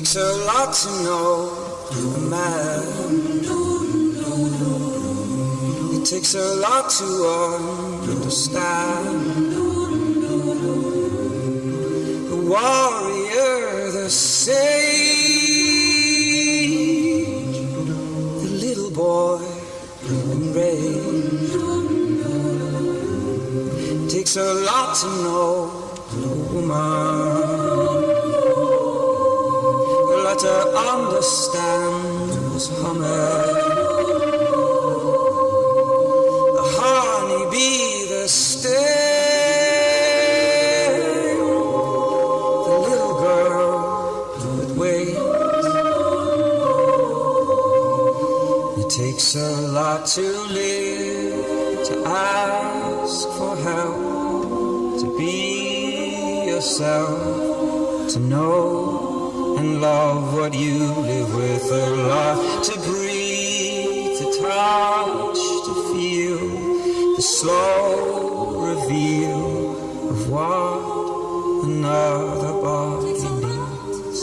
takes a lot to know a man. It takes a lot to understand the warrior, the sage, the little boy in red. It takes a lot to know a woman, a lot to understand this hummer, the honeybee, the stay, the little girl that waits. It takes a lot to live, to ask for help, to be yourself, to know and love what you live with, a lot to breathe, to touch, to feel the slow reveal of what another body needs.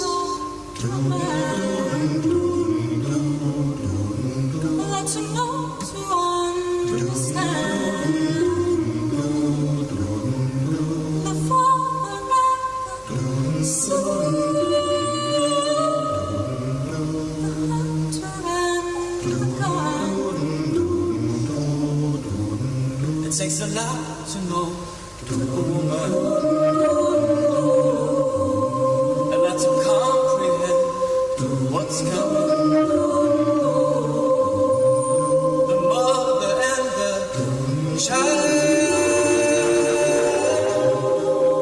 Let's know to understand the father and the son, the hunter and the gun. It takes a lot to know a woman, a lot to comprehend what's coming. The mother and the child,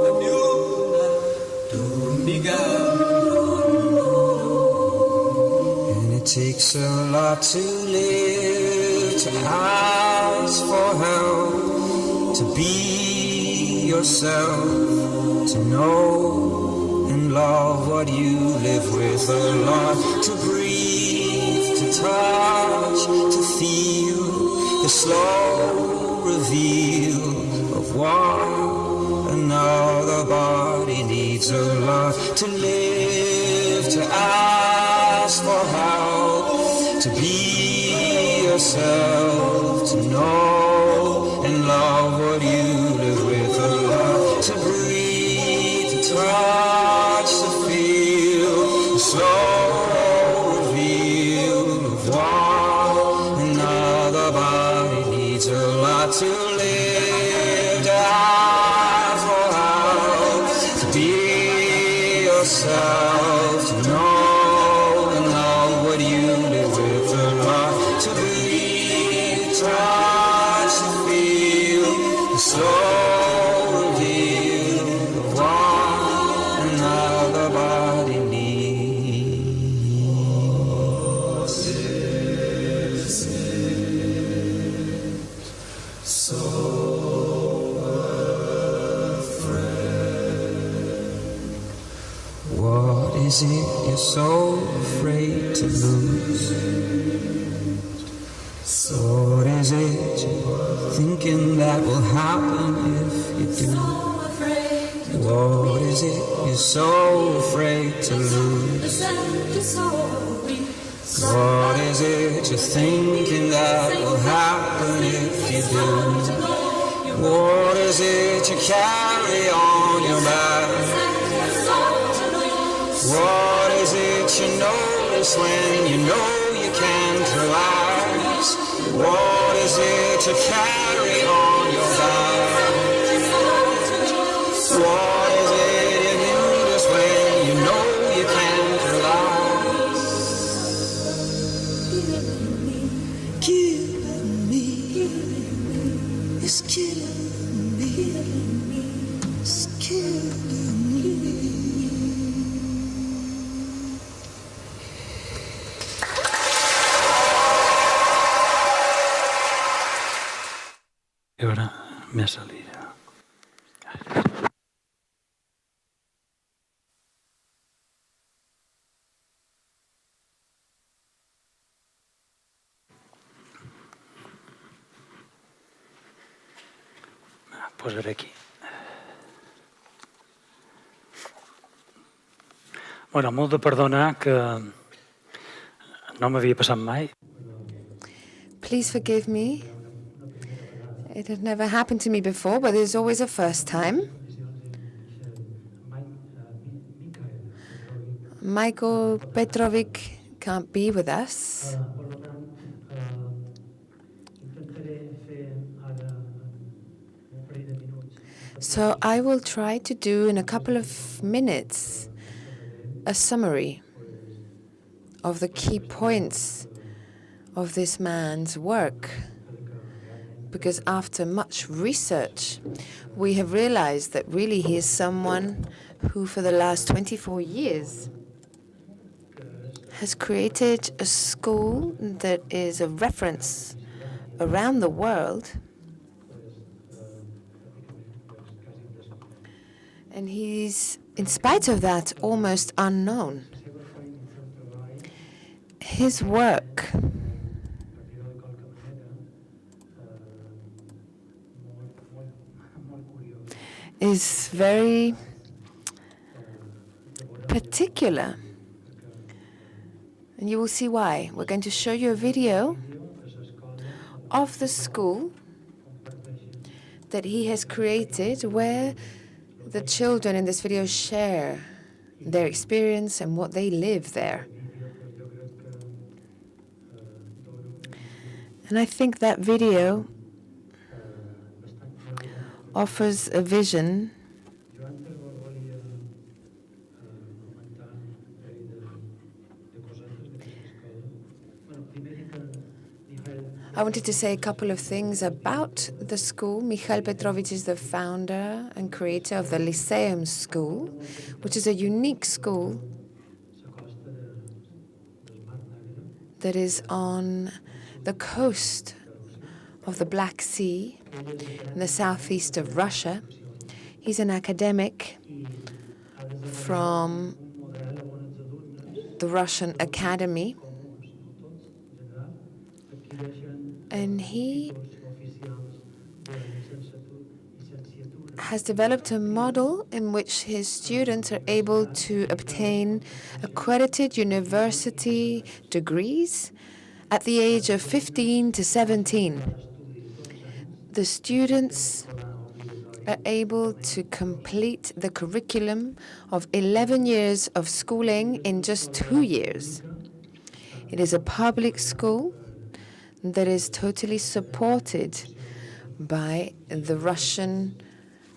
a new life begun. And it takes a lot to live, to ask for help, to be yourself, to know and love what you live with, a lot to breathe, to touch, to feel the slow reveal of what another body needs, a lot to live, to ask for help, to be yourself, to know and love what you live with, a lot to breathe, to touch, to feel the slow reveal of what another body needs, a lot to live, to ask for help, to be yourself, to know and love what you live with, a lot to breathe, touch, to feel the slow reveal of what another body needs. So afraid. What is it you're so afraid to lose? What is it you're thinking that will happen if you do? What is it you're so afraid to lose? What is it you're thinking that will happen if you do? What is it you carry on your back? What is it you notice when you know you can't relax? What is it you carry on your back? What is it you notice when you know you can't relax? Killing me, it's killing me, it's killing me. Y ahora me ha salido. Posaré aquí. Bueno, molt de perdonar que no m'havia passat mai. Please forgive me. It had never happened to me before, but there's always a first time. Michael Petrovic can't be with us. So I will try to do in a couple of minutes a summary of the key points of this man's work. Because after much research, we have realized that really he is someone who for the last 24 years has created a school that is a reference around the world. And he's, in spite of that, almost unknown. His work is very particular. And you will see why. We're going to show you a video of the school that he has created where the children in this video share their experience and what they live there. And I think that video offers a vision I wanted to say a couple of things about the school. Michal Petrovic is the founder and creator of the Lyceum School, which is a unique school that is on the coast of the Black Sea in the southeast of Russia. He's an academic from the Russian Academy. And he has developed a model in which his students are able to obtain accredited university degrees at the age of 15 to 17. The students are able to complete the curriculum of 11 years of schooling in just 2 years. It is a public school that is totally supported by the Russian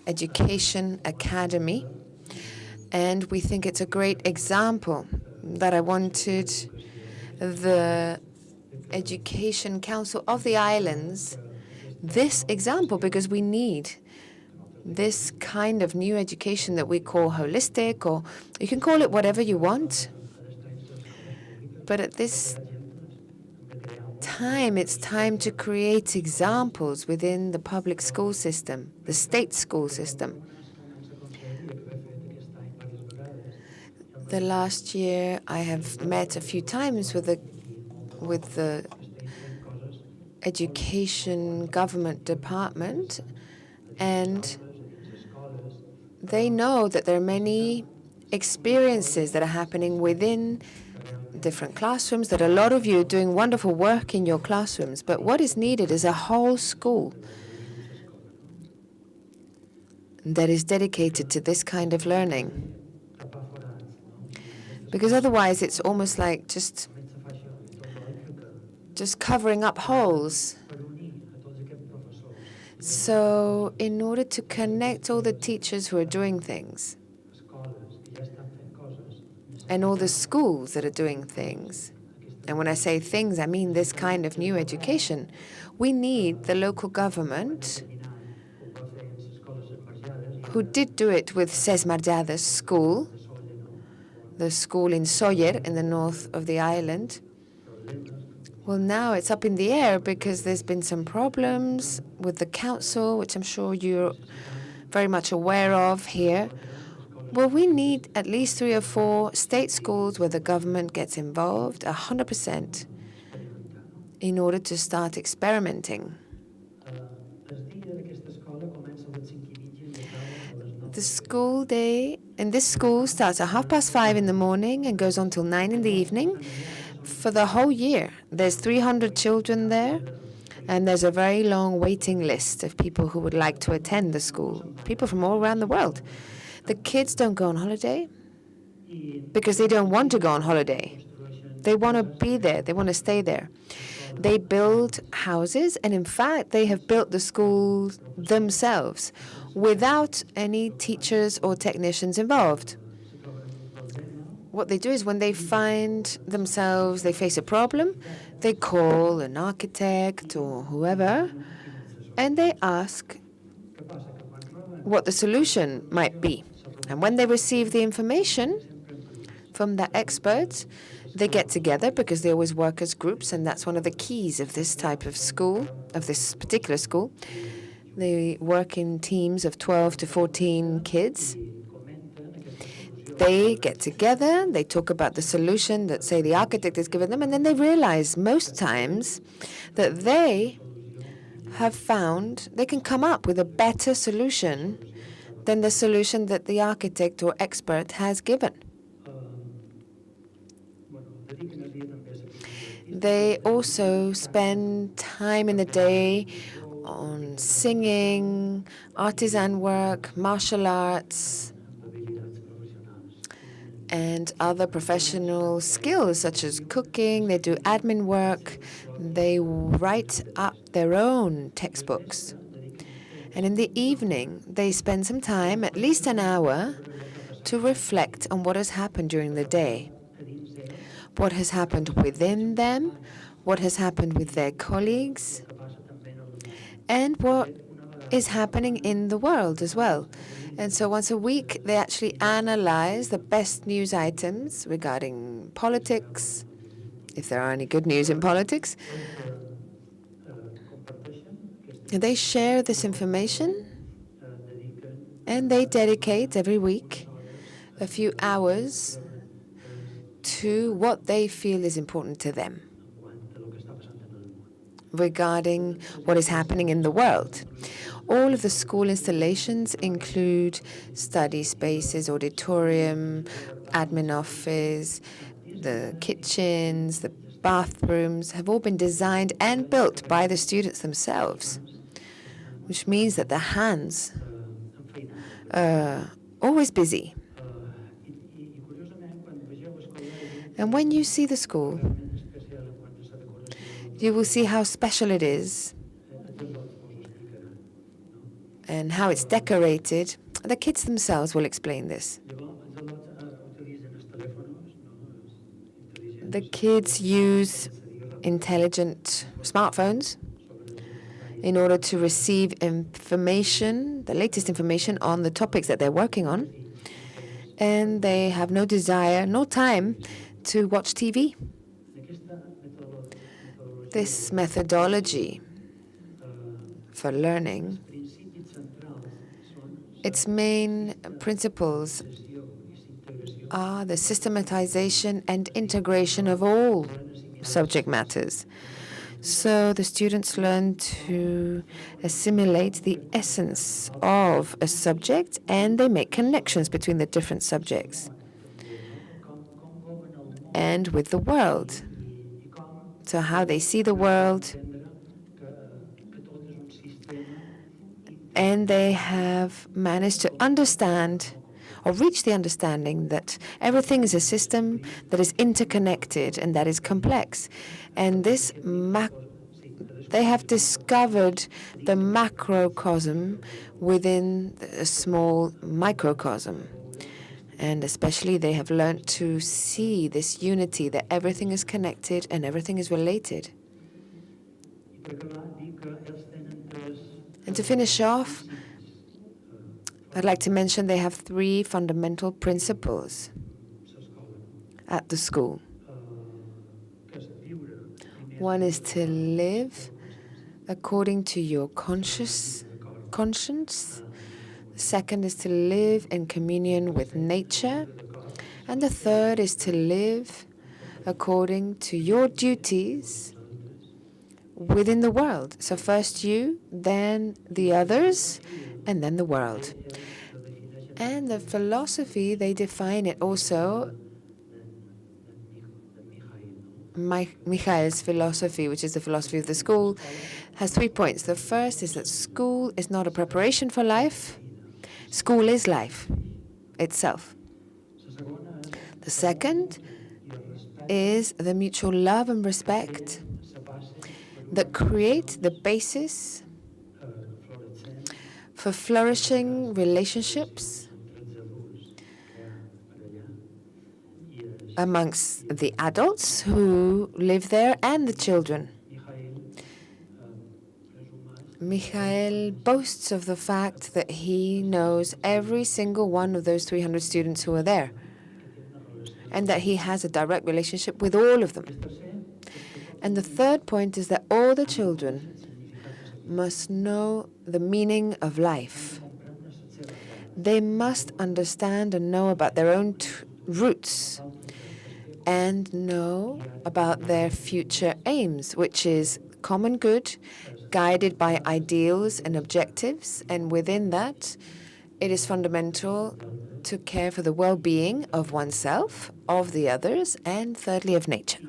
Education Academy. And we think it's a great example that I wanted the Education Council of the Islands this example, because we need this kind of new education that we call holistic, or you can call it whatever you want. But at this time, it's time to create examples within the public school system, the state school system. The last year, I have met a few times with the Education Government Department, and they know that there are many experiences that are happening within different classrooms, that a lot of you are doing wonderful work in your classrooms, but what is needed is a whole school that is dedicated to this kind of learning. Because otherwise it's almost like just covering up holes. So in order to connect all the teachers who are doing things and all the schools that are doing things, and when I say things, I mean this kind of new education, we need the local government, who did do it with Ses Marjades school, the school in Sóller in the north of the island. Well, now it's up in the air because there's been some problems with the council, which I'm sure you're very much aware of here. Well, we need at least 3 or 4 state schools where the government gets involved 100% in order to start experimenting. The school day in this school starts at 5:30 in the morning and goes on till 9 in the evening. For the whole year, there's 300 children there, and there's a very long waiting list of people who would like to attend the school, people from all around the world. The kids don't go on holiday because they don't want to go on holiday. They want to be there. They want to stay there. They build houses, and in fact, they have built the school themselves without any teachers or technicians involved. What they do is when they find themselves, they face a problem, they call an architect or whoever, and they ask what the solution might be. And when they receive the information from the experts, they get together because they always work as groups, and that's one of the keys of this type of school, of this particular school. They work in teams of 12 to 14 kids. They get together, they talk about the solution that, say, the architect has given them, and then they realize most times that they have found they can come up with a better solution than the solution that the architect or expert has given. They also spend time in the day on singing, artisan work, martial arts, and other professional skills such as cooking. They do admin work. They write up their own textbooks. And in the evening, they spend some time, at least an hour, to reflect on what has happened during the day. What has happened within them, what has happened with their colleagues, and what is happening in the world as well. And so once a week, they actually analyze the best news items regarding politics, if there are any good news in politics. And they share this information, and they dedicate every week a few hours to what they feel is important to them regarding what is happening in the world. All of the school installations include study spaces, auditorium, admin office, the kitchens, the bathrooms have all been designed and built by the students themselves, which means that their hands are always busy. And when you see the school, you will see how special it is and how it's decorated. The kids themselves will explain this. The kids use intelligent smartphones in order to receive information, the latest information on the topics that they're working on. And they have no desire, no time to watch TV. This methodology for learning, its main principles are the systematization and integration of all subject matters. So the students learn to assimilate the essence of a subject, and they make connections between the different subjects and with the world. So how they see the world, and they have managed to understand or reach the understanding that everything is a system that is interconnected and that is complex. And this they have discovered the macrocosm within a small microcosm. And especially they have learned to see this unity, that everything is connected and everything is related. And to finish off, I'd like to mention they have 3 fundamental principles at the school. One is to live according to your conscience. The second is to live in communion with nature. And the third is to live according to your duties within the world. So first you, then the others, and then the world. And the philosophy, they define it also, Mikhail's philosophy, which is the philosophy of the school, has 3 points. The first is that school is not a preparation for life. School is life itself. The second is the mutual love and respect that create the basis for flourishing relationships amongst the adults who live there and the children. Mikhail boasts of the fact that he knows every single one of those 300 students who are there, and that he has a direct relationship with all of them. And the third point is that all the children must know the meaning of life. They must understand and know about their own roots and know about their future aims, which is common good, guided by ideals and objectives. And within that, it is fundamental to care for the well-being of oneself, of the others, and thirdly, of nature.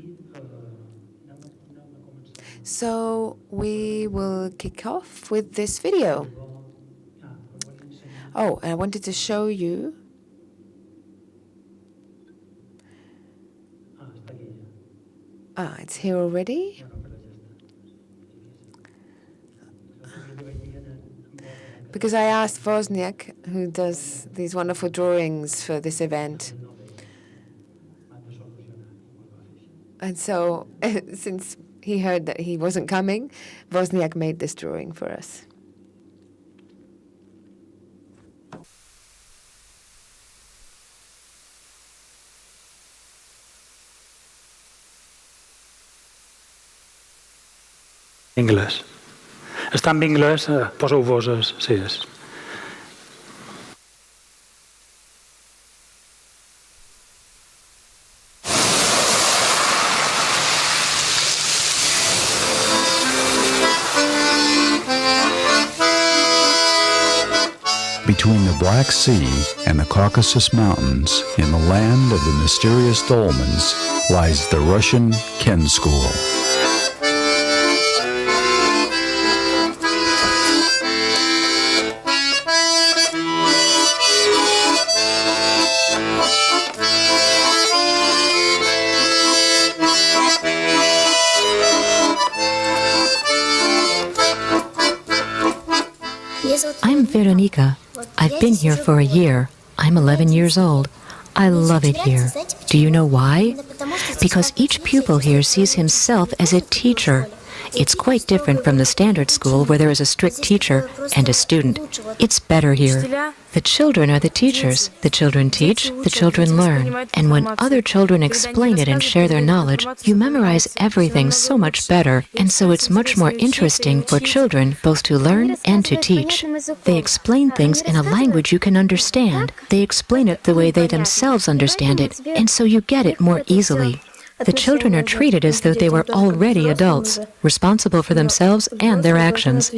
So we will kick off with this video. Oh, and I wanted to show you it's here already. Because I asked Wozniak, who does these wonderful drawings for this event. And so, since he heard that he wasn't coming, Wozniak made this drawing for us. Inglés. Està en anglès, poseu-vos, sí, és. Between the Black Sea and the Caucasus Mountains, in the land of the mysterious dolmens, lies the Russian Ken School. I'm Veronica. I've been here for a year. I'm 11 years old. I love it here. Do you know why? Because each pupil here sees himself as a teacher. It's quite different from the standard school where there is a strict teacher and a student. It's better here. The children are the teachers. The children teach, the children learn. And when other children explain it and share their knowledge, you memorize everything so much better. And so it's much more interesting for children both to learn and to teach. They explain things in a language you can understand. They explain it the way they themselves understand it. And so you get it more easily. The children are treated as though they were already adults, responsible for themselves and their actions.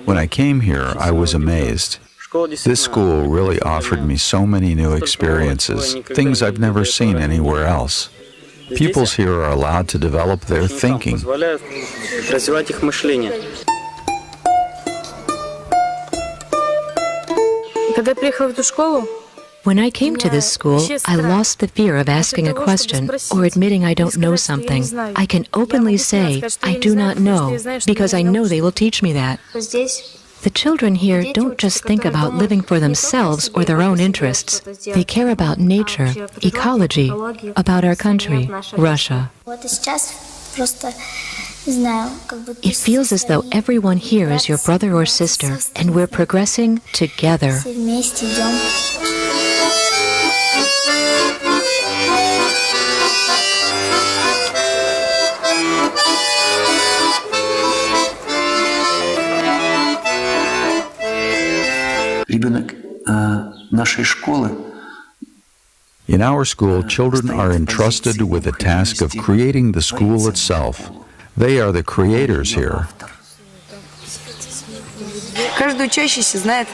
When I came here, I was amazed. This school really offered me so many new experiences, things I've never seen anywhere else. Pupils here are allowed to develop their thinking. When I came to this school, I lost the fear of asking a question or admitting I don't know something. I can openly say, I do not know, because I know they will teach me that. The children here don't just think about living for themselves or their own interests. They care about nature, ecology, about our country, Russia. It feels as though everyone here is your brother or sister, and we're progressing together. In our school, children are entrusted with the task of creating the school itself. They are the creators here. Каждый учащийся знает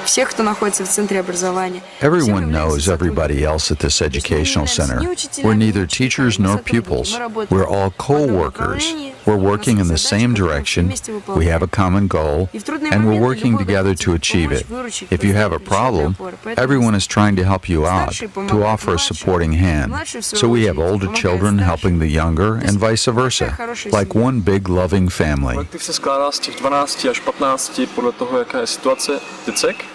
всех, кто находится в центре образования. Everyone knows everybody else at this educational center. We're neither teachers nor pupils. We're all co-workers. We're working in the same direction. We have a common goal, and we're working together to achieve it. If you have a problem, everyone is trying to help you out, to offer a supporting hand. So we have older children helping the younger, and vice versa, like one big loving family. Kolektiv se skládá z těch 12 až 15 podle toho, jaká je situace. Tycek?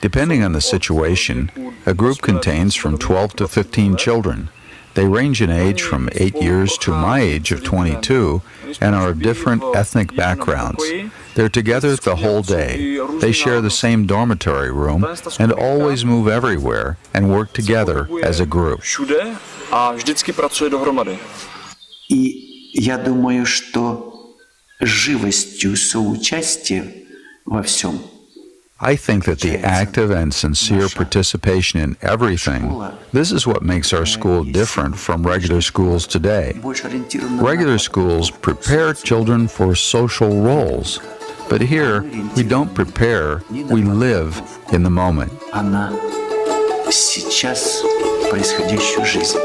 Depending on the situation, a group contains from 12 to 15 children. They range in age from 8 years to my age of 22 and are of different ethnic backgrounds. They're together the whole day. They share the same dormitory room and always move everywhere and work together as a group. Všude a vždycky pracuje dohromady. И я думаю, что живостью соучастия во всем. I think that the active and sincere participation in everything, this is what makes our school different from regular schools today. Regular schools prepare children for social roles, but here we don't prepare, we live in the moment. Она сейчас происходящую жизнь.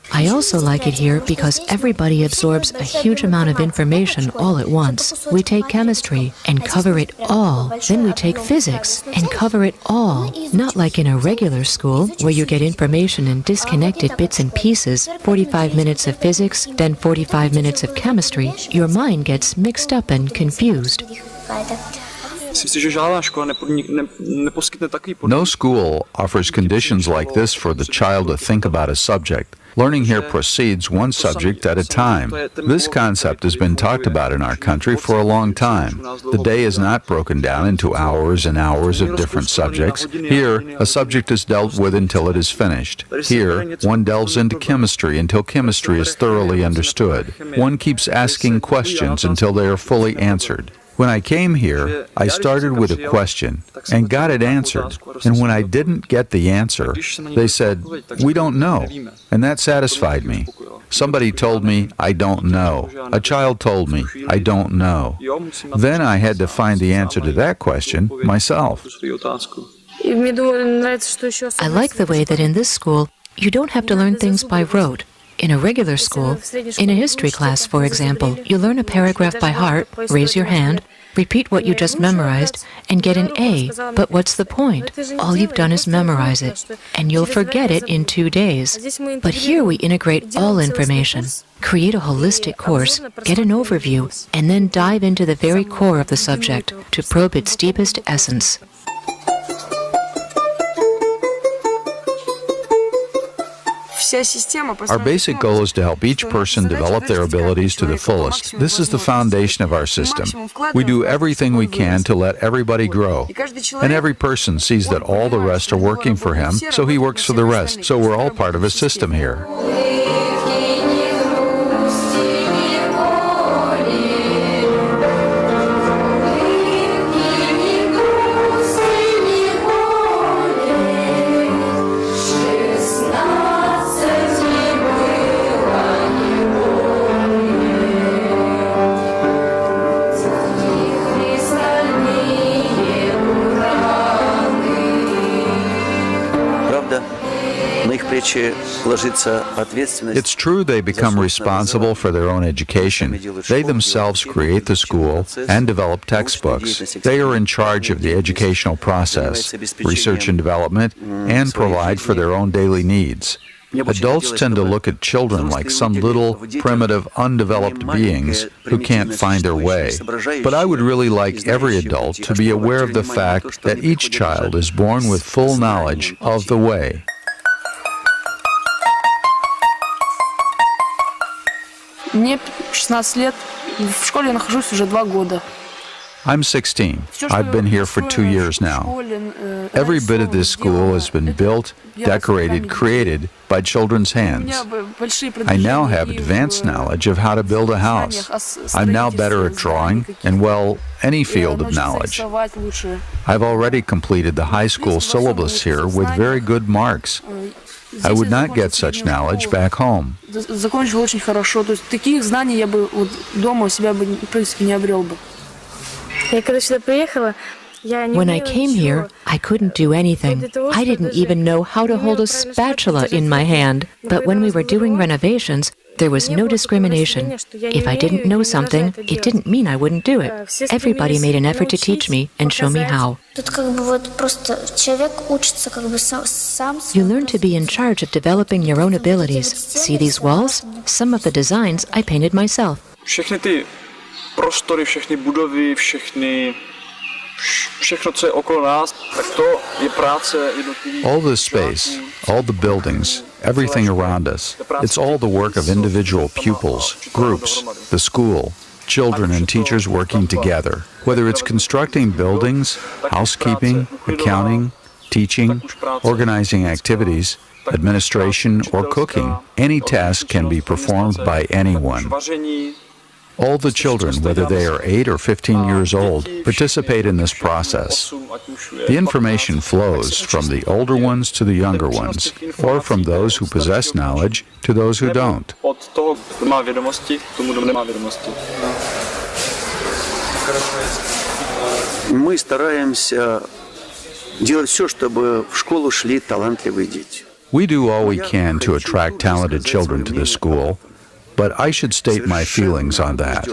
I also like it here because everybody absorbs a huge amount of information all at once. We take chemistry and cover it all. Then we take physics and cover it all. Not like in a regular school where you get information in disconnected bits and pieces, 45 minutes of physics, then 45 minutes of chemistry. Your mind gets mixed up and confused. No school offers conditions like this for the child to think about a subject. Learning here proceeds one subject at a time. This concept has been talked about in our country for a long time. The day is not broken down into hours and hours of different subjects. Here, a subject is dealt with until it is finished. Here, one delves into chemistry until chemistry is thoroughly understood. One keeps asking questions until they are fully answered. When I came here, I started with a question and got it answered. And when I didn't get the answer, they said, "We don't know." And that satisfied me. Somebody told me, "I don't know." A child told me, "I don't know." Then I had to find the answer to that question myself. I like the way that in this school, you don't have to learn things by rote. In a regular school, in a history class, for example, you learn a paragraph by heart, raise your hand, repeat what you just memorized, and get an A. But what's the point? All you've done is memorize it, and you'll forget it in 2 days. But here we integrate all information, create a holistic course, get an overview, and then dive into the very core of the subject to probe its deepest essence. Our basic goal is to help each person develop their abilities to the fullest. This is the foundation of our system. We do everything we can to let everybody grow. And every person sees that all the rest are working for him, so he works for the rest. So we're all part of a system here. It's true they become responsible for their own education. They themselves create the school and develop textbooks. They are in charge of the educational process, research and development, and provide for their own daily needs. Adults tend to look at children like some little, primitive, undeveloped beings who can't find their way. But I would really like every adult to be aware of the fact that each child is born with full knowledge of the way. Мне 16 лет, в школе я нахожусь уже 2 года. I'm 16. I've been here for 2 years now. Every bit of this school has been built, decorated, created by children's hands. I now have advanced knowledge of how to build a house. I'm now better at drawing and, well, any field of knowledge. I've already completed the high school syllabus here with very good marks. I would not get such knowledge back home. Закончил очень хорошо. То есть таких знаний я бы вот дома у себя бы в принципе не обрел бы. Я когда сюда приехала, when I came here, I couldn't do anything. I didn't even know how to hold a spatula in my hand. But when we were doing renovations, there was no discrimination. If I didn't know something, it didn't mean I wouldn't do it. Everybody made an effort to teach me and show me how. You learn to be in charge of developing your own abilities. See these walls? Some of the designs I painted myself. Všechny ty prostory, všechny budovy, všechno, co je okolo nás, tak to je práce jednotlivých. All this space, all the buildings, everything around us, it's all the work of individual pupils, groups, the school, children and teachers working together. Whether it's constructing buildings, housekeeping, accounting, teaching, organizing activities, administration, or cooking, any task can be performed by anyone. All the children, whether they are 8 or 15 years old, participate in this process. The information flows from the older ones to the younger ones, or from those who possess knowledge to those who don't. Мы стараемся делать все, чтобы в школу шли талантливые дети. We do all we can to attract talented children to the school. But I should state my feelings on that.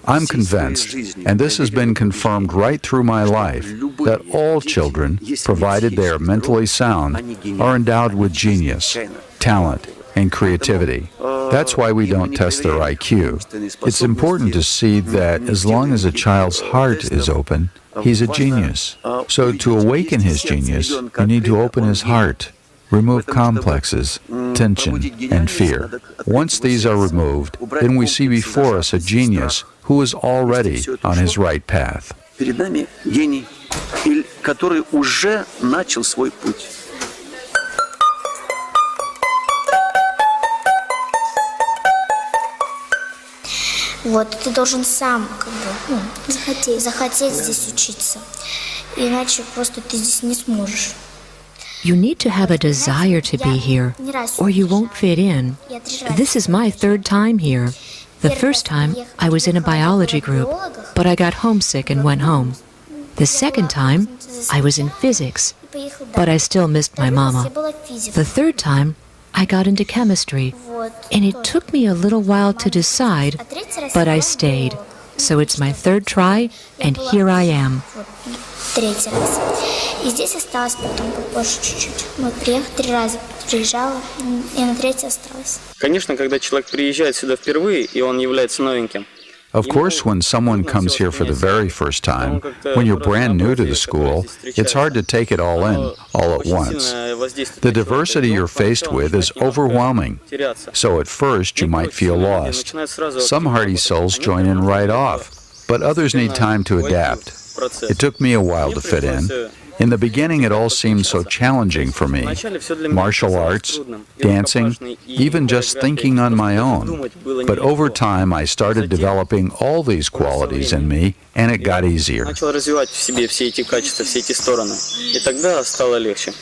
I'm convinced, and this has been confirmed right through my life, that all children, provided they are mentally sound, are endowed with genius, talent, and creativity. That's why we don't test their IQ. It's important to see that as long as a child's heart is open, he's a genius. So to awaken his genius, you need to open his heart. Remove complexes, tension, and fear. Once these are removed, then we see before us a genius who is already on his right path. Перед нами гений, который уже начал свой путь. Вот, ты должен сам захотеть здесь учиться, иначе просто ты здесь не сможешь. You need to have a desire to be here, or you won't fit in. This is my third time here. The first time, I was in a biology group, but I got homesick and went home. The second time, I was in physics, but I still missed my mama. The third time, I got into chemistry, and it took me a little while to decide, but I stayed. So it's my third try, and here I am. Третий раз. И здесь осталось потом попозже чуть-чуть. Вот приехала 3 раза, приезжала, и на третий осталась. Конечно, когда человек приезжает сюда впервые, и он является новеньким. Of course, when someone comes here for the very first time, when you're brand new to the school, it's hard to take it all in, all at once. The diversity you're faced with is overwhelming. So at first, you might feel lost. Some hardy souls join in right off, but others need time to adapt. It took me a while to fit in. In the beginning, it all seemed so challenging for me. Martial arts, dancing, even just thinking on my own. But over time, I started developing all these qualities in me, and it got easier. Начал развивать в себе все эти качества, все эти стороны. И тогда стало легче.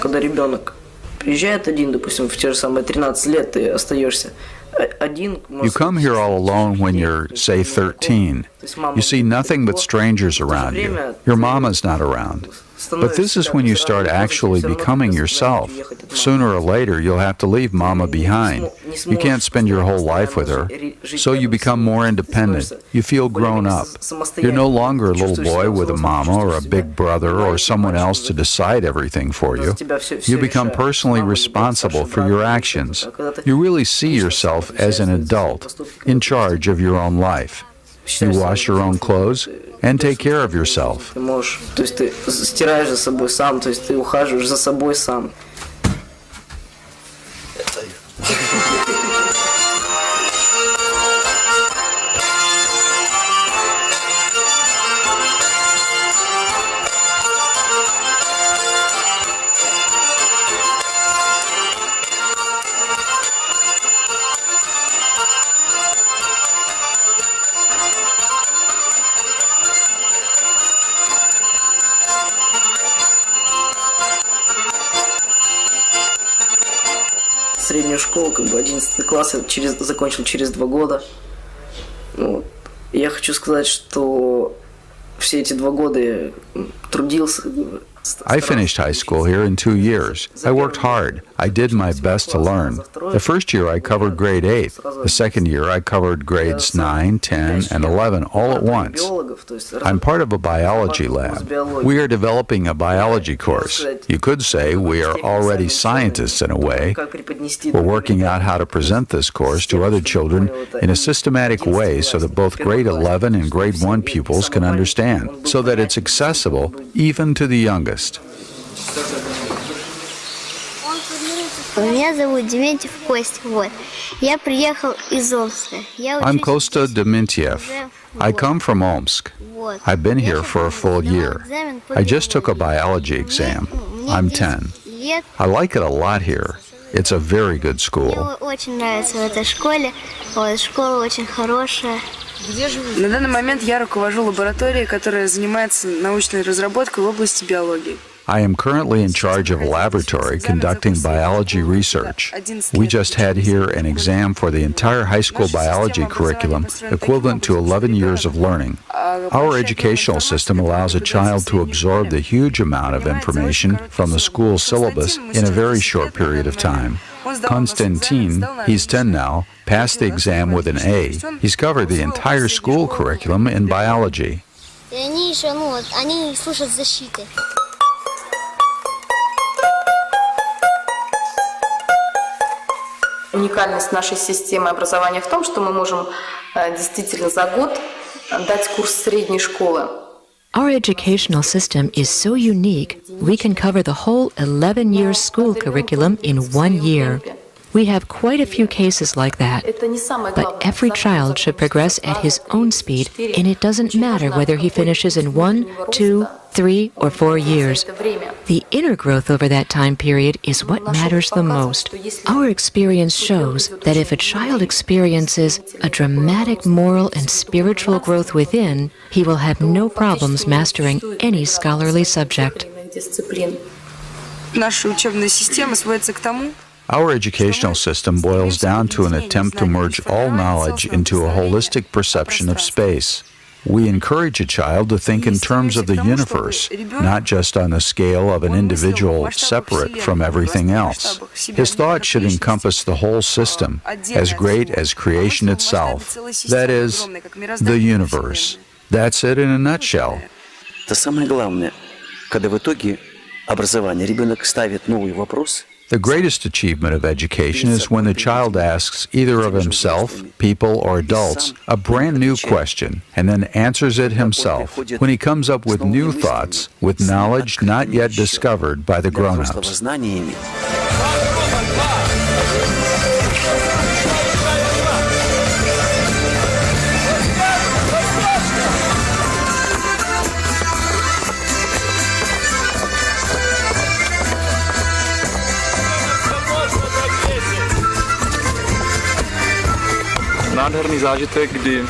Когда ребенок приезжает один, допустим, в те же самые 13 лет, ты остаешься. You come here all alone when you're, say, 13. You see nothing but strangers around you. Your mama's not around. But this is when you start actually becoming yourself. Sooner or later, you'll have to leave mama behind. You can't spend your whole life with her. So you become more independent. You feel grown up. You're no longer a little boy with a mama or a big brother or someone else to decide everything for you. You become personally responsible for your actions. You really see yourself as an adult, in charge of your own life. You wash your own clothes and take care of yourself. Ты можешь, то есть ты стираешь за собой сам, то есть ты ухаживаешь за собой сам. среднюю школу, как бы 11 класс я закончил через 2 года. Вот. Я хочу сказать, что все эти 2 года я трудился. I finished high school here in 2 years. I worked hard. I did my best to learn. The first year I covered grade 8. The second year I covered grades 9, 10, and 11 all at once. I'm part of a biology lab. We are developing a biology course. You could say we are already scientists in a way. We're working out how to present this course to other children in a systematic way so that both grade 11 and grade 1 pupils can understand, so that it's accessible even to the youngest. Меня зовут Дементьев Костя. Вот. Я приехал из Омска. I'm Kosta Demintiev. I come from Omsk. I've been here for a full year. I just took a biology exam. I'm 10. I like it a lot here. It's a very good school. Мне очень нравится в этой школе. Школа очень хорошая. На данный момент я руковожу лабораторией, которая занимается научной разработкой в области биологии. I am currently in charge of a laboratory conducting biology research. We just had here an exam for the entire high school biology curriculum, equivalent to 11 years of learning. Our educational system allows a child to absorb the huge amount of information from the school syllabus in a very short period of time. Konstantin, he's 10 now, passed the exam with an A. He's covered the entire school curriculum in biology. Они служат защите. Уникальность нашей системы образования в том, что мы можем действительно за год дать курс средней школы. Our educational system is so unique, we can cover the whole 11-year school curriculum in 1 year. We have quite a few cases like that, but every child should progress at his own speed, and it doesn't matter whether he finishes in 1, 2, 3, or 4 years. The inner growth over that time period is what matters the most. Our experience shows that if a child experiences a dramatic moral and spiritual growth within, he will have no problems mastering any scholarly subject. Наша учебная система сводится к тому, Our educational system boils down to an attempt to merge all knowledge into a holistic perception of space. We encourage a child to think in terms of the universe, not just on the scale of an individual separate from everything else. His thought should encompass the whole system, as great as creation itself. That is, the universe. That's it in a nutshell. Это самое главное, когда в итоге образования ребенок ставит новый вопрос. The greatest achievement of education is when the child asks either of himself, people, or adults a brand new question and then answers it himself, when he comes up with new thoughts, with knowledge not yet discovered by the grown-ups. Nádherný zážitek, kdy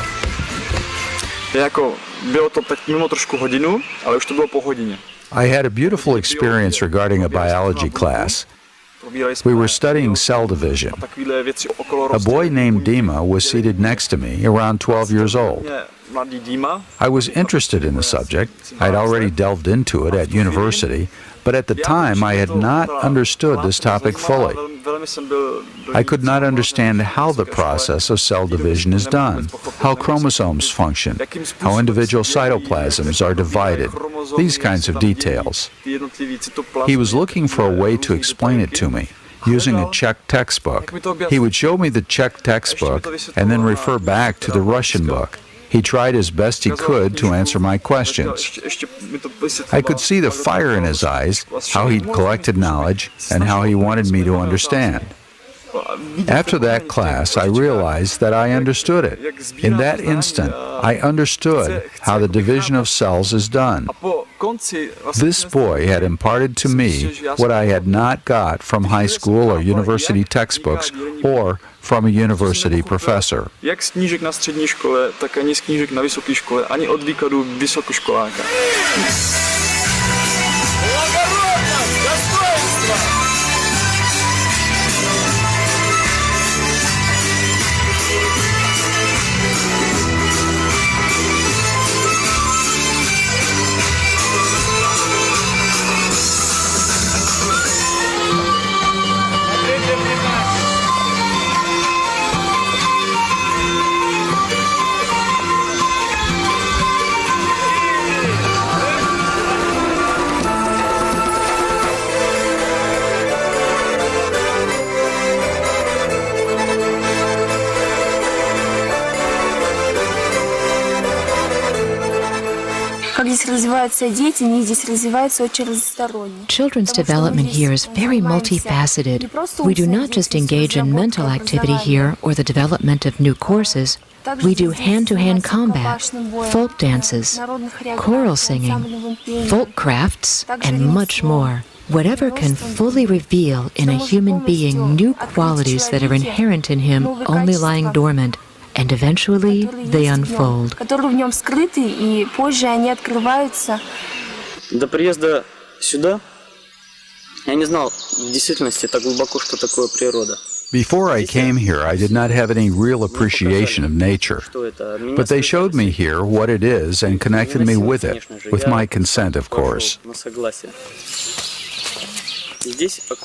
bylo to teď mimo trošku hodinu, ale už to bylo po hodině. I had a beautiful experience regarding a biology class. We were studying cell division. A boy named Dima was seated next to me, around 12 years old. I was interested in the subject. I'd already delved into it at university, but at the time I had not understood this topic fully. I could not understand how the process of cell division is done, how chromosomes function, how individual cytoplasms are divided, these kinds of details. He was looking for a way to explain it to me, using a Czech textbook. He would show me the Czech textbook and then refer back to the Russian book. He tried as best he could to answer my questions. I could see the fire in his eyes, how he'd collected knowledge, and how he wanted me to understand. After that class, I realized that I understood it. In that instant, I understood how the division of cells is done. This boy had imparted to me what I had not got from high school or university textbooks or from a university professor. Jak z knížek na střední škole, tak ani z knížek na vysoké škole, ani od výkladu vysokoškoláka. как здесь развиваются дети, они здесь развиваются очень разносторонне. Children's development here is very multifaceted. We do not just engage in mental activity here or the development of new courses. We do hand-to-hand combat, folk dances, choral singing, folk crafts, and much more. Whatever can fully reveal in a human being new qualities that are inherent in him only lying dormant, and eventually they unfold. Которые в нем скрыты, и позже они открываются. До приезда сюда я не знал в действительности так глубоко, что такое природа. Before I came here, I did not have any real appreciation of nature. But they showed me here what it is and connected me with it, with my consent, of course.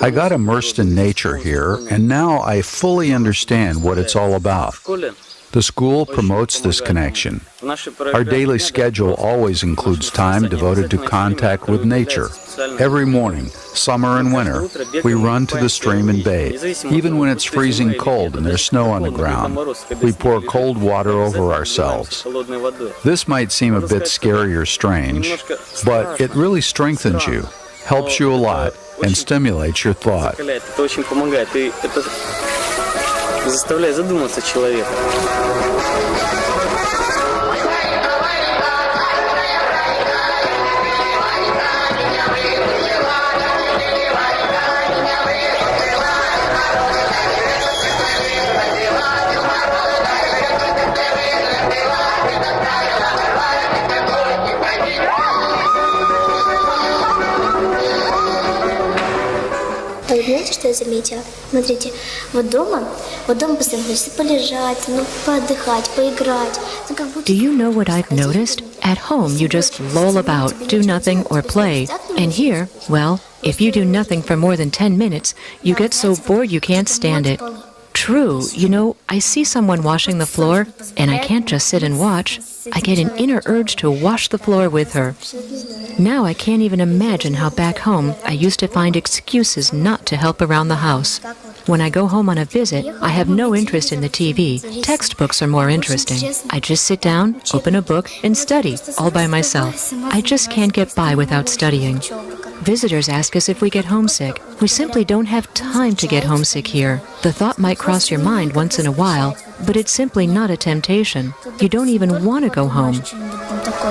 I got immersed in nature here, and now I fully understand what it's all about. The school promotes this connection. Our daily schedule always includes time devoted to contact with nature. Every morning, summer and winter, we run to the stream and bathe. Even when it's freezing cold and there's snow on the ground, we pour cold water over ourselves. This might seem a bit scary or strange, but it really strengthens you, helps you a lot, and stimulates your thought. Заставляет задуматься человека. Знаете, что я заметила? Смотрите, вот дома постоянно хочется полежать, поотдыхать, поиграть. Do you know what I've noticed? At home, you just loll about, do nothing, or play. And here, well, if you do nothing for more than 10 minutes, you get so bored you can't stand it. True, you know, I see someone washing the floor, and I can't just sit and watch. I get an inner urge to wash the floor with her. Now I can't even imagine how back home I used to find excuses not to help around the house. When I go home on a visit, I have no interest in the TV. Textbooks are more interesting. I just sit down, open a book, and study, all by myself. I just can't get by without studying. Visitors ask us if we get homesick. We simply don't have time to get homesick here. The thought might cross your mind once in a while, but it's simply not a temptation. You don't even want to go home.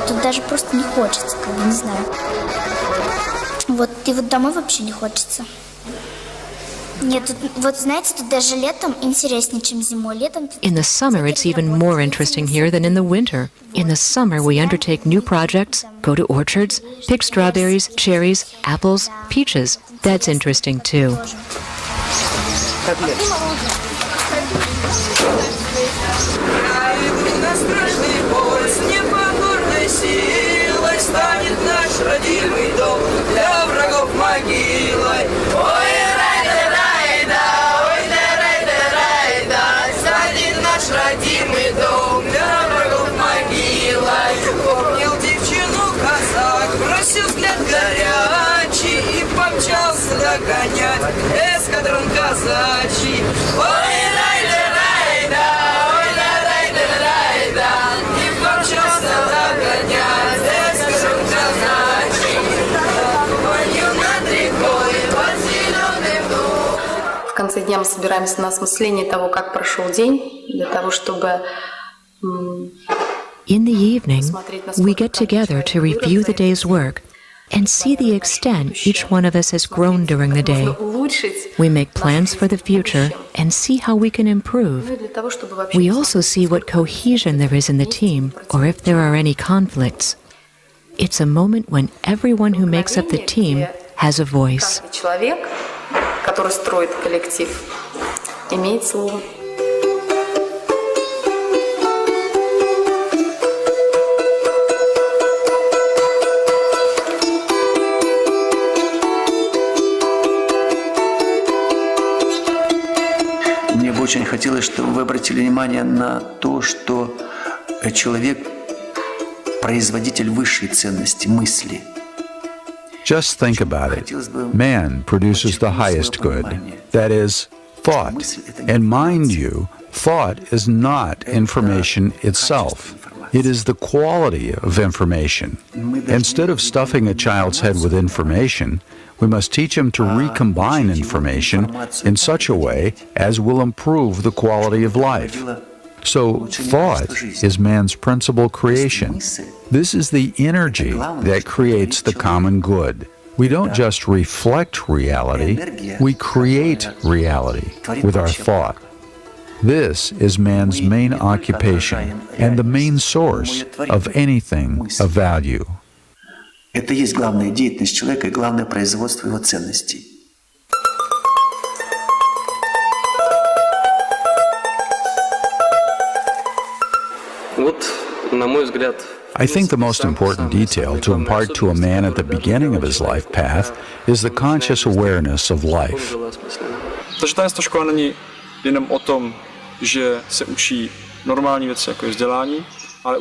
Тут даже просто не хочется, не знаю. Вот, и вот домой вообще не хочется. Нет, тут, вот знаете, тут даже летом интереснее, чем зимой. Летом... In the summer, it's even more interesting here than in the winter. In the summer, we undertake new projects, go to orchards, pick strawberries, cherries, apples, peaches. That's interesting, too. Станет наш родимый дом для врагов могилой. Ой, рай-да-рай-да, ой, да-рай-да-рай-да, станет наш родимый дом для врагов могилой. Помнил девчину казак, бросил взгляд горячий и помчался догонять эскадрон казачий. Ой, рай-да-рай-да, ой, да-рай-да-рай-да, и помчался догонять. В конце дня мы собираемся на осмысление того, как прошел день, для того, чтобы In the evening, we get together to review the day's work and see the extent each one of us has grown during the day. We make plans for the future and see how we can improve. We also see what cohesion there is in the team or if there are any conflicts. It's a moment when everyone who makes up the team has a voice. Человек, который строит коллектив, имеет слово. Мне бы очень хотелось, чтобы вы обратили внимание на то, что человек – производитель высшей ценности, мысли. Just think about it. Man produces the highest good, that is, thought. And mind you, thought is not information itself. It is the quality of information. Instead of stuffing a child's head with information, we must teach him to recombine information in such a way as will improve the quality of life. So, thought is man's principal creation. This is the energy that creates the common good. We don't just reflect reality, we create reality with our thought. This is man's main occupation and the main source of anything of value. Это и есть главная деятельность человека и главное производство его ценностей. Вот, на мой взгляд, I think the most important detail to impart to a man at the beginning of his life path is the conscious awareness of life. Takže ta škola není jenom o tom, že se učí normální věci, jako je vzdělání.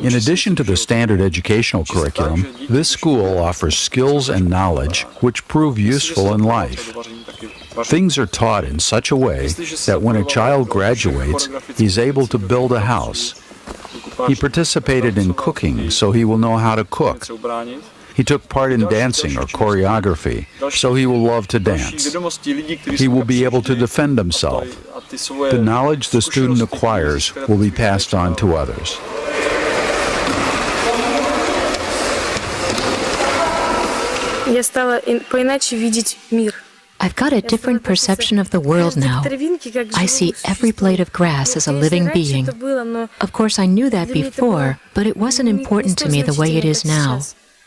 In addition to the standard educational curriculum, this school offers skills and knowledge which prove useful in life. Things are taught in such a way that when a child graduates, he's able to build a house. He participated in cooking, so he will know how to cook. He took part in dancing or choreography, so he will love to dance. He will be able to defend himself. The knowledge the student acquires will be passed on to others. Я стала по-иначе видеть мир. I've got a different perception of the world now. I see every blade of grass as a living being. Of course, I knew that before, but it wasn't important to me the way it is now.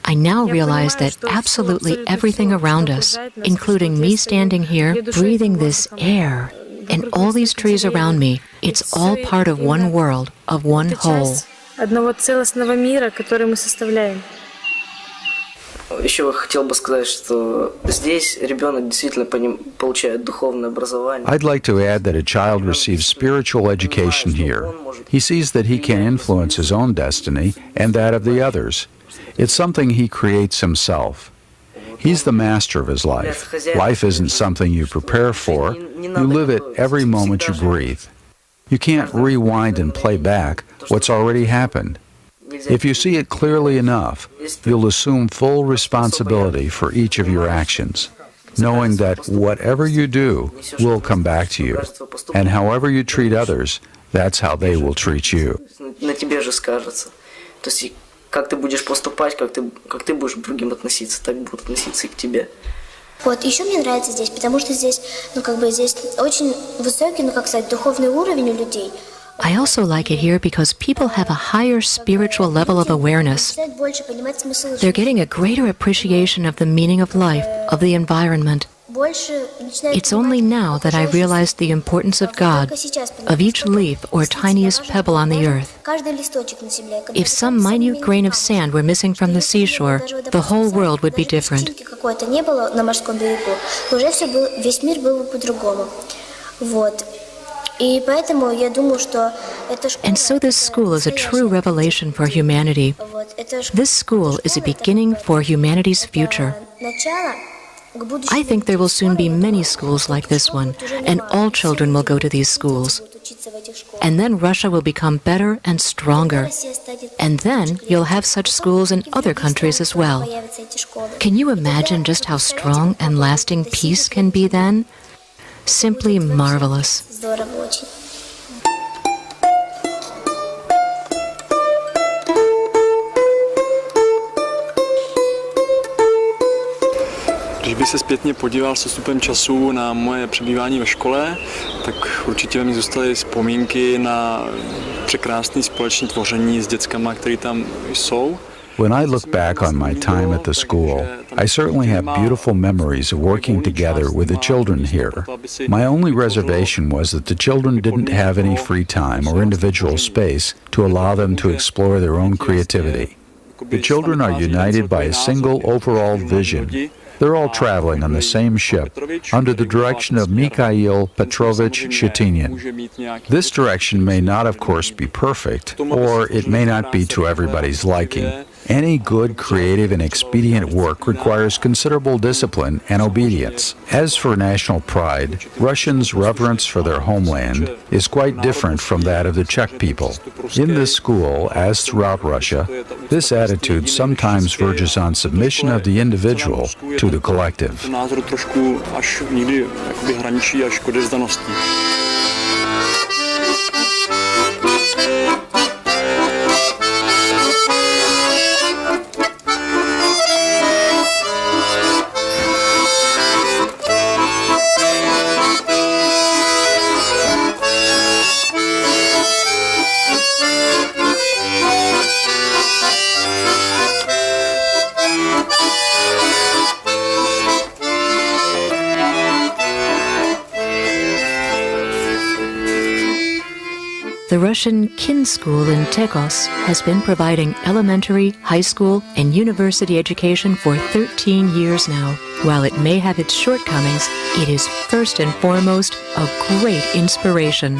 I now realize that absolutely everything around us, including me standing here, breathing this air, and all these trees around me, it's all part of one world, of one whole. Одного целостного мира, который мы составляем. Еще хотел бы сказать, что здесь ребенок действительно получает духовное образование. I'd like to add that a child receives spiritual education here. He sees that he can influence his own destiny and that of the others. It's something he creates himself. He's the master of his life. Life isn't something you prepare for. You live it every moment you breathe. You can't rewind and play back what's already happened. If you see it clearly enough, you'll assume full responsibility for each of your actions, knowing that whatever you do will come back to you, and however you treat others, that's how they will treat you. На тебе же скажется. То есть, как ты будешь поступать, как ты будешь к другим относиться, так будут относиться и к тебе. Вот, еще мне нравится здесь, потому что здесь, здесь очень высокий, духовный уровень у людей. I also like it here because people have a higher spiritual level of awareness. They're getting a greater appreciation of the meaning of life, of the environment. It's only now that I realized the importance of God, of each leaf or tiniest pebble on the earth. If some minute grain of sand were missing from the seashore, the whole world would be different. And so this school is a true revelation for humanity. This school is a beginning for humanity's future. I think there will soon be many schools like this one, and all children will go to these schools. And then Russia will become better and stronger. And then you'll have such schools in other countries as well. Can you imagine just how strong and lasting peace can be then? Simply marvelous. Když bych se zpětně podíval s odstupem času na moje přebývání ve škole, tak určitě ve mně zůstaly vzpomínky na překrásné společné tvoření s dětskama, které tam jsou. When I look back on my time at the school, I certainly have beautiful memories of working together with the children here. My only reservation was that the children didn't have any free time or individual space to allow them to explore their own creativity. The children are united by a single overall vision. They're all traveling on the same ship under the direction of Mikhail Petrovich Shetinin. This direction may not, of course, be perfect, or it may not be to everybody's liking. Any good, creative, and expedient work requires considerable discipline and obedience. As for national pride, Russians' reverence for their homeland is quite different from that of the Czech people. In this school, as throughout Russia, this attitude sometimes verges on submission of the individual to the collective. Názor trošku až někdy jakoby hraničí až k odevzdanosti. The Russian Kin School in Tekos has been providing elementary, high school, and university education for 13 years now. While it may have its shortcomings, it is first and foremost a great inspiration.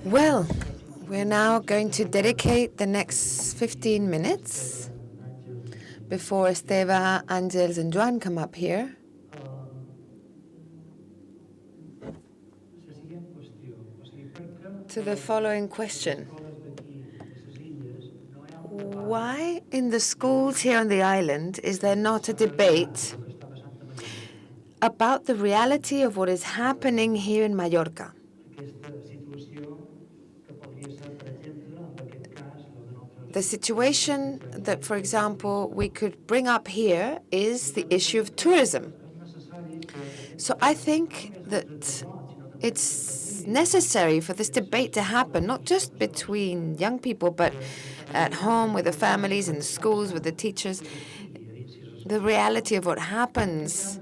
Well, we're now going to dedicate the next 15 minutes before Esteva, Angels, and Joan come up here. To the following question. Why in the schools here on the island is there not a debate about the reality of what is happening here in Mallorca? The situation that, for example, we could bring up here is the issue of tourism. So I think that it's necessary for this debate to happen, not just between young people, but at home with the families, in the schools with the teachers. The reality of what happens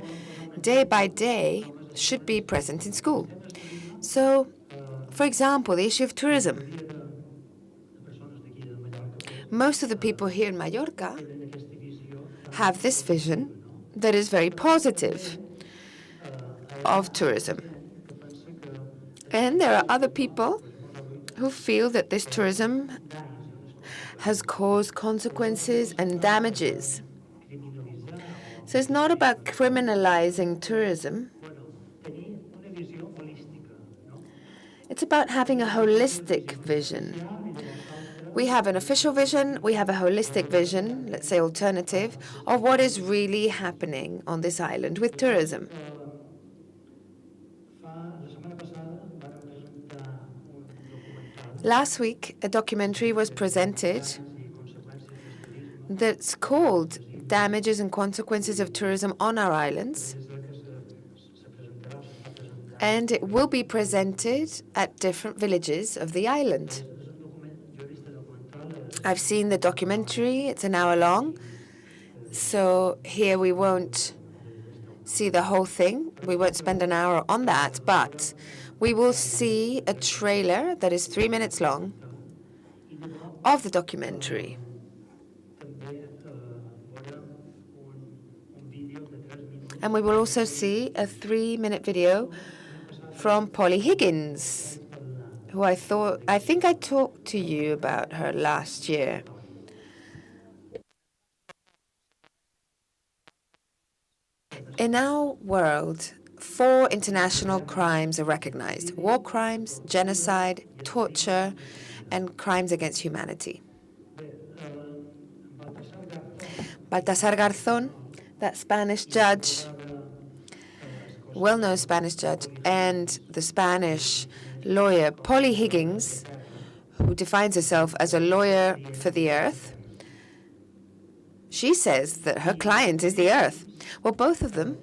day by day should be present in school. So, for example, the issue of tourism. Most of the people here in Mallorca have this vision that is very positive of tourism. And there are other people who feel that this tourism has caused consequences and damages. So it's not about criminalizing tourism. It's about having a holistic vision. We have an official vision, we have a holistic vision, let's say alternative, of what is really happening on this island with tourism. Last week, a documentary was presented that's called Damages and Consequences of Tourism on Our Islands. And it will be presented at different villages of the island. I've seen the documentary, it's an hour long. So here we won't see the whole thing. We won't spend an hour on that, but we will see a trailer that is 3 minutes long of the documentary. And we will also see a 3-minute video from Polly Higgins, who I think I talked to you about her last year. In our world, 4 international crimes are recognized: war crimes, genocide, torture, and crimes against humanity. Baltasar Garzón, that Spanish judge, well-known Spanish judge, and the Spanish lawyer Polly Higgins, who defines herself as a lawyer for the earth, she says that her client is the earth. Well, both of them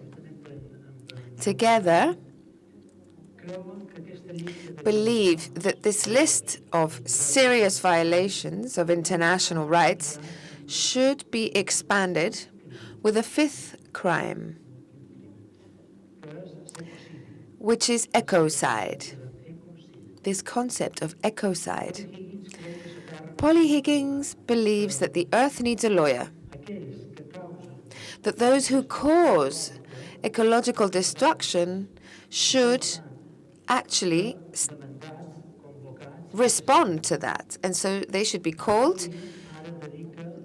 together believe that this list of serious violations of international rights should be expanded with a fifth crime, which is ecocide. This concept of ecocide. Polly Higgins believes that the earth needs a lawyer, that those who cause ecological destruction should actually respond to that. And so they should be called,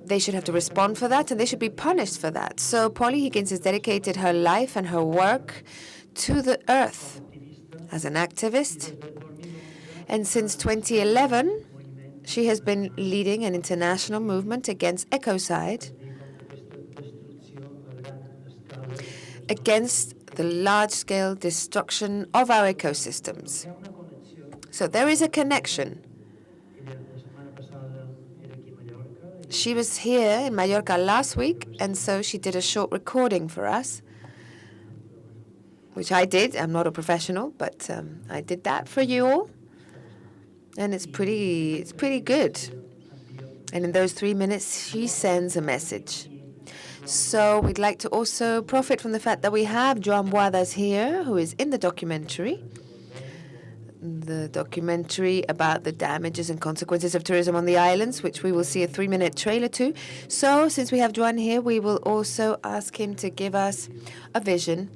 they should have to respond for that, and they should be punished for that. So Polly Higgins has dedicated her life and her work to the earth as an activist. And since 2011, she has been leading an international movement against ecocide, against the large-scale destruction of our ecosystems. So there is a connection. She was here in Mallorca last week, and so she did a short recording for us, which I did. I'm not a professional, but I did that for you all. And it's pretty good. And in those 3 minutes, she sends a message. So we'd like to also profit from the fact that we have Joan Boadas here, who is in the documentary about the damages and consequences of tourism on the islands, which we will see a 3-minute trailer to. So since we have Joan here, we will also ask him to give us a vision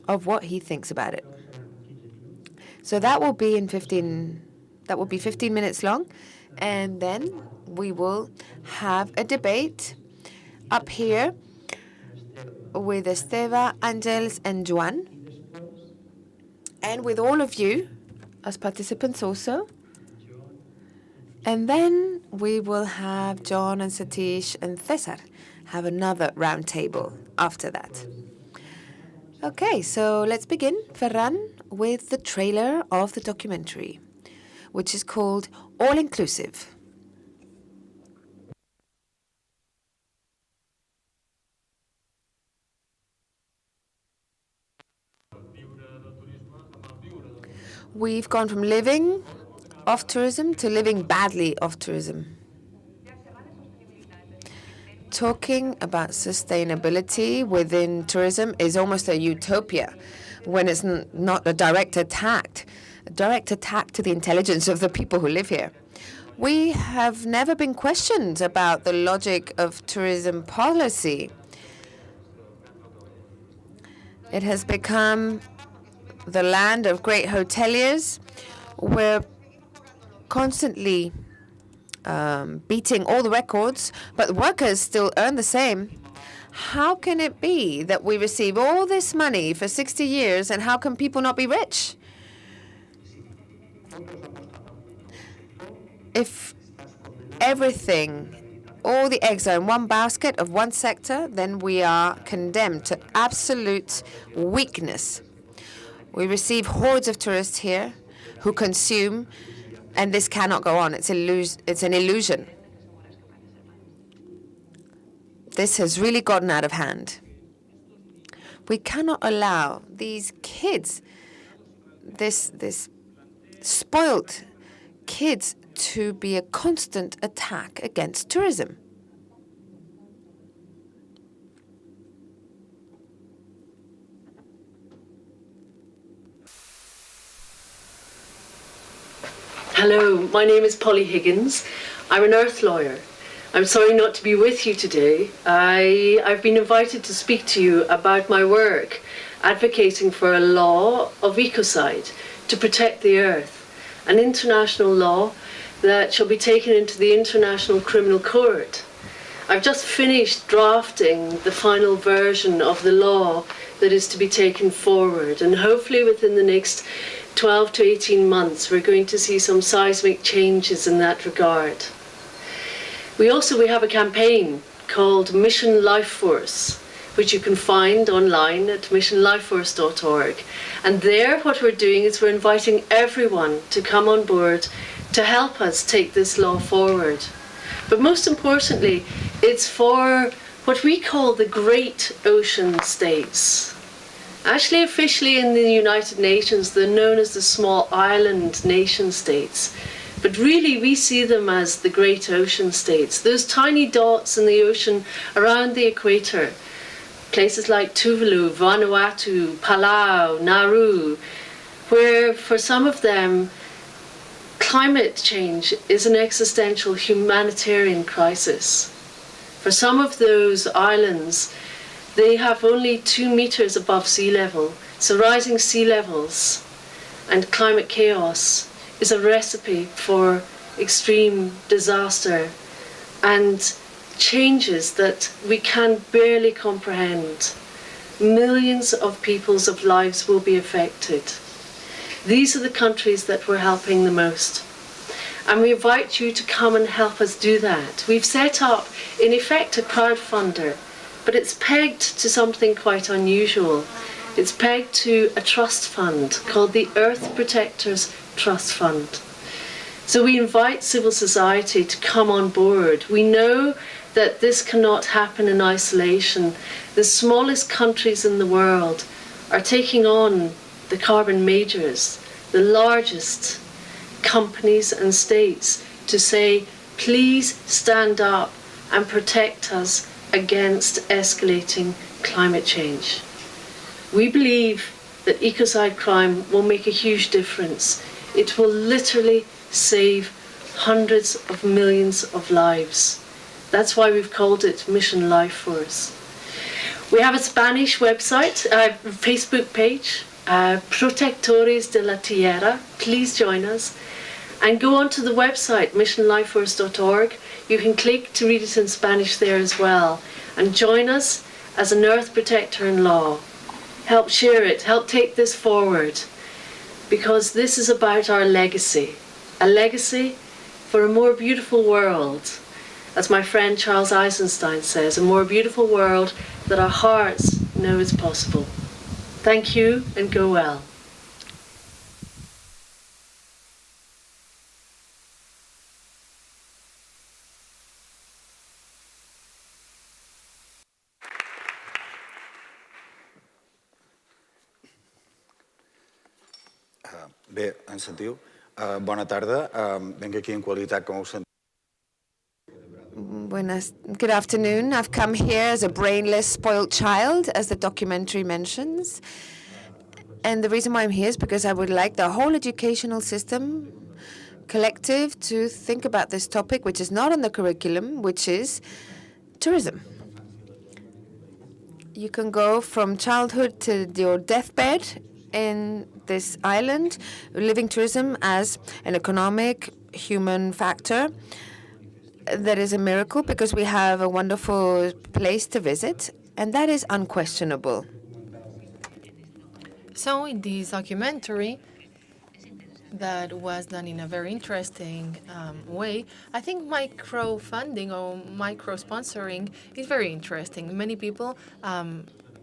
of what he thinks about it. So that will be 15 minutes long, and then we will have a debate up here with Esteva, Angels, and Joan, and with all of you as participants also. And then we will have John and Satish and Cesar have another round table after that. Okay, so let's begin, Ferran, with the trailer of the documentary, which is called All Inclusive. We've gone from living off tourism to living badly off tourism. Talking about sustainability within tourism is almost a utopia when it's not a direct attack to the intelligence of the people who live here. We have never been questioned about the logic of tourism policy. It has become the land of great hoteliers. We're constantly beating all the records, but workers still earn the same. How can it be that we receive all this money for 60 years, and how can people not be rich? If everything, all the eggs are in one basket of one sector, then we are condemned to absolute weakness. We receive hordes of tourists here who consume, and this cannot go on. It's an illusion. This has really gotten out of hand. We cannot allow these kids, this spoiled kids, to be a constant attack against tourism. Hello, my name is Polly Higgins. I'm an earth lawyer. I'm sorry not to be with you today. I've been invited to speak to you about my work advocating for a law of ecocide to protect the earth, an international law that shall be taken into the International Criminal Court. I've just finished drafting the final version of the law that is to be taken forward, and hopefully within the next 12 to 18 months we're going to see some seismic changes in that regard. We have a campaign called Mission Life Force, which you can find online at missionlifeforce.org. And there what we're doing is we're inviting everyone to come on board to help us take this law forward. But most importantly, it's for what we call the Great Ocean States. Actually, officially in the United Nations, they're known as the Small Island Nation States. But really, we see them as the Great Ocean States, those tiny dots in the ocean around the equator. Places like Tuvalu, Vanuatu, Palau, Nauru, where for some of them, climate change is an existential humanitarian crisis. For some of those islands, they have only 2 meters above sea level, so rising sea levels and climate chaos is a recipe for extreme disaster and changes that we can barely comprehend. Millions of people's lives will be affected. These are the countries that we're helping the most. And we invite you to come and help us do that. We've set up, in effect, a crowdfunder, but it's pegged to something quite unusual. It's pegged to a trust fund called the Earth Protectors Trust Fund. So we invite civil society to come on board. We know that this cannot happen in isolation. The smallest countries in the world are taking on the carbon majors, the largest companies and states, to say, please stand up and protect us against escalating climate change. We believe that ecocide crime will make a huge difference. It will literally save hundreds of millions of lives. That's why we've called it Mission Life Force. We have a Spanish website, Facebook page, Protectores de la Tierra. Please join us. And go onto the website, missionlifeforce.org. You can click to read it in Spanish there as well. And join us as an Earth Protector in Law. Help share it, help take this forward. Because this is about our legacy. A legacy for a more beautiful world. As my friend Charles Eisenstein says, a more beautiful world that our hearts know is possible. Thank you and go well. Bé, ens sentiu? Bona tarda. Venc aquí en qualitat, com heu sentit. Good afternoon. I've come here as a brainless, spoiled child, as the documentary mentions. And the reason why I'm here is because I would like the whole educational system collective to think about this topic, which is not on the curriculum, which is tourism. You can go from childhood to your deathbed in this island, living tourism as an economic, human factor. That is a miracle because we have a wonderful place to visit, and that is unquestionable. So in this documentary that was done in a very interesting way, I think micro-funding or micro-sponsoring is very interesting. Many people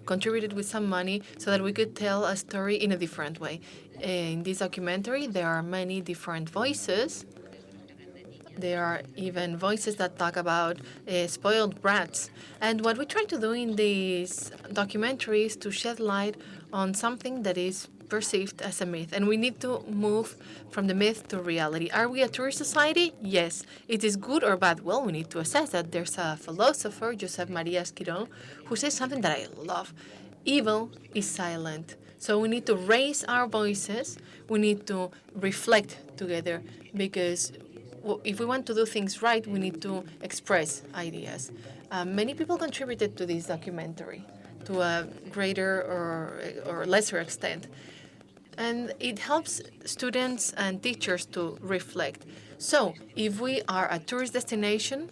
contributed with some money so that we could tell a story in a different way. In this documentary, there are many different voices. There are even voices that talk about spoiled brats. And what we try to do in this documentary is to shed light on something that is perceived as a myth. And we need to move from the myth to reality. Are we a tourist society? Yes. It is good or bad? Well, we need to assess that. There's a philosopher, Josep Maria Esquirol, who says something that I love. Evil is silent. So we need to raise our voices. We need to reflect together, because if we want to do things right, we need to express ideas. Many people contributed to this documentary to a greater or lesser extent. And it helps students and teachers to reflect. So if we are a tourist destination,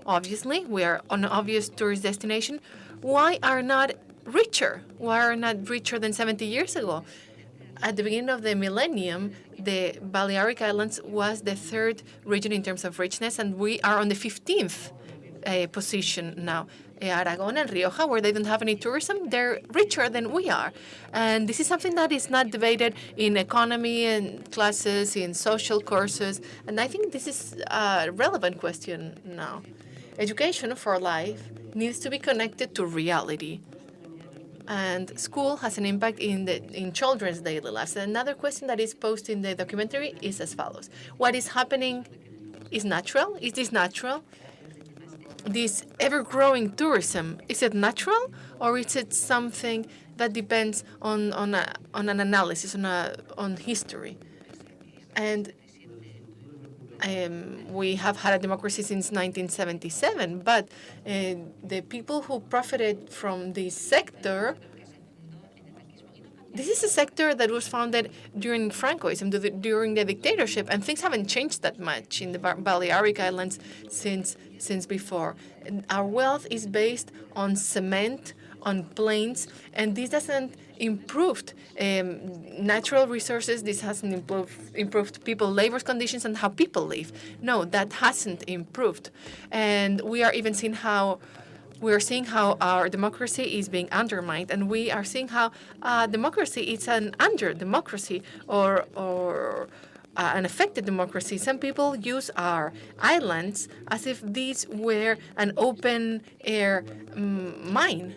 obviously we are an obvious tourist destination, why are not richer? Why are not richer than 70 years ago? At the beginning of the millennium, the Balearic Islands was the third region in terms of richness, and we are on the 15th position now. Aragon and Rioja, where they don't have any tourism, they're richer than we are. And this is something that is not debated in economy and classes, in social courses. And I think this is a relevant question now. Education for life needs to be connected to reality. And school has an impact in children's daily lives. Another question that is posed in the documentary is as follows. What is happening is natural? Is this natural? This ever-growing tourism, is it natural, or is it something that depends on an analysis, on history? And we have had a democracy since 1977, but the people who profited from this sector, this is a sector that was founded during Francoism, during the dictatorship, and things haven't changed that much in the Balearic Islands since before. And our wealth is based on cement, on plains, and this doesn't improve natural resources. This hasn't improved people labor conditions and how people live. No, that hasn't improved. And we are even seeing how our democracy is being undermined, and we are seeing how democracy is an under-democracy or an affected democracy. Some people use our islands as if these were an open-air mine.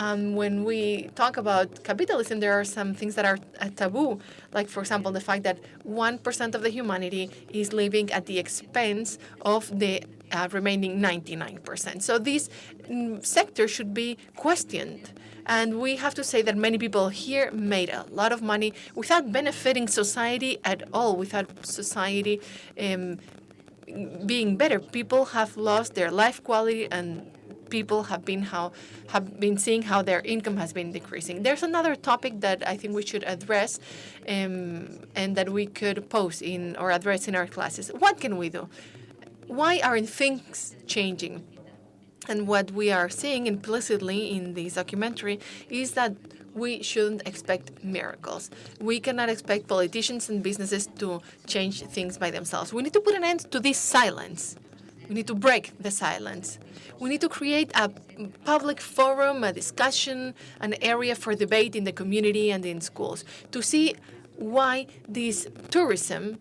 When we talk about capitalism, there are some things that are taboo, like, for example, the fact that 1% of the humanity is living at the expense of the remaining 99%. So this sector should be questioned. And we have to say that many people here made a lot of money without benefiting society at all, without society being better. People have lost their life quality, and people have been seeing how their income has been decreasing. There's another topic that I think we should address and that we could pose in or address in our classes. What can we do? Why aren't things changing? And what we are seeing implicitly in this documentary is that we shouldn't expect miracles. We cannot expect politicians and businesses to change things by themselves. We need to put an end to this silence. We need to break the silence. We need to create a public forum, a discussion, an area for debate in the community and in schools to see why this tourism,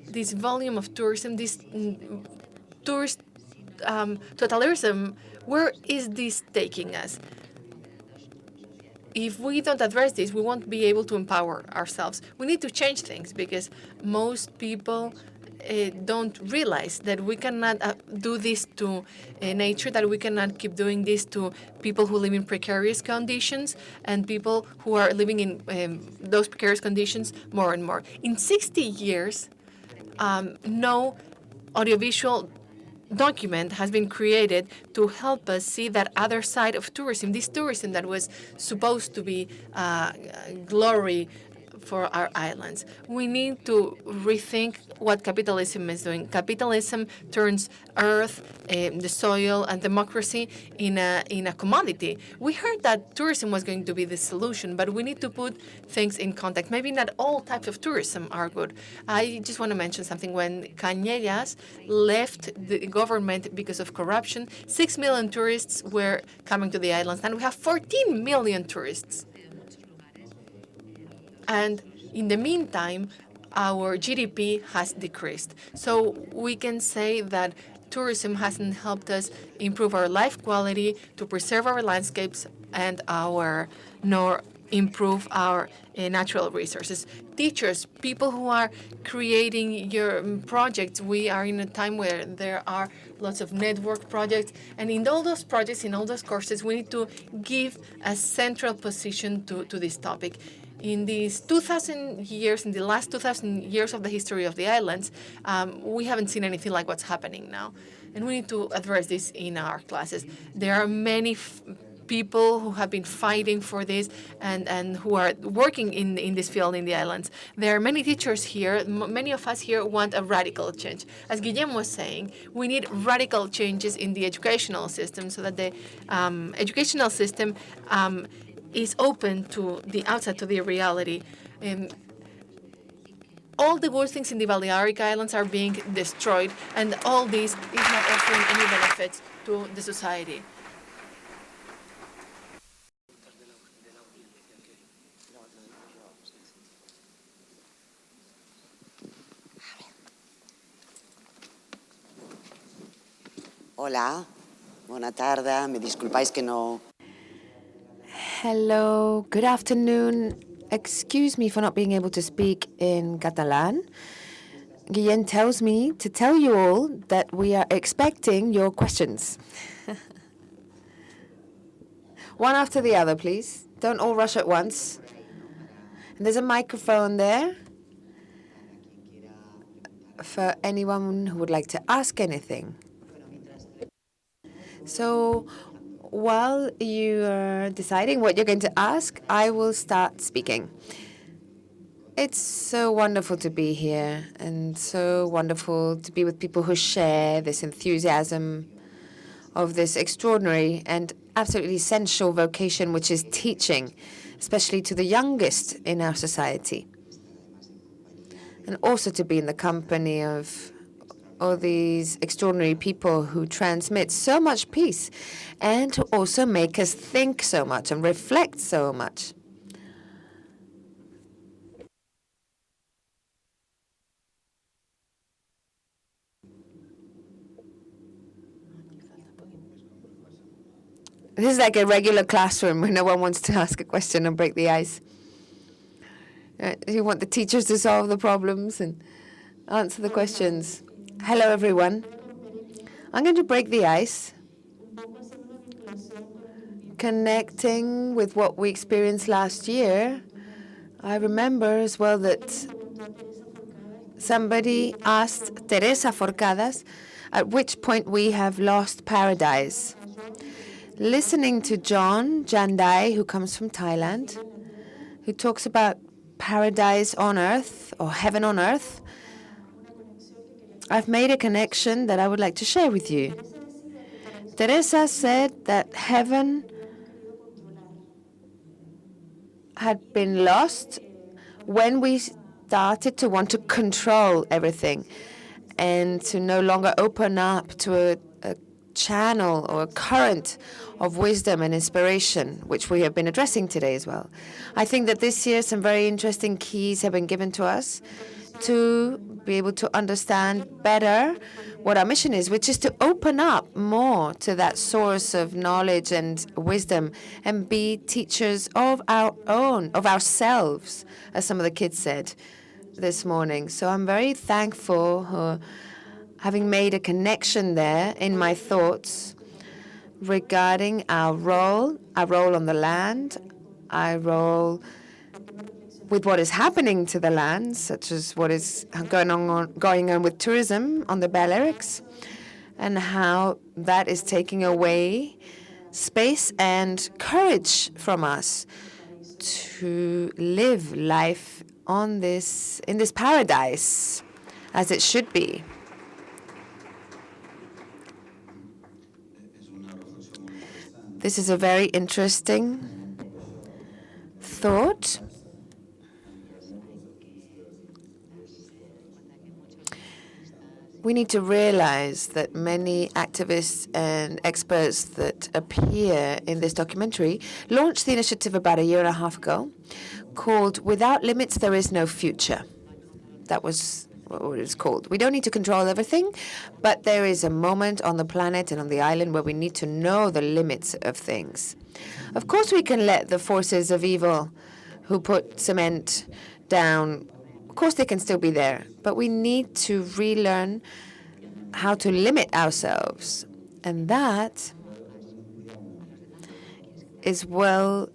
this volume of tourism, this tourist totalitarianism, where is this taking us? If we don't address this, we won't be able to empower ourselves. We need to change things because most people don't realize that we cannot do this to nature, that we cannot keep doing this to people who live in precarious conditions and people who are living in those precarious conditions more and more. In 60 years, no audiovisual document has been created to help us see that other side of tourism, this tourism that was supposed to be glory for our islands. We need to rethink what capitalism is doing. Capitalism turns earth, the soil, and democracy in a commodity. We heard that tourism was going to be the solution, but we need to put things in context. Maybe not all types of tourism are good. I just want to mention something. When Cañellas left the government because of corruption, 6 million tourists were coming to the islands, and we have 14 million tourists. And in the meantime, our GDP has decreased. So we can say that tourism hasn't helped us improve our life quality, to preserve our landscapes, and nor improve our natural resources. Teachers, people who are creating your projects, we are in a time where there are lots of network projects, and in all those projects, in all those courses, we need to give a central position to this topic. In these 2,000 years, in the last 2,000 years of the history of the islands, we haven't seen anything like what's happening now. And we need to address this in our classes. There are many people who have been fighting for this and who are working in this field in the islands. There are many teachers here. Many of us here want a radical change. As Guillem was saying, we need radical changes in the educational system so that the educational system is open to the outside, to the reality. all the good things in the Balearic Islands are being destroyed, and all this is not offering any benefits to the society. Hola, buena tarde, me disculpáis que no... Hello, good afternoon. Excuse me for not being able to speak in Catalan. Guillén tells me to tell you all that we are expecting your questions. One after the other, please. Don't all rush at once. And there's a microphone there for anyone who would like to ask anything. So while you are deciding what you're going to ask, I will start speaking. It's so wonderful to be here and so wonderful to be with people who share this enthusiasm of this extraordinary and absolutely essential vocation, which is teaching, especially to the youngest in our society. And also to be in the company of all these extraordinary people who transmit so much peace and who also make us think so much and reflect so much. This is like a regular classroom where no one wants to ask a question and break the ice. You want the teachers to solve the problems and answer the questions. Hello, everyone. I'm going to break the ice, connecting with what we experienced last year. I remember as well that somebody asked Teresa Forcadas at which point we have lost paradise. Listening to John Jandai, who comes from Thailand, who talks about paradise on earth or heaven on earth, I've made a connection that I would like to share with you. Teresa said that heaven had been lost when we started to want to control everything and to no longer open up to a channel or a current of wisdom and inspiration, which we have been addressing today as well. I think that this year some very interesting keys have been given to us to be able to understand better what our mission is, which is to open up more to that source of knowledge and wisdom and be teachers of our own, of ourselves, as some of the kids said this morning. So I'm very thankful for having made a connection there in my thoughts regarding our role on the land, our role with what is happening to the land, such as what is going on with tourism on the Balearics, and how that is taking away space and courage from us to live life in this paradise as it should be. This is a very interesting thought. We need to realize that many activists and experts that appear in this documentary launched the initiative about a year and a half ago called Without Limits, There Is No Future. That was what it was called. We don't need to control everything, but there is a moment on the planet and on the island where we need to know the limits of things. Of course, we can let the forces of evil who put cement down, of course they can still be there, but we need to relearn how to limit ourselves. And that is well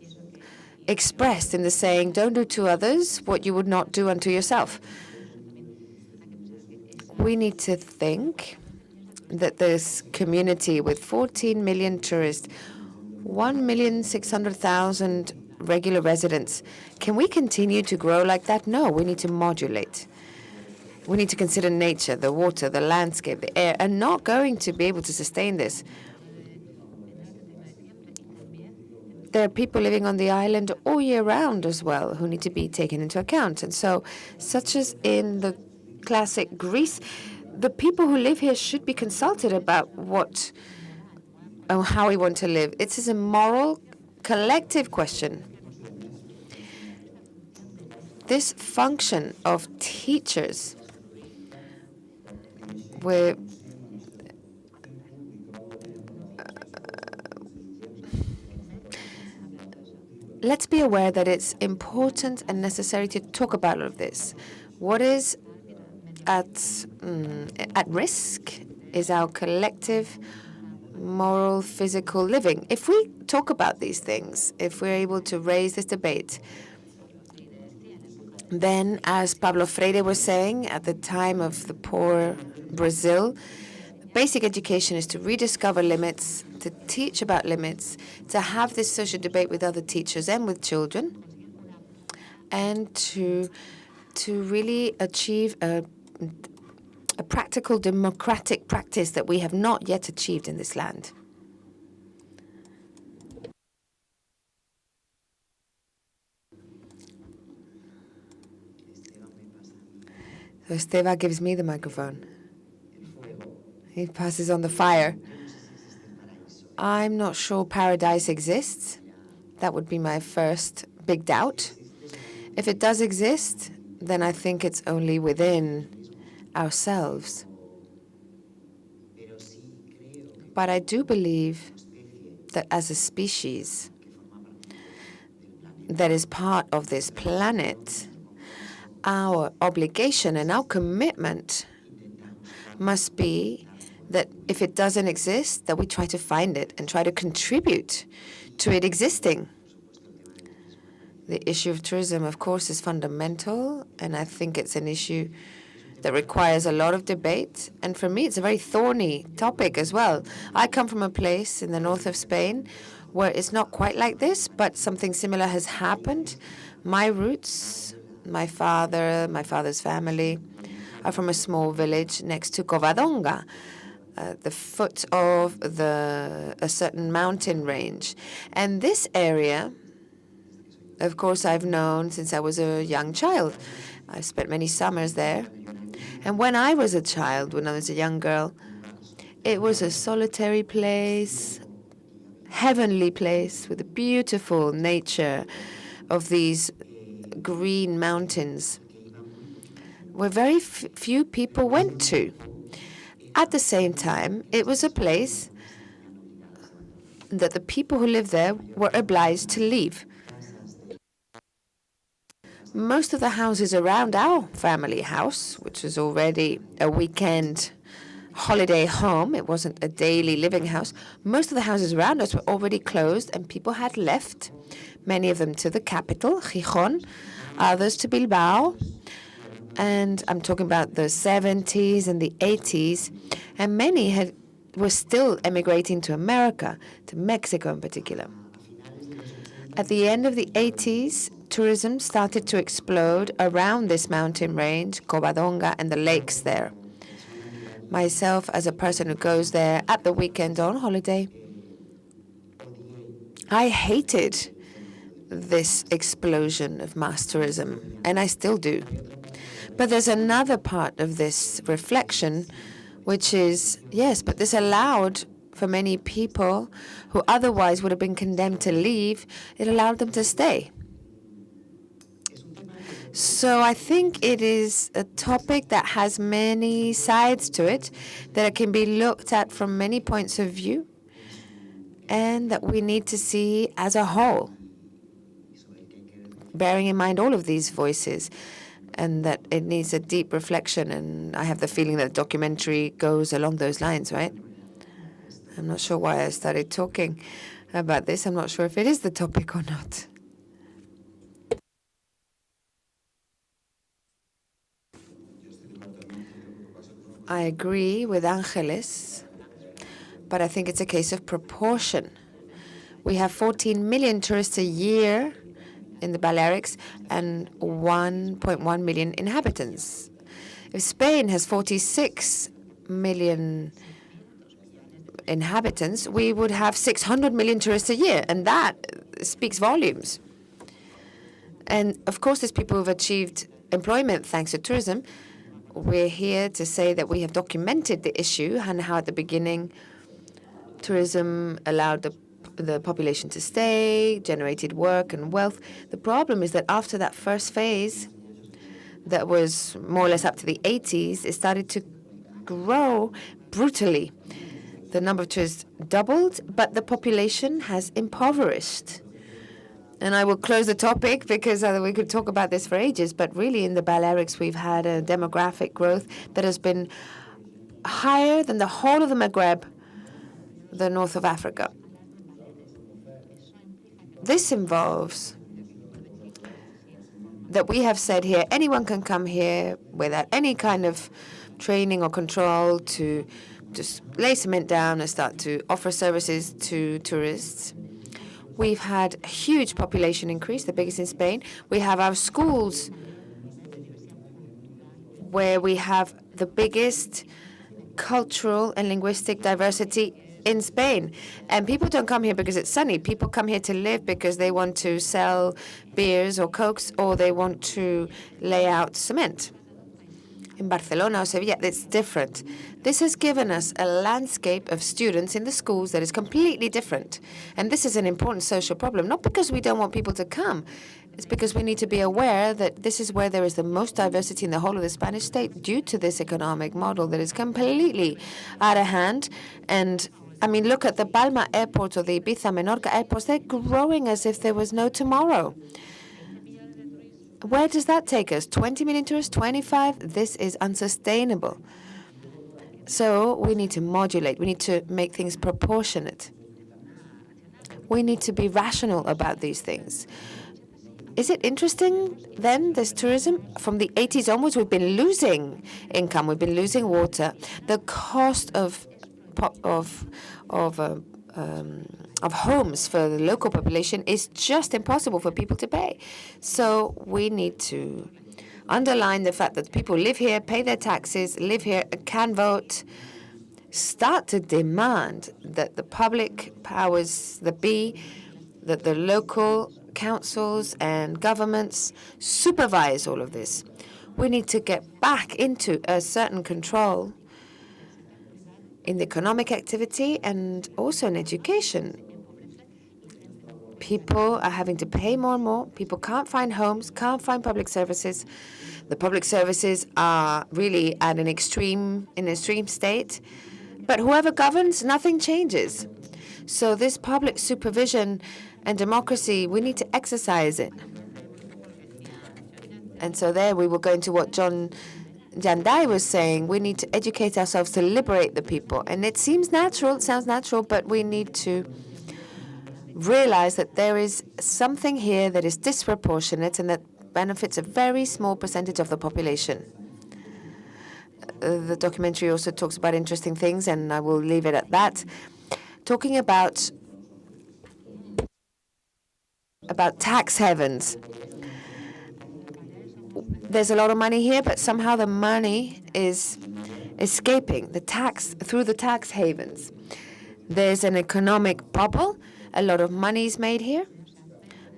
expressed in the saying, don't do to others what you would not do unto yourself. We need to think that this community with 14 million tourists, 1,600,000 regular residents, can we continue to grow like that? No, we need to modulate. We need to consider nature, the water, the landscape, the air, and not going to be able to sustain this. there are people living on the island all year round as well who need to be taken into account. And so, such as in the classic Greece, the people who live here should be consulted about how we want to live. It is a moral, collective question. This function of teachers, where let's be aware that it's important and necessary to talk about all of this. What is at risk is our collective moral, physical living. If we talk about these things, if we're able to raise this debate, then, as Pablo Freire was saying at the time of the poor Brazil, basic education is to rediscover limits, to teach about limits, to have this social debate with other teachers and with children, and to really achieve a practical democratic practice that we have not yet achieved in this land. So Esteva gives me the microphone. He passes on the fire. I'm not sure paradise exists. That would be my first big doubt. If it does exist, then I think it's only within ourselves. But I do believe that as a species that is part of this planet, our obligation and our commitment must be that if it doesn't exist, that we try to find it and try to contribute to it existing. The issue of tourism, of course, is fundamental, and I think it's an issue that requires a lot of debate. And for me, it's a very thorny topic as well. I come from a place in the north of Spain where it's not quite like this, but something similar has happened. My roots, my father's family, are from a small village next to Covadonga, the foot of a certain mountain range. And this area, of course, I've known since I was a young child. I've spent many summers there. And when I was a child, when I was a young girl, it was a solitary place, heavenly place with a beautiful nature of these green mountains where very few people went to. At the same time, it was a place that the people who lived there were obliged to leave. Most of the houses around our family house, which was already a weekend holiday home, it wasn't a daily living house, most of the houses around us were already closed and people had left, many of them to the capital, Gijón, others to Bilbao. And I'm talking about the 70s and the 80s, and many were still emigrating to America, to Mexico in particular. At the end of the 80s, tourism started to explode around this mountain range, Covadonga, and the lakes there. Myself, as a person who goes there at the weekend on holiday, I hated this explosion of mass tourism, and I still do. But there's another part of this reflection, which is, yes, but this allowed for many people who otherwise would have been condemned to leave, it allowed them to stay. So I think it is a topic that has many sides to it, that it can be looked at from many points of view, and that we need to see as a whole, bearing in mind all of these voices, and that it needs a deep reflection. And I have the feeling that a documentary goes along those lines, right? I'm not sure why I started talking about this. I'm not sure if it is the topic or not. I agree with Angeles, but I think it's a case of proportion. We have 14 million tourists a year in the Balearics and 1.1 million inhabitants. If Spain has 46 million inhabitants, we would have 600 million tourists a year, and that speaks volumes. And of course, there's people who've achieved employment thanks to tourism. We're here to say that we have documented the issue and how at the beginning tourism allowed the population to stay, generated work and wealth. The problem is that after that first phase, that was more or less up to the 80s, it started to grow brutally. The number of tourists doubled, but the population has impoverished. And I will close the topic because we could talk about this for ages, but really in the Balearics we've had a demographic growth that has been higher than the whole of the Maghreb, the north of Africa. This involves that we have said here, anyone can come here without any kind of training or control to just lay cement down and start to offer services to tourists. We've had a huge population increase, the biggest in Spain. We have our schools where we have the biggest cultural and linguistic diversity in Spain. And people don't come here because it's sunny. People come here to live because they want to sell beers or cokes, or they want to lay out cement. In Barcelona or Sevilla, it's different. This has given us a landscape of students in the schools that is completely different. And this is an important social problem, not because we don't want people to come. It's because we need to be aware that this is where there is the most diversity in the whole of the Spanish state due to this economic model that is completely out of hand. And I mean, look at the Palma airport or the Ibiza Menorca airports. They're growing as if there was no tomorrow. Where does that take us? 20 million tourists? 25? This is unsustainable. So we need to modulate. We need to make things proportionate. We need to be rational about these things. Is it interesting then, this tourism? From the 80s onwards, we've been losing income. We've been losing water. The cost of homes for the local population is just impossible for people to pay. So we need to underline the fact that people live here, pay their taxes, live here, can vote, start to demand that the public powers that be, that the local councils and governments supervise all of this. We need to get back into a certain control in the economic activity and also in education. People are having to pay more and more. People can't find homes, can't find public services. The public services are really at an extreme state. But whoever governs, nothing changes. So this public supervision and democracy, we need to exercise it. And so there we will go into what John Jandai was saying. We need to educate ourselves to liberate the people. And it seems natural, it sounds natural, but we need to realize that there is something here that is disproportionate and that benefits a very small percentage of the population. The documentary also talks about interesting things, and I will leave it at that. Talking about tax havens. There's a lot of money here, but somehow the money is escaping through the tax havens. There's an economic bubble. A lot of money is made here,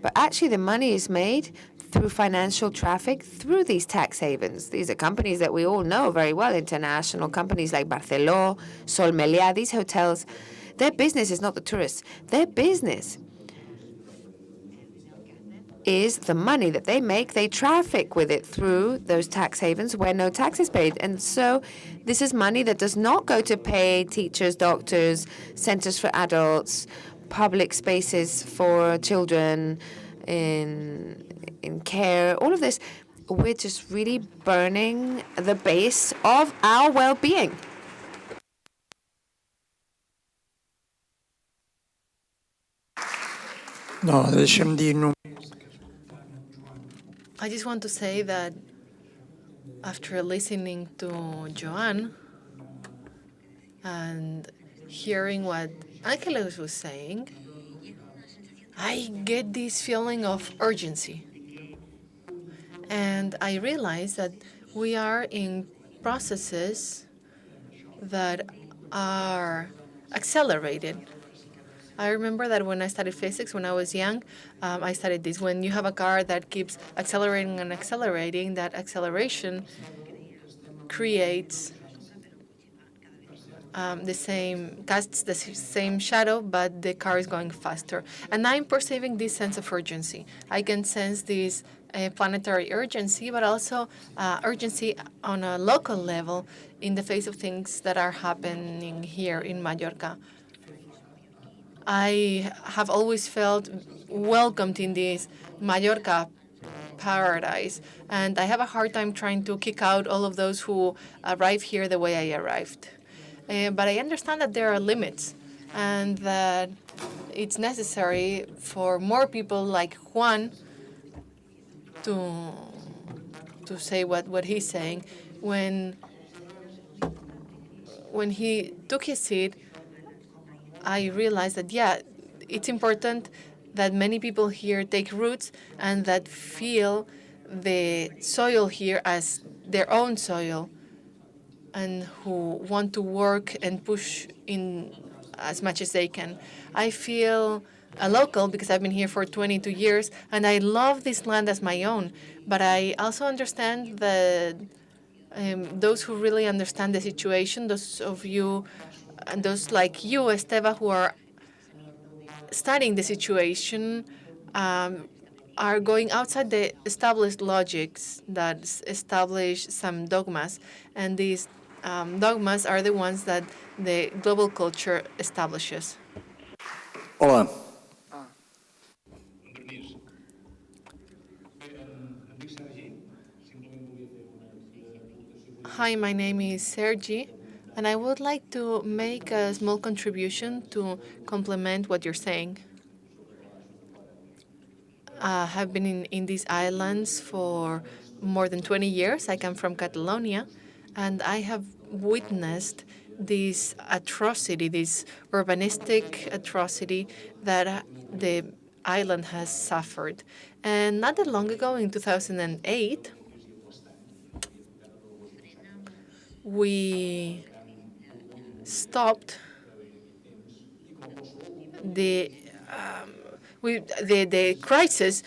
but actually the money is made through financial traffic through these tax havens. These are companies that we all know very well, international companies like Barceló, Sol Meliá, these hotels. Their business is not the tourists. Their business is the money that they make. They traffic with it through those tax havens where no tax is paid. And so this is money that does not go to pay teachers, doctors, centers for adults, public spaces for children in care, all of this. We're just really burning the base of our well-being. I just want to say that after listening to Joan and hearing what Angelos was saying, I get this feeling of urgency. And I realize that we are in processes that are accelerated I remember that when I studied physics when I was young, I studied this. When you have a car that keeps accelerating and accelerating, that acceleration creates casts the same shadow, but the car is going faster. And I'm perceiving this sense of urgency. I can sense this planetary urgency, but also urgency on a local level in the face of things that are happening here in Mallorca. I have always felt welcomed in this Mallorca paradise, and I have a hard time trying to kick out all of those who arrive here the way I arrived. But I understand that there are limits and that it's necessary for more people like Juan to say what he's saying. When he took his seat, I realized that, yeah, it's important that many people here take roots and that feel the soil here as their own soil, and who want to work and push in as much as they can. I feel a local because I've been here for 22 years, and I love this land as my own. But I also understand that those who really understand the situation, those of you, and those like you, Esteva, who are studying the situation, are going outside the established logics that establish some dogmas, and these dogmas are the ones that the global culture establishes. Hola. Hi, my name is Sergi, and I would like to make a small contribution to complement what you're saying. I have been in these islands for more than 20 years. I come from Catalonia, and I have witnessed this atrocity, this urbanistic atrocity that the island has suffered. And not that long ago, in 2008, we stopped the crisis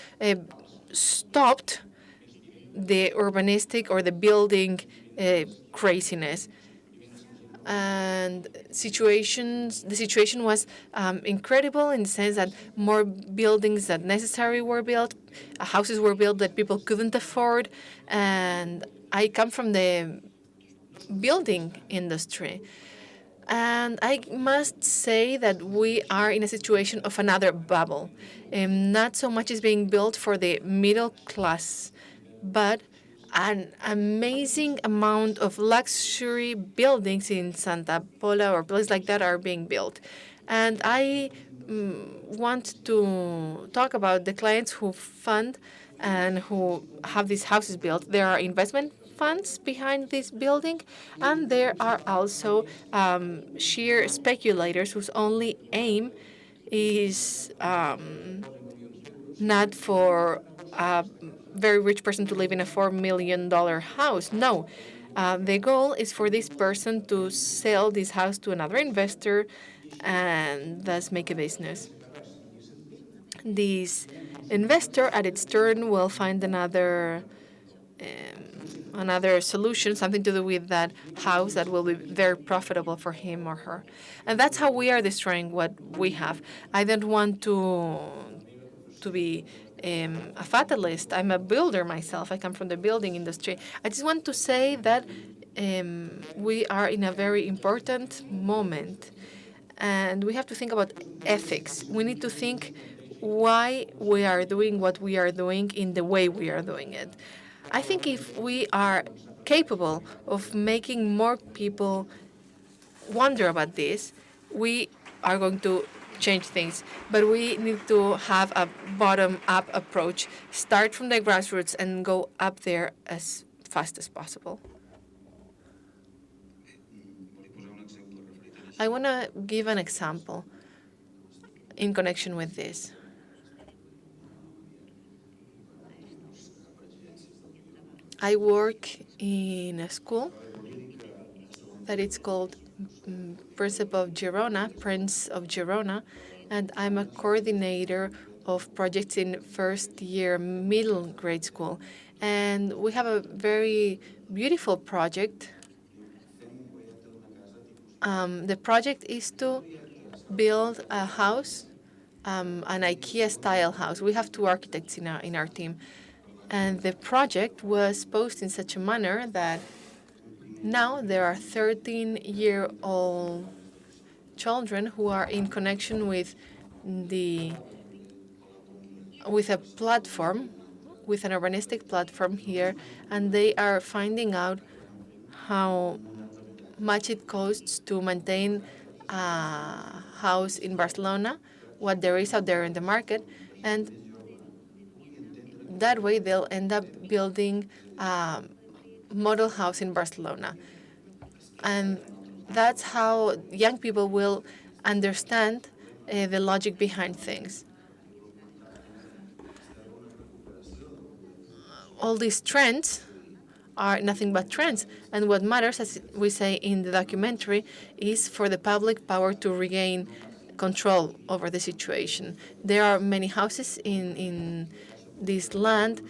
stopped the urbanistic or the building craziness. And the situation was incredible in the sense that more buildings than necessary were built, houses were built that people couldn't afford. And I come from the building industry. And I must say that we are in a situation of another bubble. Not so much is being built for the middle class, but an amazing amount of luxury buildings in Santa Pola or places like that are being built. And I want to talk about the clients who fund and who have these houses built. There are investment funds behind this building, and there are also sheer speculators whose only aim is not for a very rich person to live in a $4 million house. No. The goal is for this person to sell this house to another investor and thus make a business. This investor, at its turn, will find another solution, something to do with that house that will be very profitable for him or her. And that's how we are destroying what we have. I don't want to be a fatalist. I'm a builder myself. I come from the building industry. I just want to say that we are in a very important moment, and we have to think about ethics. We need to think why we are doing what we are doing in the way we are doing it. I think if we are capable of making more people wonder about this, we are going to change things. But we need to have a bottom-up approach, start from the grassroots and go up there as fast as possible. I want to give an example in connection with this. I work in a school that it's called Prince of Girona, and I'm a coordinator of projects in first year middle grade school. And we have a very beautiful project. The project is to build a house, an IKEA-style house. We have two architects in our team. And the project was posed in such a manner that now there are 13-year-old children who are in connection with a platform, with an urbanistic platform here, and they are finding out how much it costs to maintain a house in Barcelona, what there is out there in the market, and that way they'll end up building a model house in Barcelona. And that's how young people will understand the logic behind things. All these trends are nothing but trends. And what matters, as we say in the documentary, is for the public power to regain control over the situation. There are many houses in this land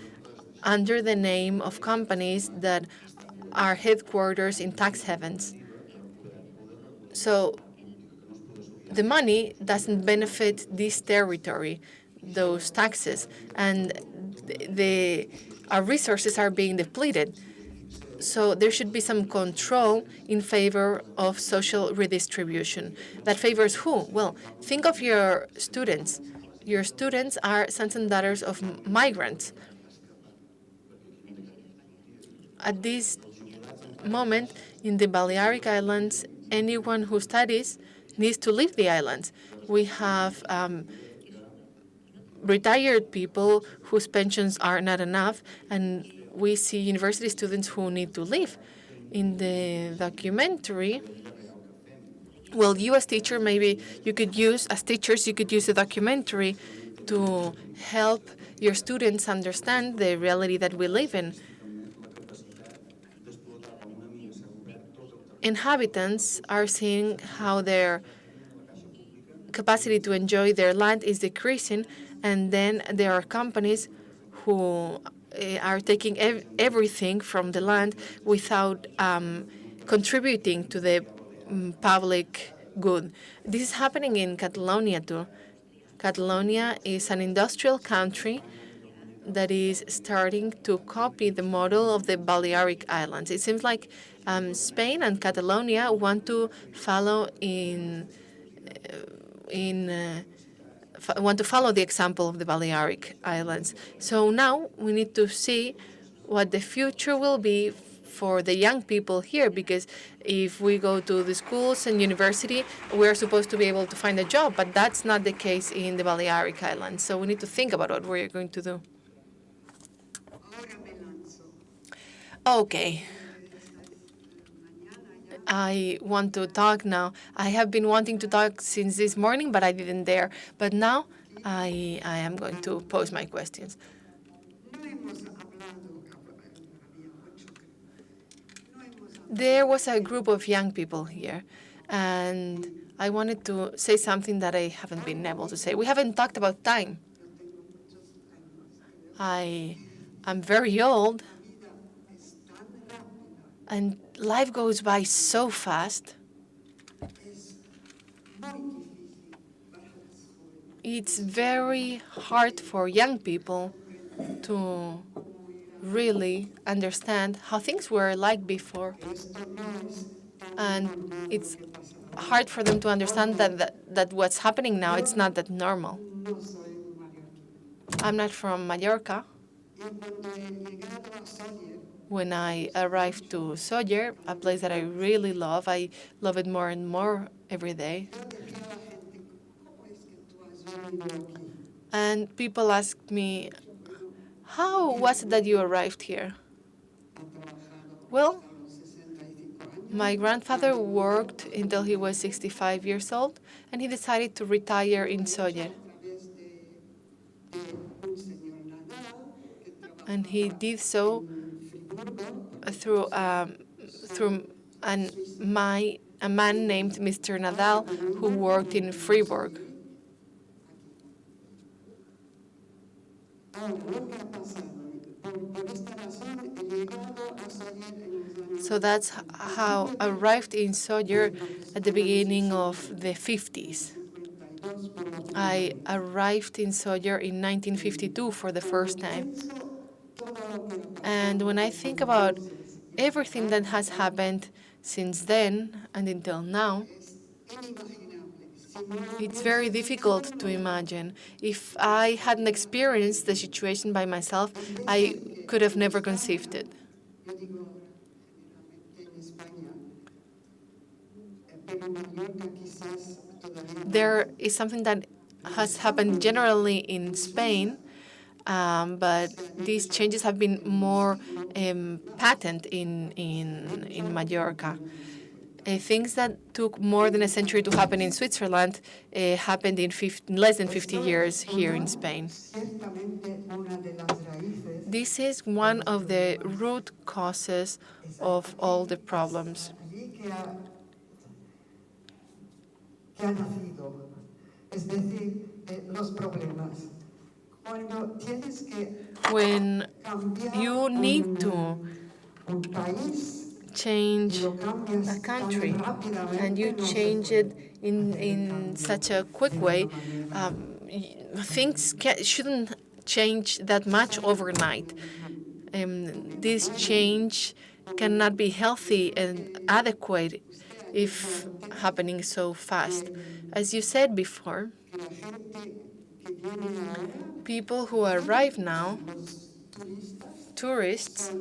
under the name of companies that are headquarters in tax havens. So the money doesn't benefit this territory, those taxes, and our resources are being depleted. So there should be some control in favor of social redistribution. That favors who? Well, think of your students. Your students are sons and daughters of migrants. At this moment, in the Balearic Islands, anyone who studies needs to leave the islands. We have retired people whose pensions are not enough, and we see university students who need to leave. In the documentary, well, you as teacher, maybe you could use, as teachers, you could use the documentary to help your students understand the reality that we live in. Inhabitants are seeing how their capacity to enjoy their land is decreasing, and then there are companies who are taking everything from the land without contributing to the public good. This is happening in Catalonia too. Catalonia is an industrial country that is starting to copy the model of the Balearic Islands. It seems like Spain and Catalonia want to follow want to follow the example of the Balearic Islands. So now we need to see what the future will be for the young people here, because if we go to the schools and university, we're supposed to be able to find a job, but that's not the case in the Balearic Islands. So we need to think about what we're going to do. Okay. I want to talk now. I have been wanting to talk since this morning, but I didn't dare. But now I am going to pose my questions. There was a group of young people here, and I wanted to say something that I haven't been able to say. We haven't talked about time. I'm very old, and life goes by so fast. It's very hard for young people to really understand how things were like before. And it's hard for them to understand that what's happening now, it's not that normal. I'm not from Mallorca. When I arrived to Sóller, a place that I really love, I love it more and more every day. And people ask me, how was it that you arrived here? Well, my grandfather worked until he was 65 years old, and he decided to retire in Sóller. And he did so through a man named Mr. Nadal, who worked in Fribourg. So that's how I arrived in Sawyer at the beginning of the 50s. I arrived in Sawyer in 1952 for the first time. And when I think about everything that has happened since then and until now, it's very difficult to imagine. If I hadn't experienced the situation by myself, I could have never conceived it. There is something that has happened generally in Spain, but these changes have been more patent in Mallorca. Things that took more than a century to happen in Switzerland happened in less than 50 years here in Spain. This is one of the root causes of all the problems. When you need to change a country and you change it in such a quick way, things shouldn't change that much overnight. This change cannot be healthy and adequate if happening so fast. As you said before, people who arrive now, tourists,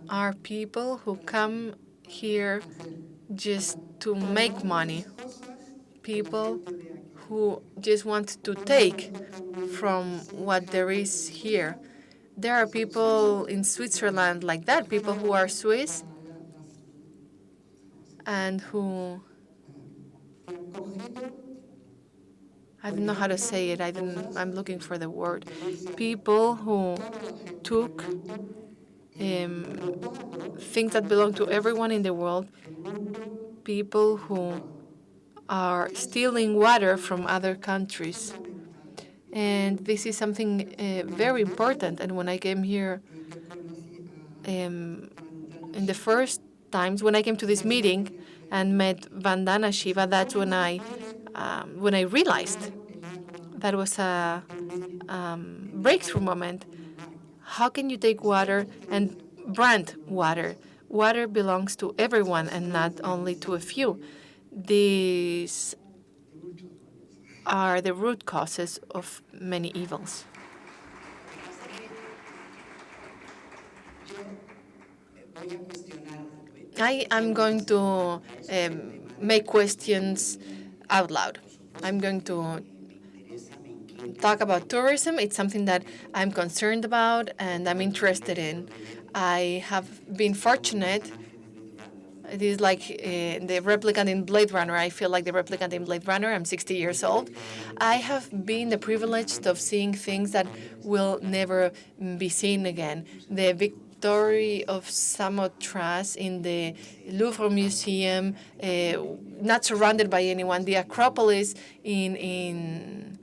are people who come here just to make money, people who just want to take from what there is here. There are people in Switzerland like that, people who are Swiss and who, I don't know how to say it, I'm looking for the word, people who took things that belong to everyone in the world, people who are stealing water from other countries. And this is something very important. And when I came here, in the first times, when I came to this meeting and met Vandana Shiva, that's when I realized that was a breakthrough moment. How can you take water and brand water? Water belongs to everyone and not only to a few. These are the root causes of many evils. I am going to make questions out loud. I'm going to talk about tourism. It's something that I'm concerned about and I'm interested in. I have been fortunate. It is like the replicant in Blade Runner. I feel like the replicant in Blade Runner. I'm 60 years old. I have been the privileged of seeing things that will never be seen again. The Victory of Samothrace in the Louvre Museum, not surrounded by anyone. The Acropolis in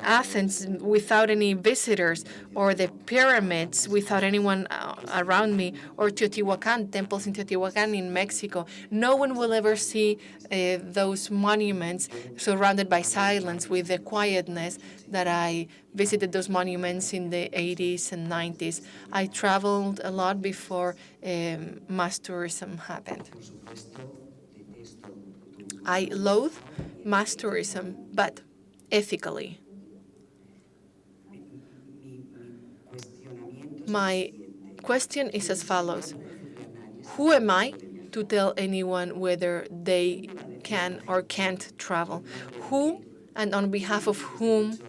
Athens without any visitors, or the pyramids without anyone around me, or Teotihuacan, temples in Teotihuacan in Mexico. No one will ever see those monuments surrounded by silence with the quietness that I visited those monuments in the 80s and 90s. I traveled a lot before mass tourism happened. I loathe mass tourism, but ethically. My question is as follows. Who am I to tell anyone whether they can or can't travel? Who and on behalf of whom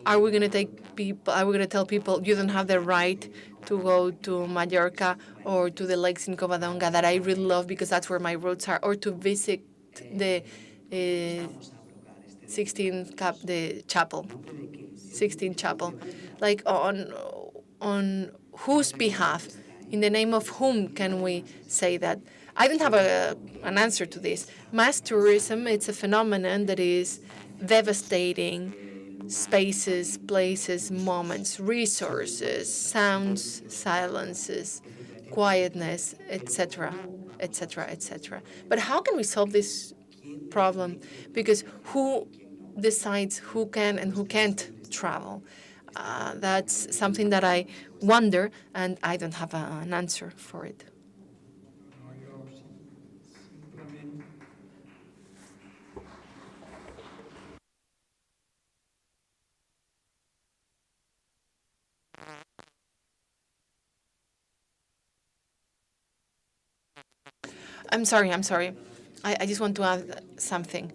are we going to tell people you don't have the right to go to Mallorca or to the lakes in Covadonga that I really love because that's where my roots are, or to visit the Sixtine Chapel. Like on whose behalf, in the name of whom can we say that? I don't have an answer to this. Mass tourism, it's a phenomenon that is devastating spaces, places, moments, resources, sounds, silences, quietness, etc., etc., etc. But how can we solve this problem? Because who decides who can and who can't travel? That's something that I wonder, and I don't have an answer for it. I'm sorry. I just want to add something.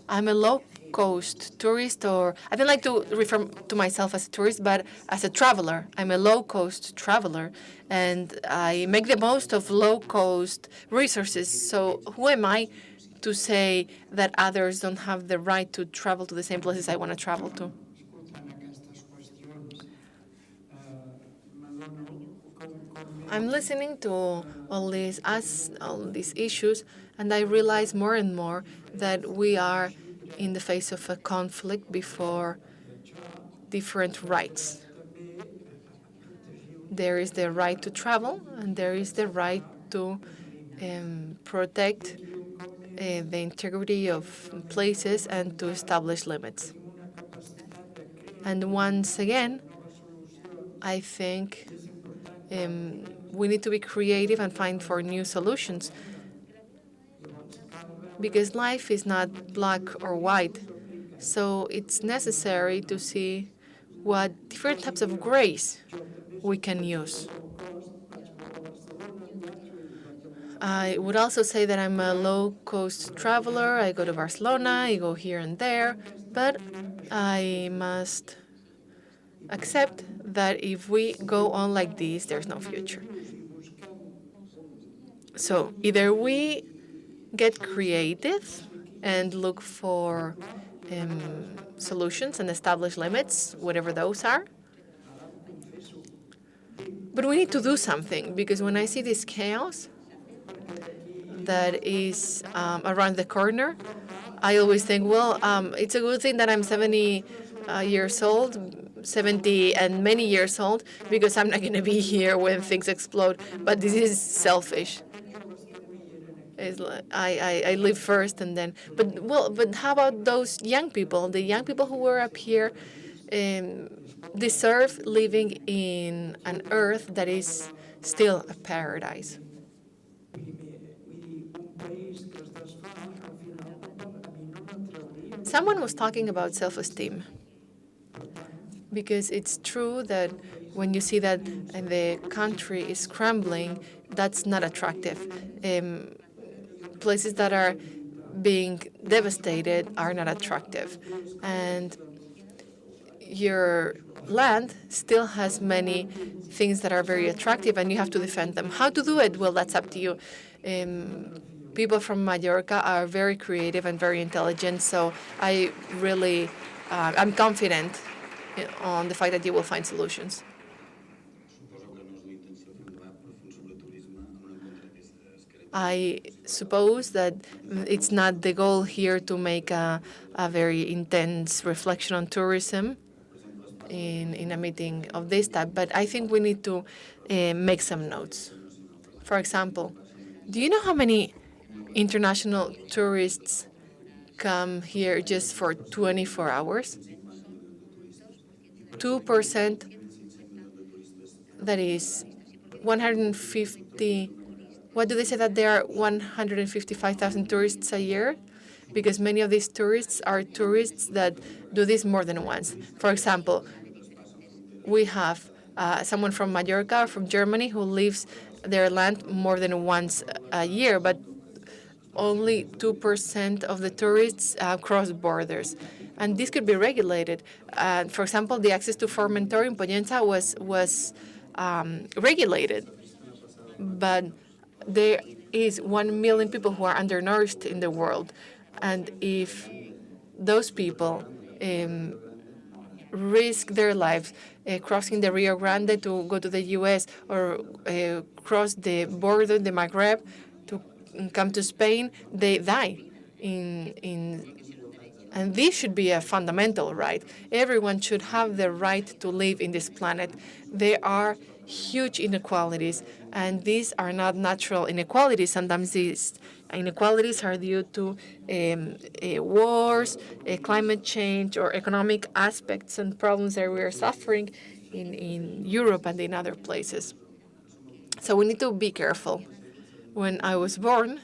I'm a low-cost tourist, or I don't like to refer to myself as a tourist, but as a traveler. I'm a low-cost traveler, and I make the most of low-cost resources. So who am I to say that others don't have the right to travel to the same places I want to travel to? I'm listening to all these issues, and I realize more and more that we are in the face of a conflict before different rights. There is the right to travel, and there is the right to protect the integrity of places and to establish limits. And once again, I think we need to be creative and find for new solutions, because life is not black or white. So it's necessary to see what different types of grace we can use. I would also say that I'm a low-cost traveler. I go to Barcelona, I go here and there, but I must accept that if we go on like this, there's no future. So either we get creative and look for solutions and establish limits, whatever those are. But we need to do something, because when I see this chaos that is around the corner, I always think, well, it's a good thing that I'm 70 years old, 70 and many years old, because I'm not going to be here when things explode. But this is selfish. I live first and then. But how about those young people? The young people who were up here deserve living in an earth that is still a paradise. Someone was talking about self-esteem, because it's true that when you see that the country is crumbling, that's not attractive. Places that are being devastated are not attractive. And your land still has many things that are very attractive, and you have to defend them. How to do it? Well, that's up to you. People from Mallorca are very creative and very intelligent, so I really, I'm confident on the fact that you will find solutions. I suppose that it's not the goal here to make a very intense reflection on tourism in a meeting of this type, but I think we need to make some notes. For example, do you know how many international tourists come here just for 24 hours? 2%, that is 150. What do they say, that there are 155,000 tourists a year? Because many of these tourists are tourists that do this more than once. For example, we have someone from Mallorca or from Germany who leaves their land more than once a year, but only 2% of the tourists cross borders. And this could be regulated. For example, the access to Formentor in Pollença was regulated, but there is 1 million people who are undernourished in the world. And if those people risk their lives crossing the Rio Grande to go to the U.S. or cross the border, the Maghreb, to come to Spain, they die in And this should be a fundamental right. Everyone should have the right to live in this planet. There are huge inequalities, and these are not natural inequalities. Sometimes these inequalities are due to wars, climate change, or economic aspects and problems that we are suffering in Europe and in other places. So we need to be careful. When I was born,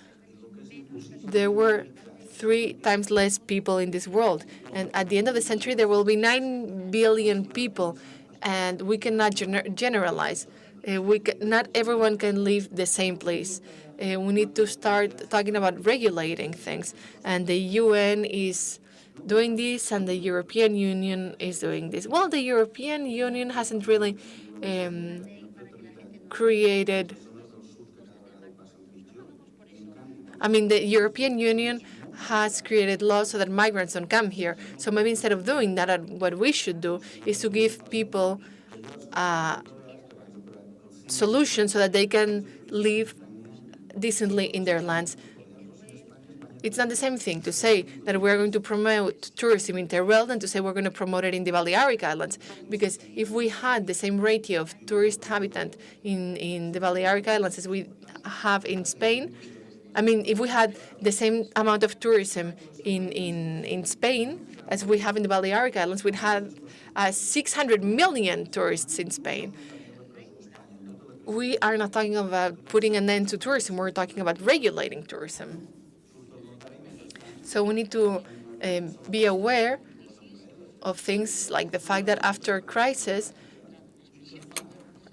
there were 3 times less people in this world. And at the end of the century, there will be 9 billion people. And we cannot generalize. Not everyone can live the same place. We need to start talking about regulating things. And the UN is doing this, and the European Union is doing this. Well, the European Union hasn't really created... the European Union has created laws so that migrants don't come here. So maybe instead of doing that, what we should do is to give people solutions so that they can live decently in their lands. It's not the same thing to say that we're going to promote tourism in Teruel than to say we're going to promote it in the Balearic Islands. Because if we had the same ratio of tourist habitant in the Balearic Islands as we have in Spain, if we had the same amount of tourism in Spain as we have in the Balearic Islands, we'd have 600 million tourists in Spain. We are not talking about putting an end to tourism. We're talking about regulating tourism. So we need to be aware of things like the fact that after a crisis,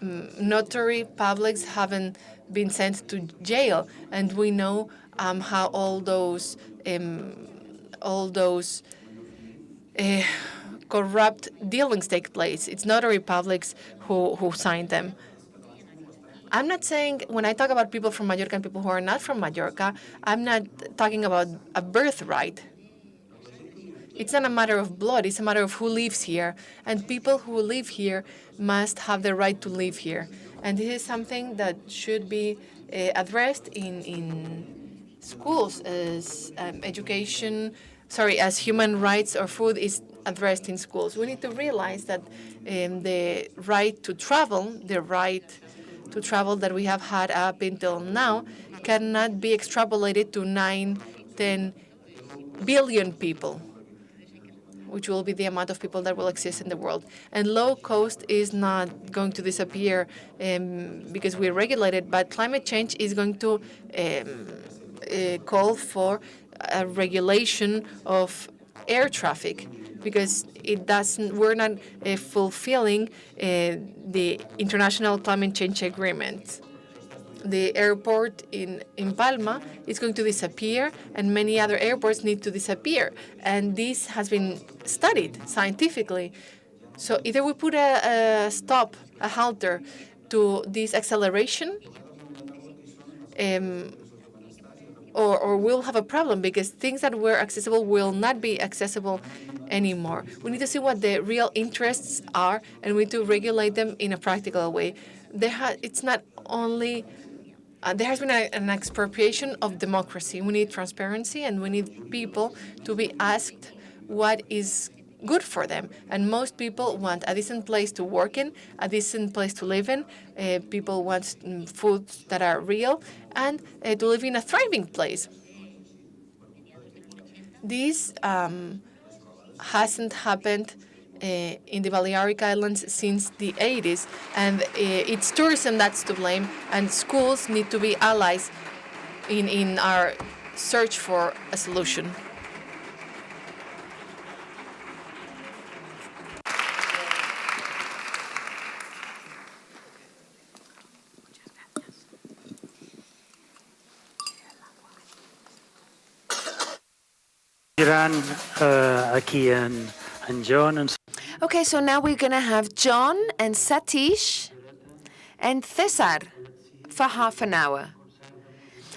notary publics haven't been sent to jail, and we know how all those corrupt dealings take place. It's notary publics who signed them. I'm not saying, when I talk about people from Mallorca and people who are not from Mallorca, I'm not talking about a birthright. It's not a matter of blood, it's a matter of who lives here. And people who live here must have the right to live here. And this is something that should be addressed in schools as as human rights or food is addressed in schools. We need to realize that the right to travel, that we have had up until now, cannot be extrapolated to 9-10 billion people, which will be the amount of people that will exist in the world. And low cost is not going to disappear because we regulate it, but climate change is going to call for a regulation of air traffic, because we're not fulfilling the international climate change agreement. The airport in Palma is going to disappear, and many other airports need to disappear. And this has been studied scientifically. So either we put a halter to this acceleration, or we'll have a problem, because things that were accessible will not be accessible anymore. We need to see what the real interests are, and we need to regulate them in a practical way. It's not only... there has been an expropriation of democracy. We need transparency, and we need people to be asked what is good for them. And most people want a decent place to work in, a decent place to live in. People want foods that are real, and to live in a thriving place. This hasn't happened in the Balearic Islands since the 80s, and it's tourism that's to blame, and schools need to be allies in our search for a solution. Aquí and John and... Okay, so now we're going to have John and Satish and Cesar for half an hour.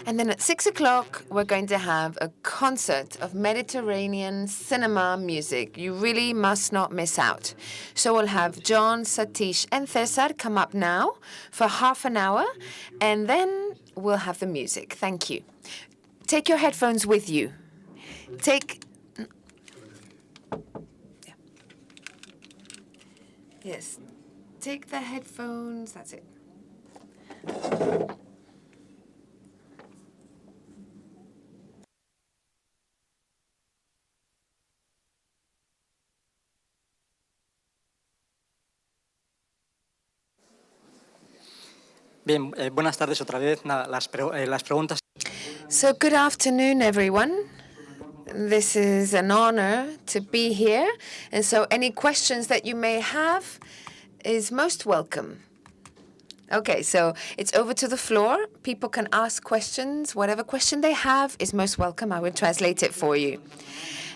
And then at 6 o'clock, we're going to have a concert of Mediterranean cinema music. You really must not miss out. So we'll have John, Satish, and Cesar come up now for half an hour, and then we'll have the music. Thank you. Take your headphones with you. Yes. Take the headphones. That's it. Bien, buenas tardes otra vez. Nada, las preguntas. So good afternoon, everyone. This is an honor to be here. And so any questions that you may have is most welcome. Okay, so it's over to the floor. People can ask questions. Whatever question they have is most welcome. I will translate it for you.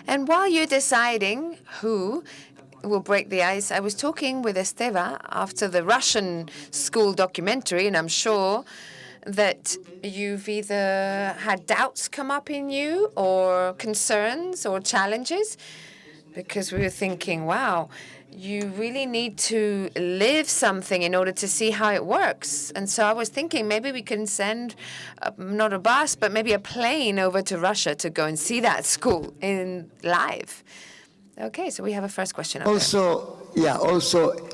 And while you're deciding who will break the ice, I was talking with Esteva after the Russian school documentary, and I'm sure that you've either had doubts come up in you or concerns or challenges, because we were thinking, wow, you really need to live something in order to see how it works. And so I was thinking maybe we can send not a bus, but maybe a plane over to Russia to go and see that school in live. Okay, so we have a first question. Also,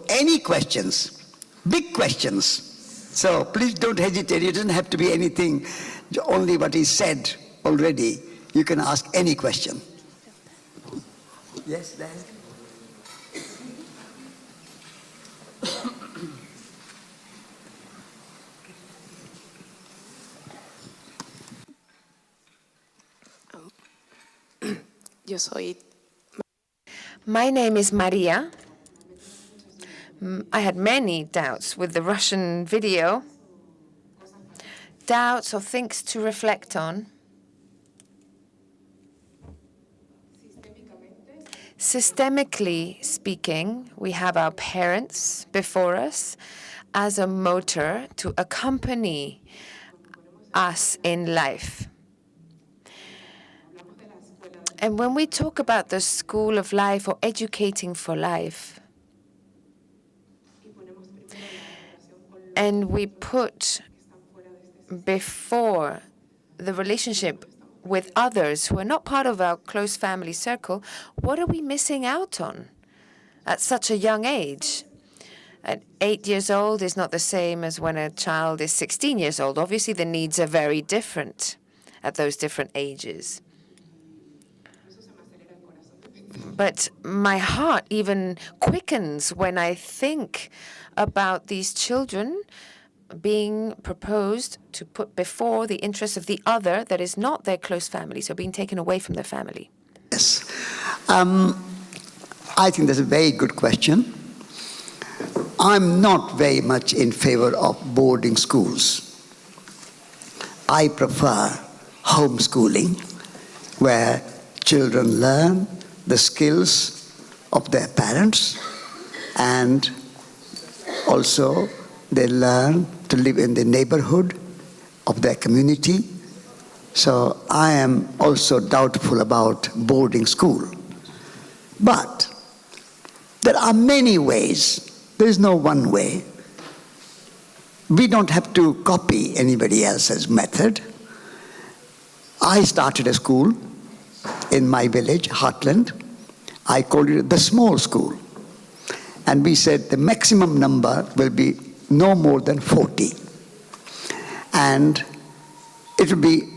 any questions, big questions. So please don't hesitate. It doesn't have to be anything, only what is said already. You can ask any question. Yes, Dan? My name is Maria. I had many doubts with the Russian video. Doubts or things to reflect on. Systemically speaking, we have our parents before us as a motor to accompany us in life. And when we talk about the school of life or educating for life, and we put before the relationship with others who are not part of our close family circle, what are we missing out on at such a young age? At 8 years old is not the same as when a child is 16 years old. Obviously, the needs are very different at those different ages. But my heart even quickens when I think about these children being proposed to put before the interests of the other that is not their close family, so being taken away from their family. Yes. I think that's a very good question. I'm not very much in favor of boarding schools. I prefer homeschooling, where children learn the skills of their parents, and also they learn to live in the neighborhood of their community. So I am also doubtful about boarding school. But there are many ways. There is no one way. We don't have to copy anybody else's method. I started a school in my village, Heartland. I called it the small school. And we said the maximum number will be no more than 40. And it will be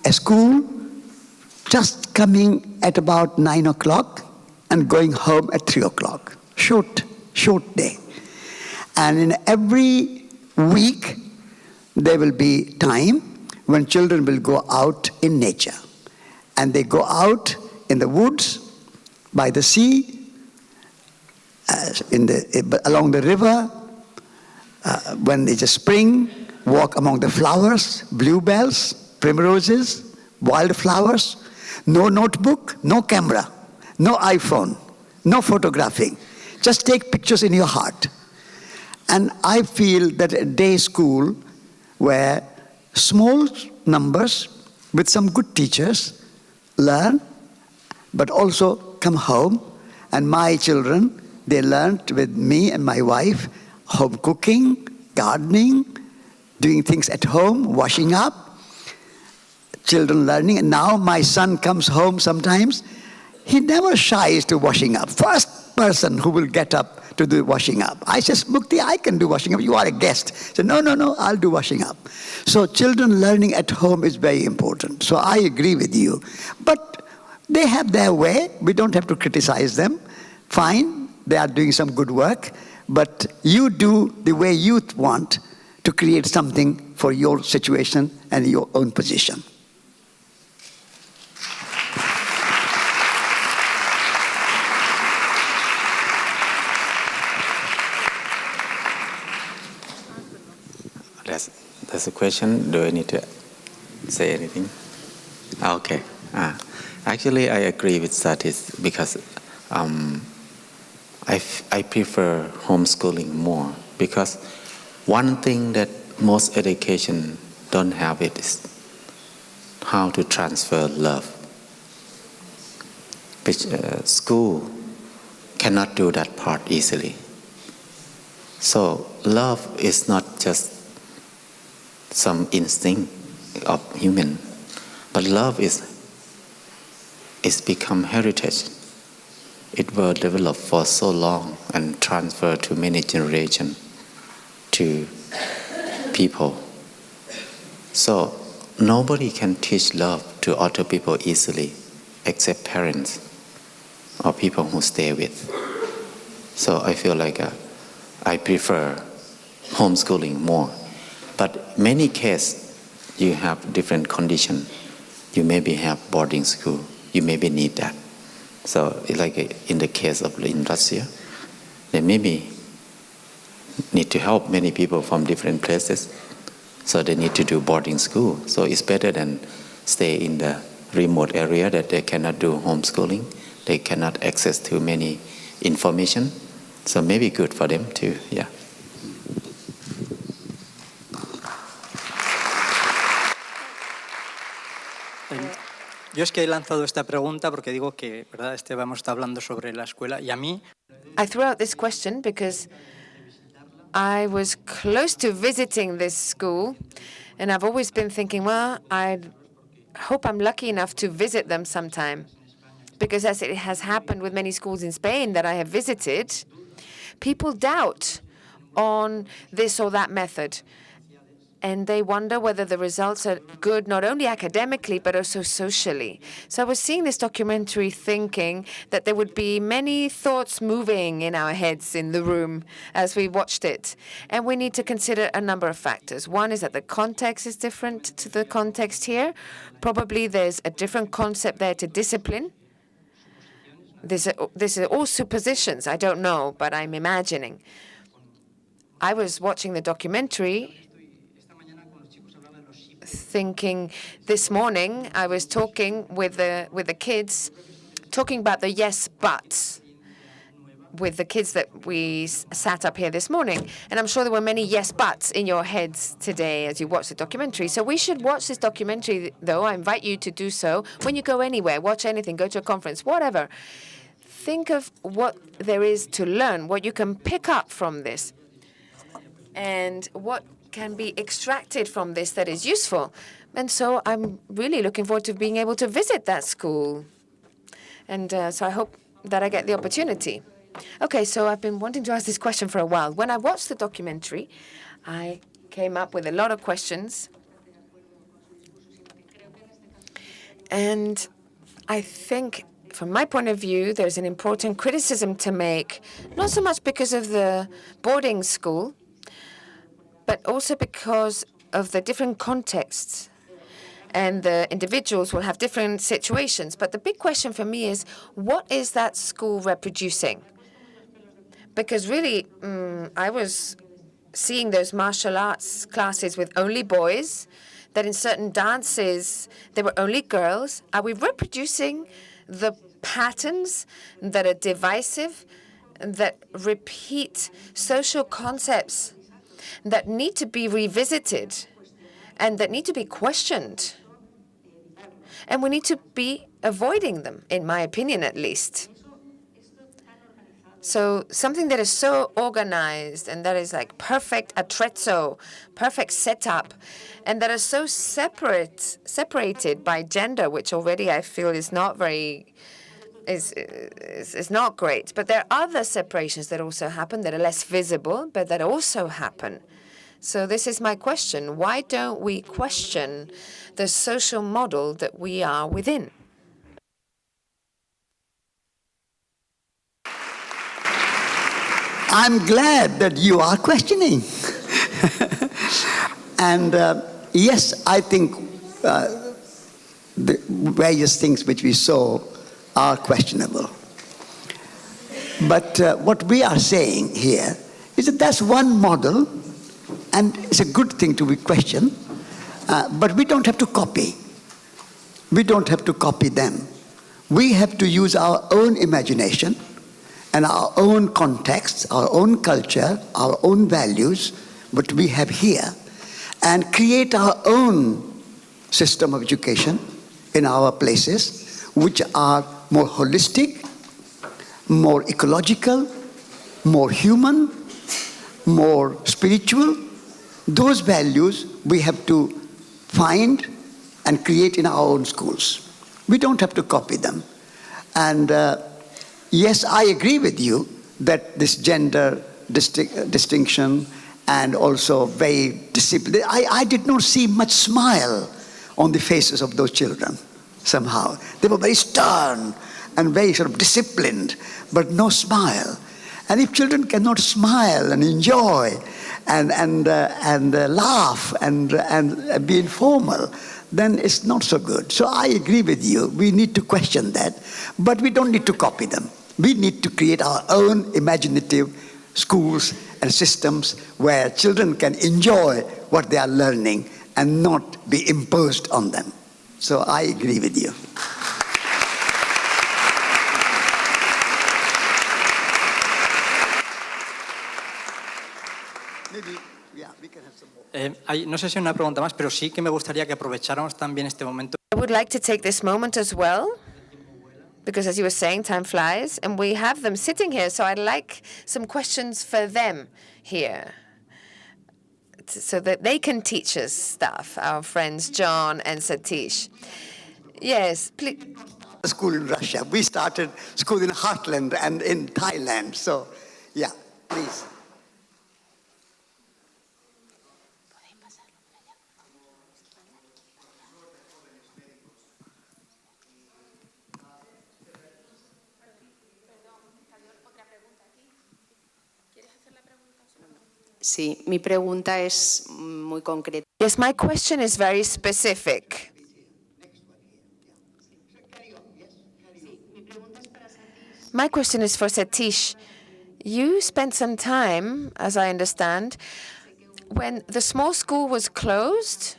a school just coming at about 9 o'clock and going home at 3 o'clock. Short day. And in every week, there will be time when children will go out in nature. And they go out in the woods, by the sea, along the river, when it's a spring, walk among the flowers, bluebells, primroses, wildflowers. No notebook, no camera, no iPhone, no photographing. Just take pictures in your heart. And I feel that a day school where small numbers with some good teachers learn, but also come home. And my children, they learned with me and my wife, home cooking, gardening, doing things at home, washing up, children learning. And now my son comes home sometimes. he never shies to washing up. First person who will get up to do washing up. I said, Mukti, I can do washing up. You are a guest. He said, no, I'll do washing up. So children learning at home is very important. So I agree with you. But they have their way. We don't have to criticize them. Fine, they are doing some good work. But you do the way you want to create something for your situation and your own position. That's a question. Do I need to say anything? Okay. Actually, I agree with Satis because I prefer homeschooling more, because one thing that most education don't have it is how to transfer love. Which school cannot do that part easily. So love is not just some instinct of human, but love is become heritage. It will develop for so long and transfer to many generations to people. So nobody can teach love to other people easily except parents or people who stay with. So I feel like I prefer homeschooling more. But many cases, you have different conditions. You maybe have boarding school. You maybe need that. So like in the case of in Russia, they maybe need to help many people from different places. So they need to do boarding school. So it's better than stay in the remote area that they cannot do homeschooling. They cannot access to many information. So maybe good for them too, yeah. Yo es que he lanzado esta pregunta porque digo que, ¿verdad? Vamos a estar hablando sobre la escuela y a mí. I threw out this question because I was close to visiting this school, and I've always been thinking, well, I hope I'm lucky enough to visit them sometime. Because as it has happened with many schools in Spain that I have visited, people doubt on this or that method. And they wonder whether the results are good, not only academically, but also socially. So I was seeing this documentary thinking that there would be many thoughts moving in our heads in the room as we watched it. And we need to consider a number of factors. One is that the context is different to the context here. Probably there's a different concept there to discipline. This are all suppositions. I don't know, but I'm imagining. I was watching the documentary thinking this morning, I was talking with the kids, talking about the yes buts with the kids that we sat up here this morning. And I'm sure there were many yes buts in your heads today as you watched the documentary. So we should watch this documentary, though. I invite you to do so. When you go anywhere, watch anything, go to a conference, whatever. Think of what there is to learn, what you can pick up from this, and what can be extracted from this that is useful. And so I'm really looking forward to being able to visit that school. And so I hope that I get the opportunity. Okay, so I've been wanting to ask this question for a while. When I watched the documentary, I came up with a lot of questions. And I think, from my point of view, there's an important criticism to make, not so much because of the boarding school, but also because of the different contexts. And the individuals will have different situations. But the big question for me is, what is that school reproducing? Because really, I was seeing those martial arts classes with only boys, that in certain dances, there were only girls. Are we reproducing the patterns that are divisive, that repeat social concepts that need to be revisited and that need to be questioned? And we need to be avoiding them, in my opinion at least. So something that is so organized and that is like perfect attrezzo, perfect setup, and that is so separated by gender, which already I feel is not very is not great. But there are other separations that also happen that are less visible, but that also happen. So this is my question. Why don't we question the social model that we are within? I'm glad that you are questioning. And yes, I think the various things which we saw are questionable. But what we are saying here is that that's one model, and it's a good thing to be questioned, but we don't have to copy. We don't have to copy them. We have to use our own imagination and our own context, our own culture, our own values, what we have here, and create our own system of education in our places, which are more holistic, more ecological, more human, more spiritual. Those values we have to find and create in our own schools. We don't have to copy them. And yes, I agree with you that this gender distinction and also very disciplined. I did not see much smile on the faces of those children somehow. They were very stern and very sort of disciplined, but no smile. And if children cannot smile and enjoy and laugh and be informal, then it's not so good. So I agree with you. We need to question that, but we don't need to copy them. We need to create our own imaginative schools and systems where children can enjoy what they are learning and not be imposed on them. So I agree with you. No sé si una pregunta más, pero sí que me gustaría que aprovecháramos también este momento. I would like to take this moment as well, because as you were saying, time flies, and we have them sitting here, so I'd like some questions for them here, so that they can teach us stuff, our friends John and Satish. Yes, please. School in Russia. We started school in Heartland and in Thailand. So, yeah, please. Sí, mi pregunta es muy concreta. Yes, my question is very specific. My question is for Satish. You spent some time, as I understand, when the small school was closed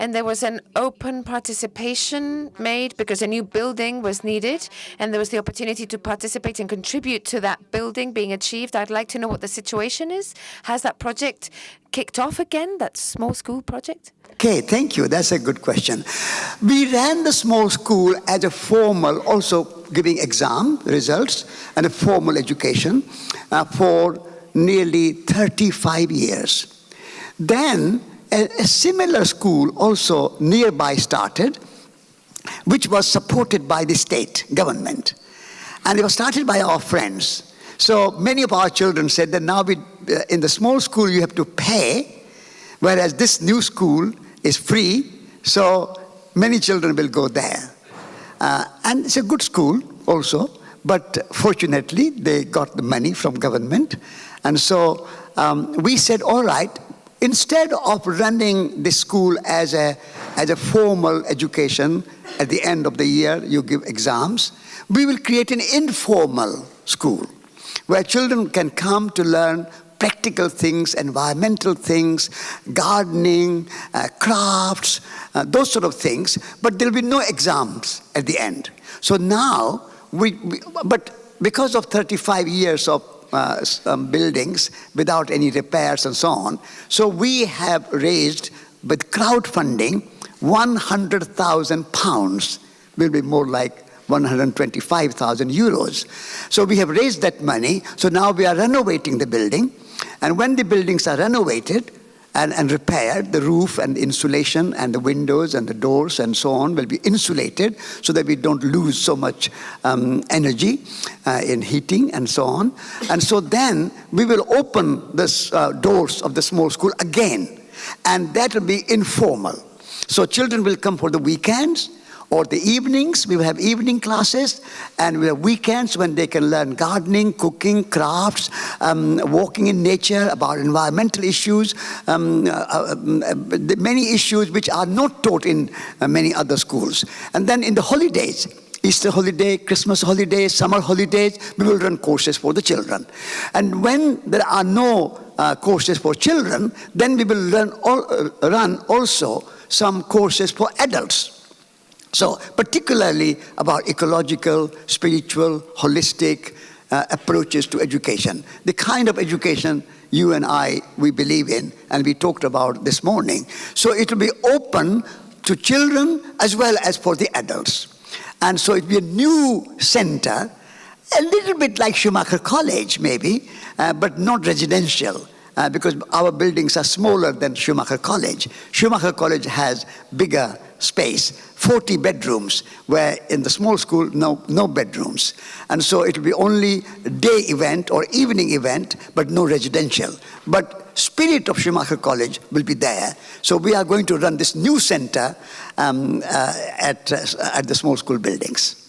and there was an open participation made because a new building was needed and there was the opportunity to participate and contribute to that building being achieved. I'd like to know what the situation is. Has that project kicked off again, that small school project? Okay, thank you. That's a good question. We ran the small school as a formal, also giving exam results and a formal education for nearly 35 years. Then a similar school also nearby started, which was supported by the state government. And it was started by our friends. So many of our children said that now in the small school you have to pay, whereas this new school is free, so many children will go there. And it's a good school also, but fortunately they got the money from government. And so we said, all right, instead of running the school as a formal education, at the end of the year you give exams, we will create an informal school where children can come to learn practical things, environmental things, gardening, crafts, those sort of things, but there will be no exams at the end. So now, but because of 35 years of buildings without any repairs and so on, so we have raised with crowdfunding 100,000 pounds, will be more like 125,000 euros. So we have raised that money, so now we are renovating the building, and when the buildings are renovated, and repaired. The roof and insulation and the windows and the doors and so on will be insulated so that we don't lose so much energy in heating and so on. And so then we will open the doors of the small school again, and that will be informal. So children will come for the weekends or the evenings. We will have evening classes, and we have weekends when they can learn gardening, cooking, crafts, walking in nature, about environmental issues, many issues which are not taught in many other schools. And then in the holidays, Easter holiday, Christmas holidays, summer holidays, we will run courses for the children. And when there are no courses for children, then we will run also some courses for adults. So particularly about ecological, spiritual, holistic approaches to education. The kind of education you and we believe in and we talked about this morning. So it will be open to children as well as for the adults. And so it will be a new center, a little bit like Schumacher College maybe, but not residential. Because our buildings are smaller than Schumacher College. Schumacher College has bigger space, 40 bedrooms, where in the small school, no bedrooms. And so it will be only a day event or evening event, but no residential. But spirit of Schumacher College will be there. So we are going to run this new center at the small school buildings.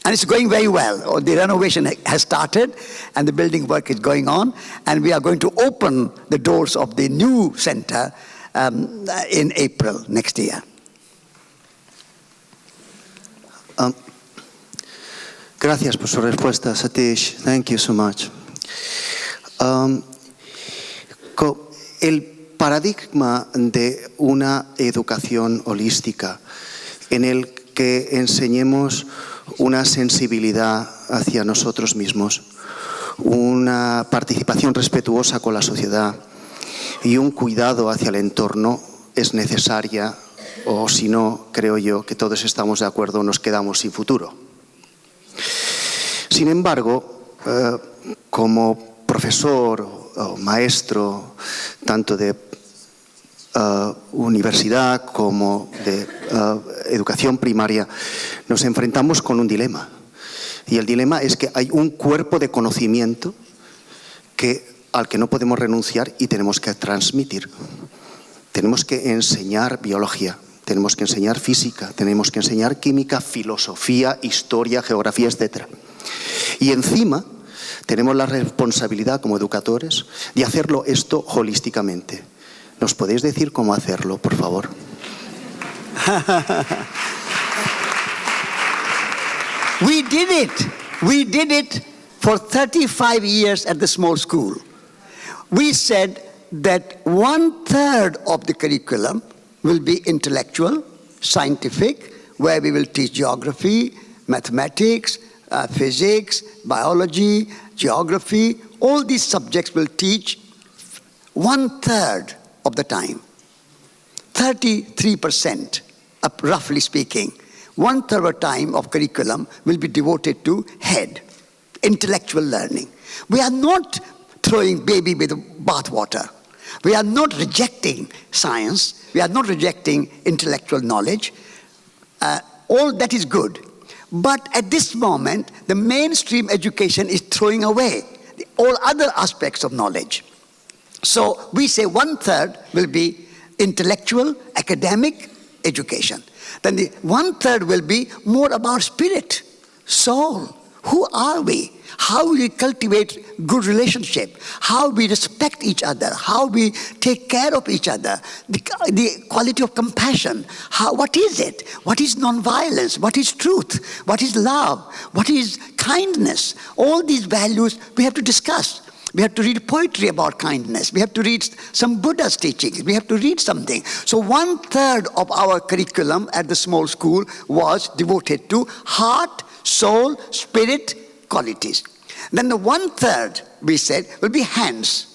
And it's going very well. The renovation has started and the building work is going on, and we are going to open the doors of the new center in April next year. Gracias por su respuesta, Satish. Thank you so much. El paradigma de una educación holística en el que enseñemos una sensibilidad hacia nosotros mismos, una participación respetuosa con la sociedad y un cuidado hacia el entorno es necesaria, o si no, creo yo que todos estamos de acuerdo, nos quedamos sin futuro. Sin embargo, como profesor o maestro, tanto de universidad como de educación primaria, nos enfrentamos con un dilema. Y el dilema es que hay un cuerpo de conocimiento al que no podemos renunciar y tenemos que transmitir. Tenemos que enseñar biología, tenemos que enseñar física, tenemos que enseñar química, filosofía, historia, geografía, etc. Y encima tenemos la responsabilidad como educadores de hacerlo esto holísticamente. ¿Nos podéis decir cómo hacerlo, por favor? We did it. We did it for 35 years at the small school. We said that 1/3 of the curriculum will be intellectual, scientific, where we will teach geography, mathematics, physics, biology, geography. All these subjects will teach 1/3 of the time. 33%, roughly speaking. 1/3 of the time of curriculum will be devoted to head, intellectual learning. We are not throwing baby with the bathwater. We are not rejecting science. We are not rejecting intellectual knowledge. All that is good. But at this moment, the mainstream education is throwing away all other aspects of knowledge. So we say 1/3 will be intellectual, academic education. Then the 1/3 will be more about spirit, soul. Who are we? How we cultivate good relationship, how we respect each other, how we take care of each other, the quality of compassion. What is it? What is nonviolence? What is truth? What is love? What is kindness? All these values we have to discuss. We have to read poetry about kindness. We have to read some Buddha's teachings. We have to read something. So 1/3 of our curriculum at the small school was devoted to heart, soul, spirit, qualities. Then the 1/3, we said, will be hands.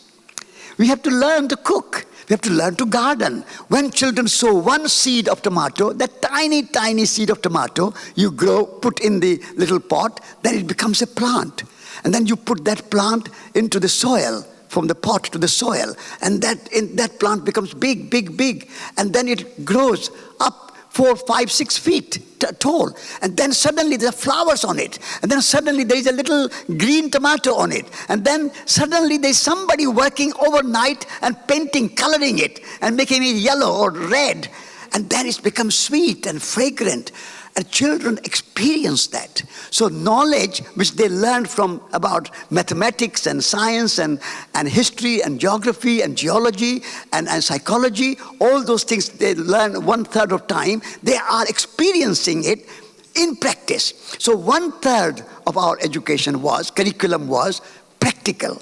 We have to learn to cook. We have to learn to garden. When children sow one seed of tomato, that tiny, tiny seed of tomato, you grow, put in the little pot, then it becomes a plant. And then you put that plant into the soil from the pot to the soil, and that plant becomes big, big, big, and then it grows up 4, 5, 6 feet tall, and then suddenly there are flowers on it, and then suddenly there is a little green tomato on it, and then suddenly there's somebody working overnight and painting, coloring it, and making it yellow or red, and then it becomes sweet and fragrant. And children experience that. So knowledge which they learn from about mathematics and science and history and geography and geology and psychology, all those things they learn 1/3 of time, they are experiencing it in practice. So 1/3 of our education curriculum was practical,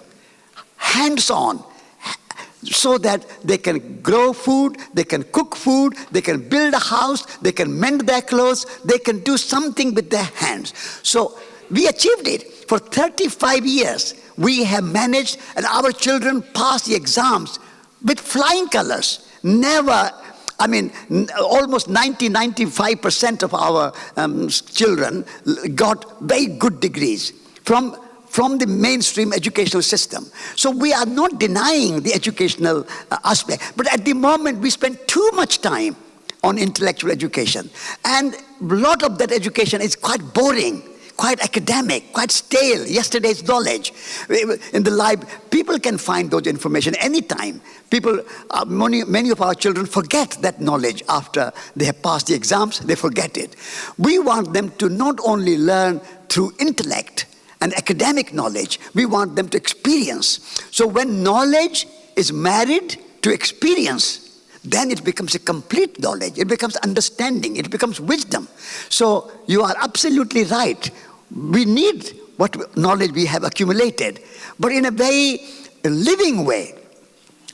hands-on, so that they can grow food, they can cook food, they can build a house, they can mend their clothes, they can do something with their hands. So we achieved it. For 35 years, we have managed, and our children passed the exams with flying colors. Never, almost 95% of our children got very good degrees from the mainstream educational system. So we are not denying the educational aspect, but at the moment we spend too much time on intellectual education. And a lot of that education is quite boring, quite academic, quite stale, yesterday's knowledge. In the library, people can find those information anytime. Many of our children forget that knowledge after they have passed the exams, they forget it. We want them to not only learn through intellect and academic knowledge, we want them to experience. So when knowledge is married to experience, then it becomes a complete knowledge. It becomes understanding. It becomes wisdom. So you are absolutely right. We need what knowledge we have accumulated, but in a very living way.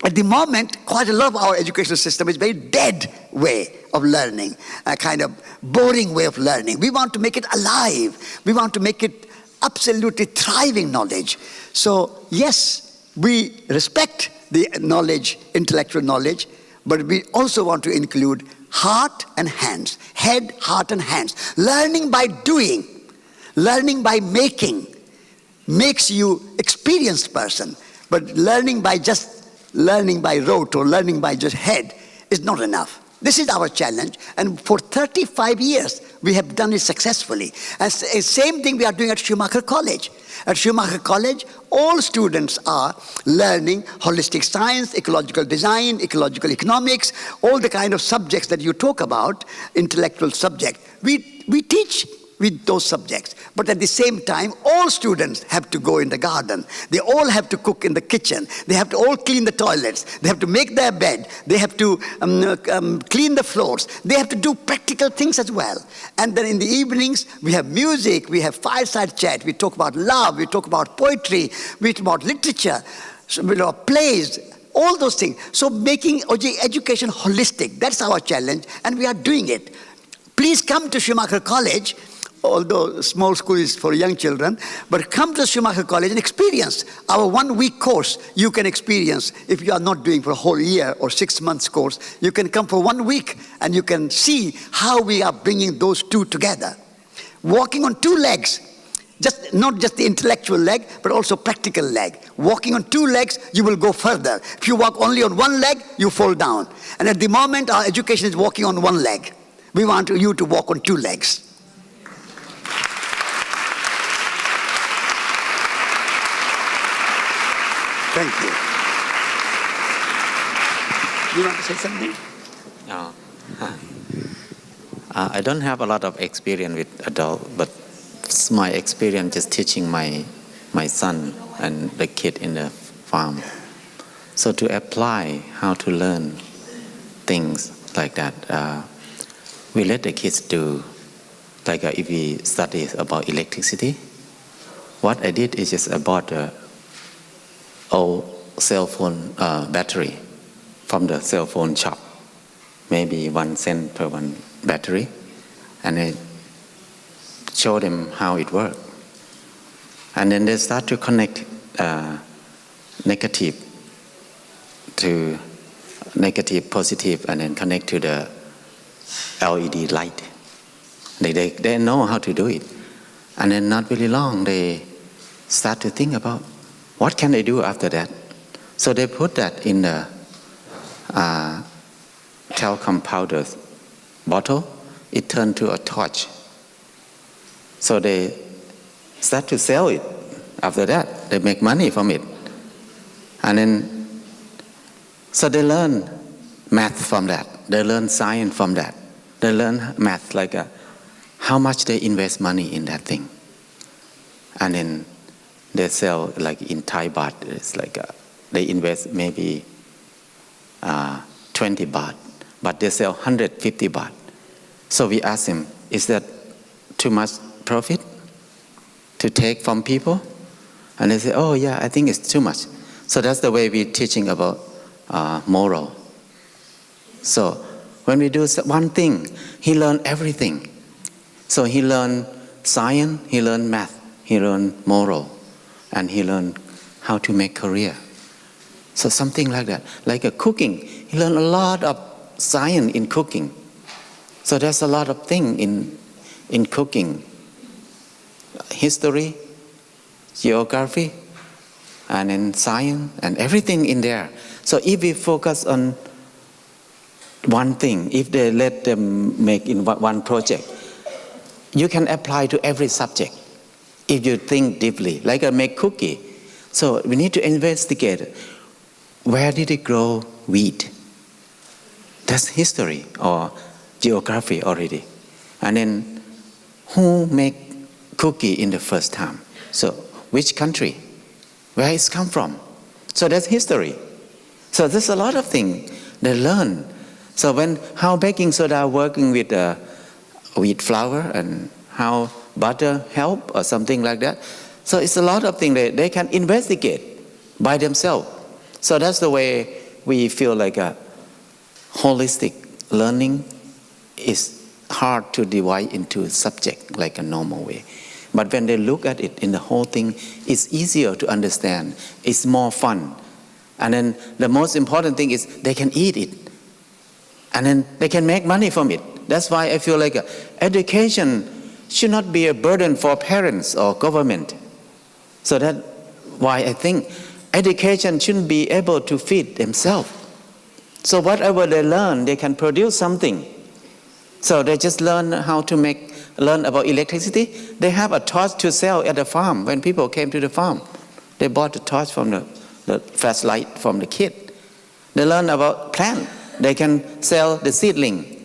At the moment, quite a lot of our educational system is a very dead way of learning, a kind of boring way of learning. We want to make it alive. We want to make it absolutely thriving knowledge. So yes, we respect the knowledge, intellectual knowledge, but we also want to include heart and hands, head, heart and hands. Learning by doing, learning by making makes you experienced person, but learning by rote or learning by just head is not enough. This is our challenge, and for 35 years we have done it successfully. And same thing we are doing at Schumacher College. At Schumacher College, all students are learning holistic science, ecological design, ecological economics, all the kind of subjects that you talk about, intellectual subject. We teach with those subjects. But at the same time, all students have to go in the garden. They all have to cook in the kitchen. They have to all clean the toilets. They have to make their bed. They have to clean the floors. They have to do practical things as well. And then in the evenings, we have music, we have fireside chat, we talk about love, we talk about poetry, we talk about literature, plays, all those things. So making education holistic, that's our challenge, and we are doing it. Please come to Schumacher College, although small school is for young children, but come to Schumacher College and experience our 1-week course. You can experience, if you are not doing for a whole year or 6 months course, you can come for 1 week and you can see how we are bringing those two together. Walking on 2 legs, not just the intellectual leg, but also practical leg. Walking on 2 legs, you will go further. If you walk only on 1 leg, you fall down. And at the moment, our education is walking on 1 leg. We want you to walk on 2 legs. Thank you. You want to say something? No. I don't have a lot of experience with adults, but it's my experience just teaching my son and the kid in the farm. So to apply how to learn things like that, we let the kids do, like if we study about electricity, what I did is just I bought a old cell phone battery from the cell phone shop, maybe 1 cent per 1 battery, and I show them how it works. And then they start to connect negative to negative, positive, and then connect to the LED light. They know how to do it. And then not really long, they start to think about what can I do after that? So they put that in the talcum powder bottle. It turned to a torch. So they start to sell it. After that, they make money from it. And then, so they learn math from that. They learn science from that. They learn math like how much they invest money in that thing. And then they sell like in Thai baht. It's like they invest maybe 20 baht, but they sell 150 baht. So we ask him, is that too much profit to take from people? And they say, oh yeah, I think it's too much. So that's the way we're teaching about moral. So when we do one thing, he learned everything. So he learned science, he learned math, he learned moral, and he learned how to make career. So something like that. Like a cooking, he learned a lot of science in cooking. So there's a lot of things in cooking. History, geography, and then science, and everything in there. So if we focus on one thing, if they let them make in one project, you can apply to every subject if you think deeply, like I make cookie. So we need to investigate, where did it grow wheat? That's history or geography already. And then who make cookie in the first time? So which country? Where it's come from? So that's history. So there's a lot of things they learn. So how baking soda working with wheat flour and how butter help or something like that. So it's a lot of things they can investigate by themselves. So that's the way we feel like a holistic learning is hard to divide into subject like a normal way. But when they look at it in the whole thing, it's easier to understand. It's more fun. And then the most important thing is they can eat it. And then they can make money from it. That's why I feel like education should not be a burden for parents or government. So that's why I think education shouldn't be able to feed themselves. So whatever they learn, they can produce something. So they just learn how to learn about electricity. They have a torch to sell at the farm. When people came to the farm, they bought the torch from the flashlight from the kid. They learn about plant. They can sell the seedling.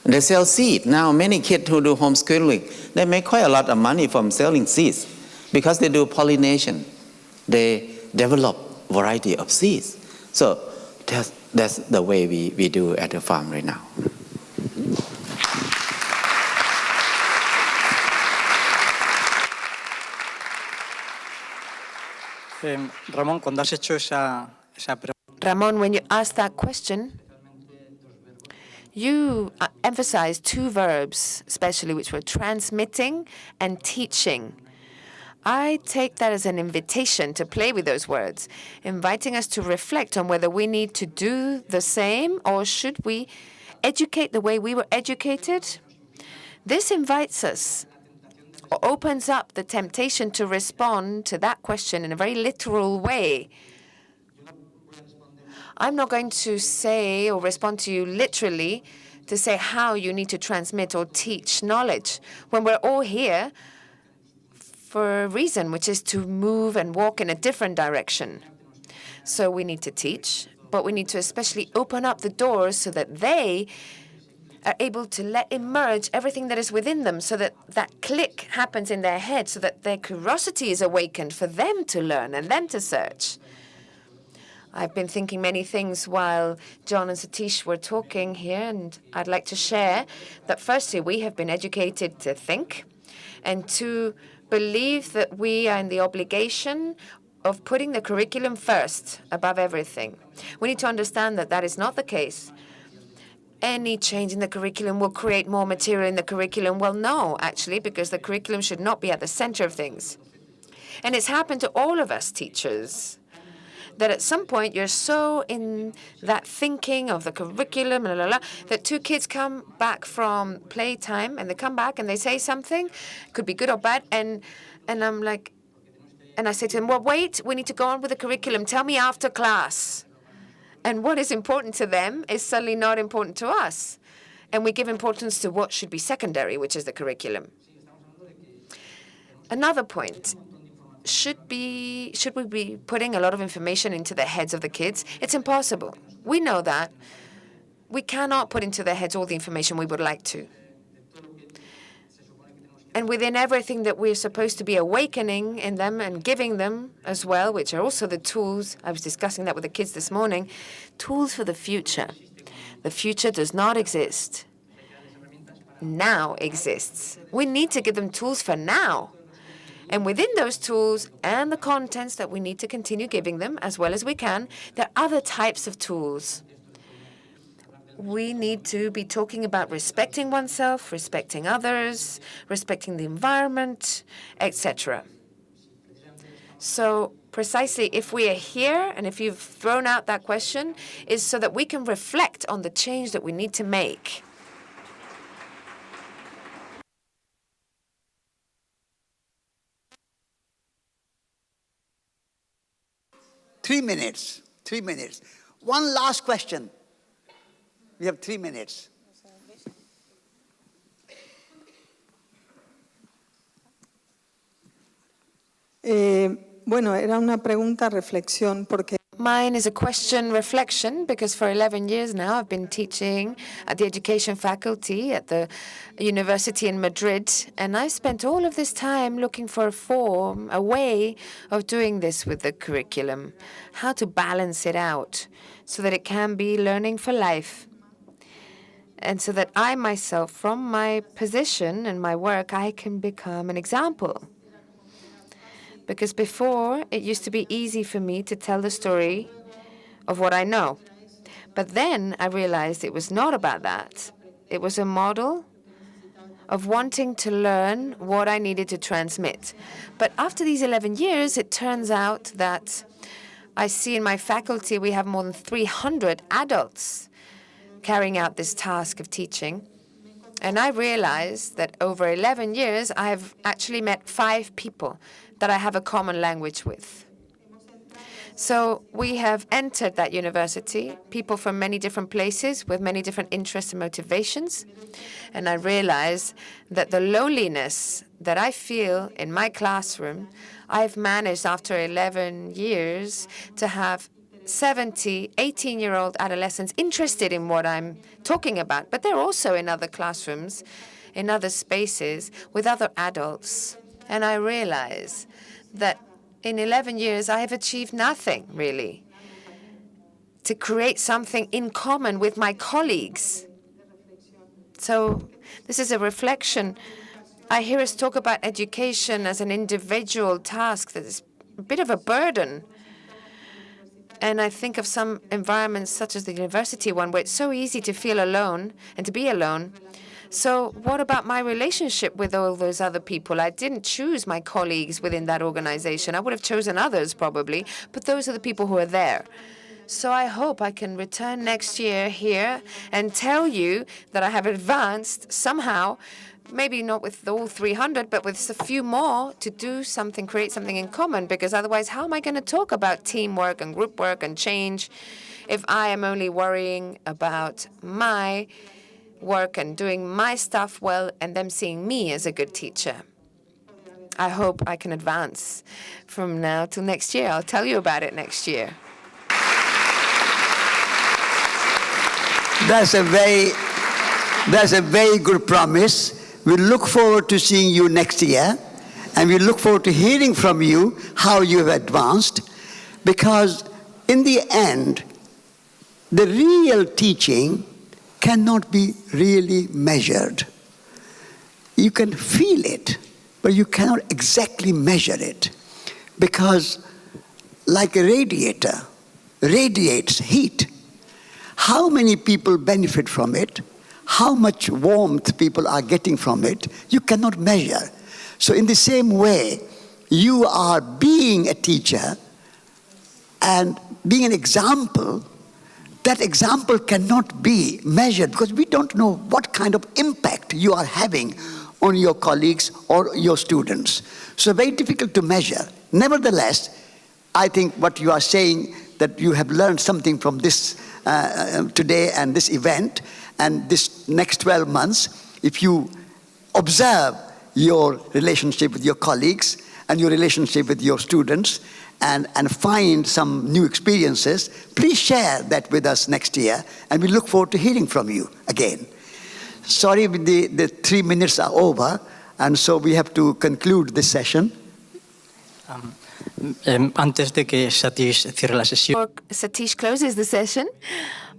They sell seed. Now many kids who do homeschooling, they make quite a lot of money from selling seeds because they do pollination. They develop variety of seeds. So that's the way we do at the farm right now. Ramón, cuando has hecho esa pregunta. Ramon, when you asked that question, you emphasized two verbs, especially, which were transmitting and teaching. I take that as an invitation to play with those words, inviting us to reflect on whether we need to do the same or should we educate the way we were educated. This invites us, or opens up the temptation to respond to that question in a very literal way. I'm not going to say or respond to you literally to say how you need to transmit or teach knowledge when we're all here for a reason, which is to move and walk in a different direction. So we need to teach, but we need to especially open up the doors so that they are able to let emerge everything that is within them, so that that click happens in their head, so that their curiosity is awakened for them to learn and them to search. I've been thinking many things while John and Satish were talking here, and I'd like to share that firstly, we have been educated to think and to believe that we are in the obligation of putting the curriculum first above everything. We need to understand that that is not the case. Any change in the curriculum will create more material in the curriculum. Well, no, actually, because the curriculum should not be at the center of things. And it's happened to all of us teachers, that at some point you're so in that thinking of the curriculum, that two kids come back from playtime and they come back and they say something, could be good or bad, and I'm like, And I say to them, well, wait, we need to go on with the curriculum. Tell me after class. And what is important to them is suddenly not important to us. And we give importance to what should be secondary, which is the curriculum. Another point, should we be putting a lot of information into the heads of the kids? It's impossible. We know that. We cannot put into their heads all the information we would like to. And within everything that we're supposed to be awakening in them and giving them as well, which are also the tools, I was discussing that with the kids this morning, tools for the future. The future does not exist. Now exists. We need to give them tools for now. And within those tools and the contents that we need to continue giving them as well as we can, there are other types of tools. We need to be talking about respecting oneself, respecting others, respecting the environment, etc. So precisely if we are here, and if you've thrown out that question, is so that we can reflect on the change that we need to make. Three minutes. One last question. We have 3 minutes. Bueno, era una pregunta, reflexión, porque Mine is a question reflection because for 11 years now I've been teaching at the education faculty at the university in Madrid, and I spent all of this time looking for a form, a way of doing this with the curriculum, how to balance it out so that it can be learning for life. And so that I myself, from my position and my work, I can become an example. Because before, it used to be easy for me to tell the story of what I know. But then I realized it was not about that. It was a model of wanting to learn what I needed to transmit. But after these 11 years, it turns out that I see in my faculty we have more than 300 adults carrying out this task of teaching. And I realized that over 11 years, I have actually met 5 people that I have a common language with. So we have entered that university, people from many different places with many different interests and motivations. And I realized that the loneliness that I feel in my classroom, I've managed after 11 years to have 70, 18-year-old adolescents interested in what I'm talking about. But they're also in other classrooms, in other spaces, with other adults. And I realize that in 11 years, I have achieved nothing, really, to create something in common with my colleagues. So this is a reflection. I hear us talk about education as an individual task that is a bit of a burden. And I think of some environments, such as the university one, where it's so easy to feel alone and to be alone. So what about my relationship with all those other people? I didn't choose my colleagues within that organization. I would have chosen others, probably, but those are the people who are there. So I hope I can return next year here and tell you that I have advanced somehow, maybe not with all 300, but with a few more to do something, create something in common, because otherwise how am I going to talk about teamwork and group work and change if I am only worrying about my work and doing my stuff well and them seeing me as a good teacher? I hope I can advance from now till next year. I'll tell you about it next year. That's a very good promise. We look forward to seeing you next year, and we look forward to hearing from you how you have advanced, because in the end, the real teaching cannot be really measured. You can feel it, but you cannot exactly measure it, because like a radiator radiates heat, how many people benefit from it, how much warmth people are getting from it, you cannot measure. So in the same way, you are being a teacher and being an example. That example cannot be measured because we don't know what kind of impact you are having on your colleagues or your students. So very difficult to measure. Nevertheless, I think what you are saying, that you have learned something from this today and this event and this next 12 months, if you observe your relationship with your colleagues and your relationship with your students and find some new experiences, please share that with us next year, and we look forward to hearing from you again. Sorry, the 3 minutes are over, and so we have to conclude this session. Antes de que Satish cierre la sesión. Before Satish closes the session,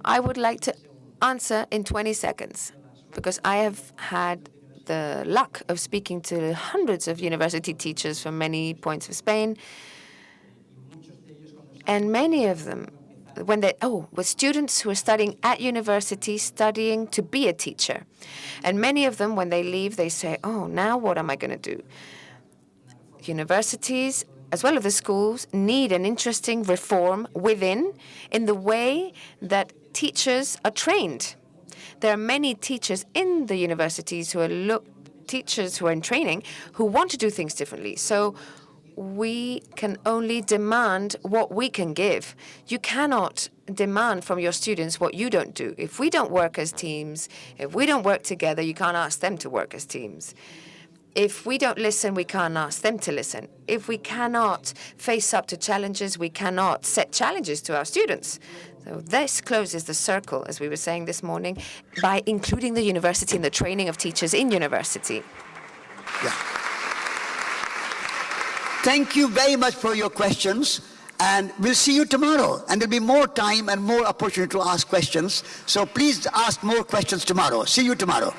I would like to answer in 20 seconds, because I have had the luck of speaking to hundreds of university teachers from many points of Spain, and many of them, with students who are studying at university, studying to be a teacher. And many of them, when they leave, they say, oh, now what am I going to do? Universities, as well as the schools, need an interesting reform within in the way that teachers are trained. There are many teachers in the universities who are teachers who are in training who want to do things differently. So we can only demand what we can give. You cannot demand from your students what you don't do. If we don't work as teams, if we don't work together, you can't ask them to work as teams. If we don't listen, we can't ask them to listen. If we cannot face up to challenges, we cannot set challenges to our students. So this closes the circle, as we were saying this morning, by including the university in the training of teachers in university. Yeah. Thank you very much for your questions, and we'll see you tomorrow. And there'll be more time and more opportunity to ask questions. So please ask more questions tomorrow. See you tomorrow.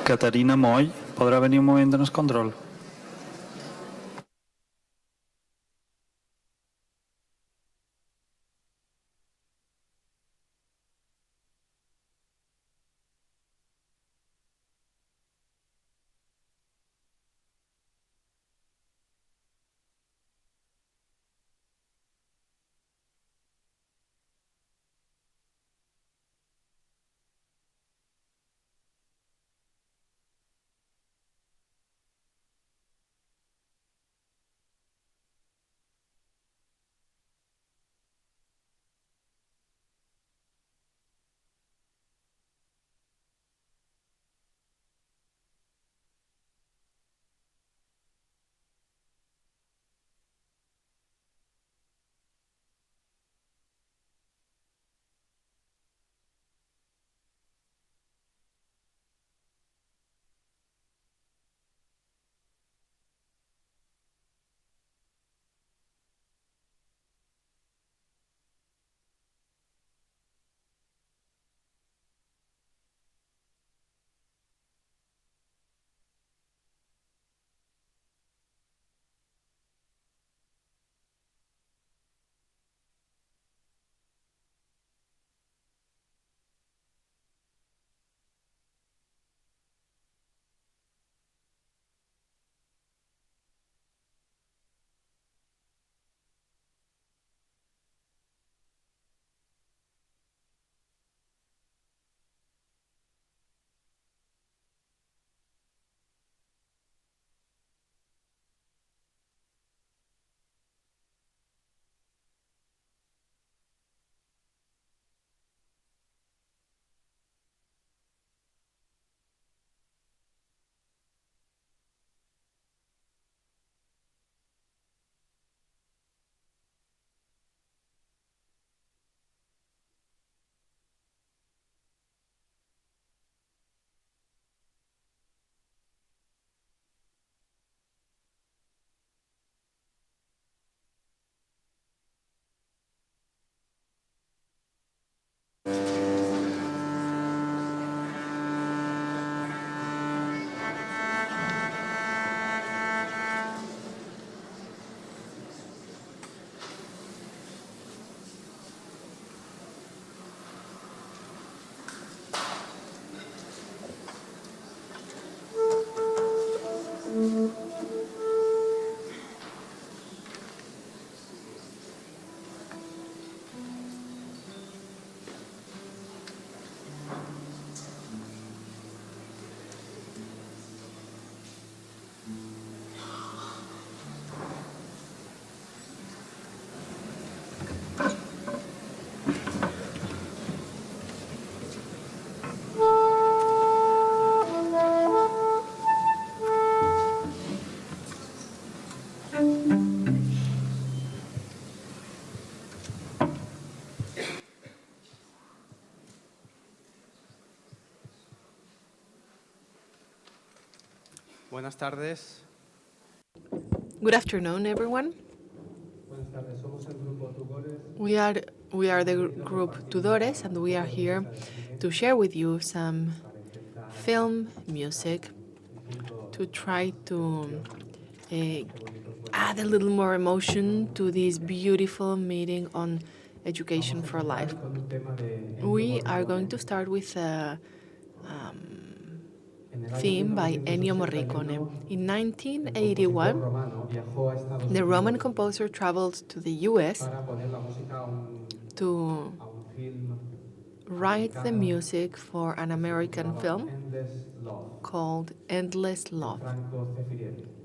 Caterina Moll, podrà venir un moment en el control? Buenas tardes. Good afternoon, everyone. Buenas tardes. Somos el grupo Tugores. We are the group Tudores, and we are here to share with you some film music to try to add a little more emotion to this beautiful meeting on education for life. We are going to start with a theme by Ennio Morricone. In 1981, the Roman composer traveled to the US to write the music for an American film called Endless Love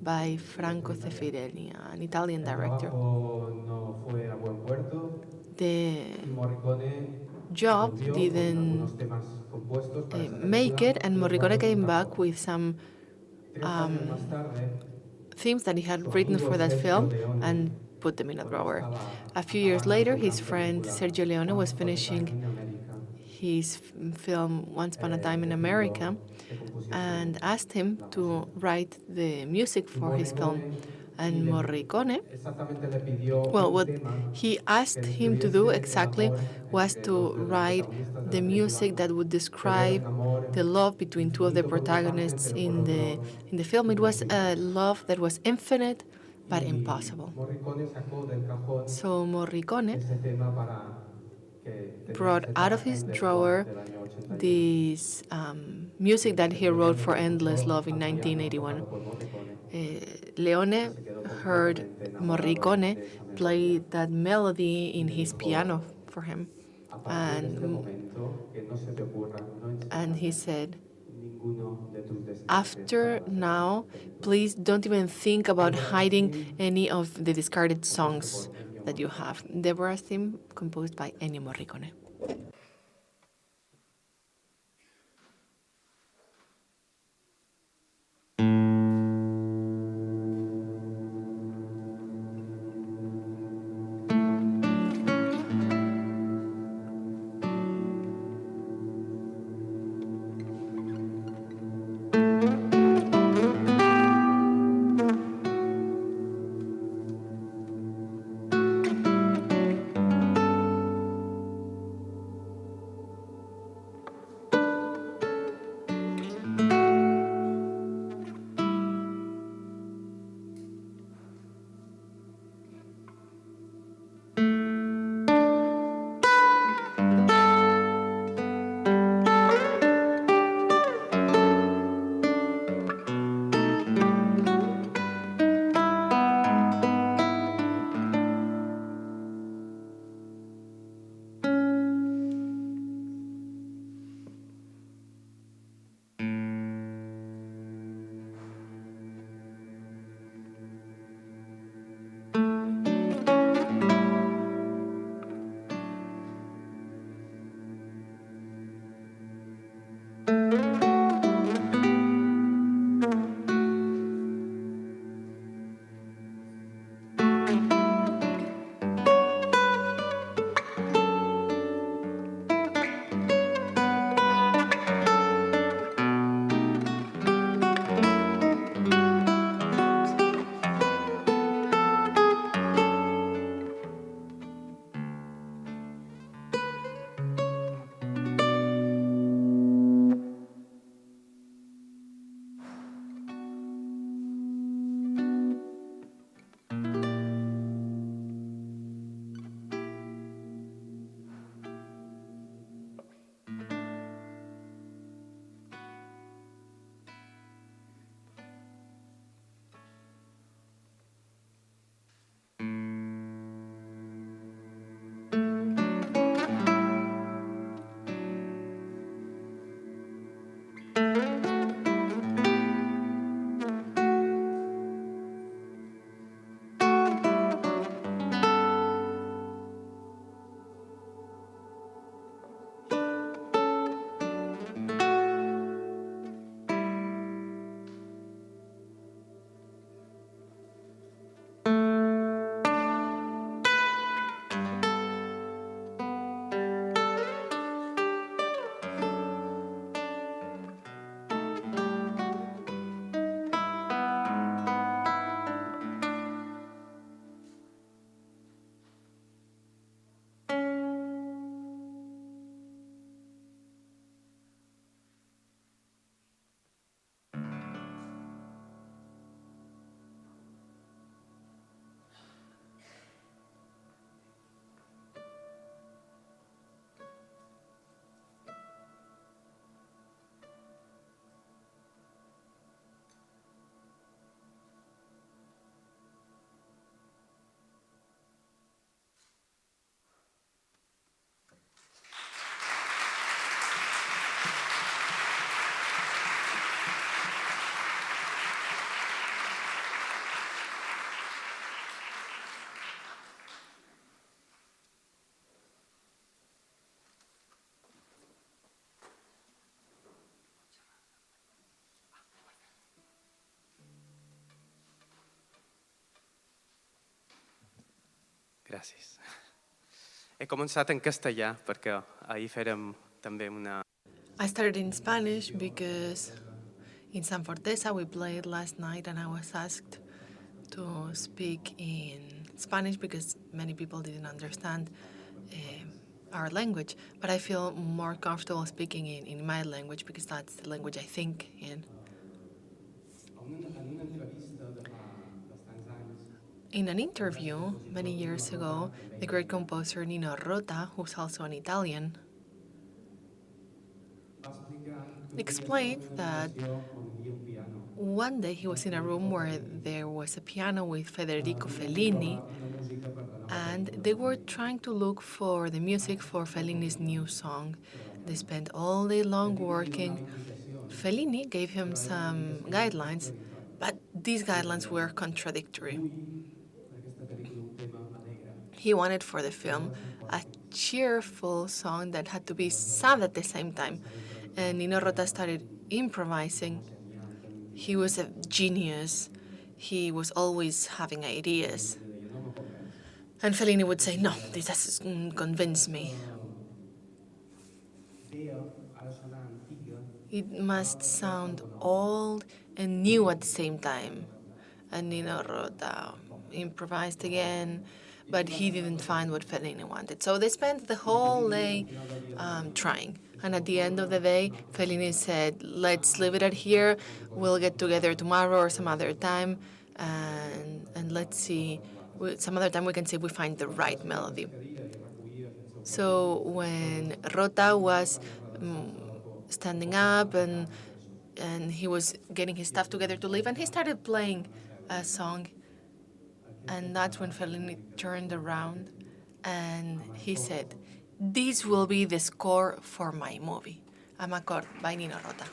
by Franco Zeffirelli, an Italian director. The job didn't make it, and Morricone came back with some themes that he had written for that film and put them in a drawer. A few years later, his friend Sergio Leone was finishing his film Once Upon a Time in America and asked him to write the music for his film. And Morricone, well, what he asked him to do exactly was to write the music that would describe the love between two of the protagonists in the film. It was a love that was infinite but impossible. So Morricone brought out of his drawer this music that he wrote for Endless Love in 1981. Leone heard Morricone play that melody in his piano for him, and he said, after now, please don't even think about hiding any of the discarded songs that you have. Deborah's theme, composed by Ennio Morricone. Gràcies. He començat en castellà perquè ahir fèrem també una... I started in Spanish because in San Fortesa we played last night and I was asked to speak in Spanish because many people didn't understand our language. But I feel more comfortable speaking in my language because that's the language I think in. In an interview many years ago, the great composer Nino Rota, who's also an Italian, explained that one day he was in a room where there was a piano with Federico Fellini, and they were trying to look for the music for Fellini's new song. They spent all day long working. Fellini gave him some guidelines, but these guidelines were contradictory. He wanted for the film a cheerful song that had to be sad at the same time. And Nino Rota started improvising. He was a genius. He was always having ideas. And Fellini would say, no, this doesn't convince me. It must sound old and new at the same time. And Nino Rota improvised again, but he didn't find what Fellini wanted. So they spent the whole day trying. And at the end of the day, Fellini said, let's leave it at here. We'll get together tomorrow or some other time, and let's see. Some other time we can see if we find the right melody. So when Rota was standing up and he was getting his stuff together to leave, and he started playing a song, and that's when Fellini turned around and he said, this will be the score for my movie, Amakord by Nino Rota.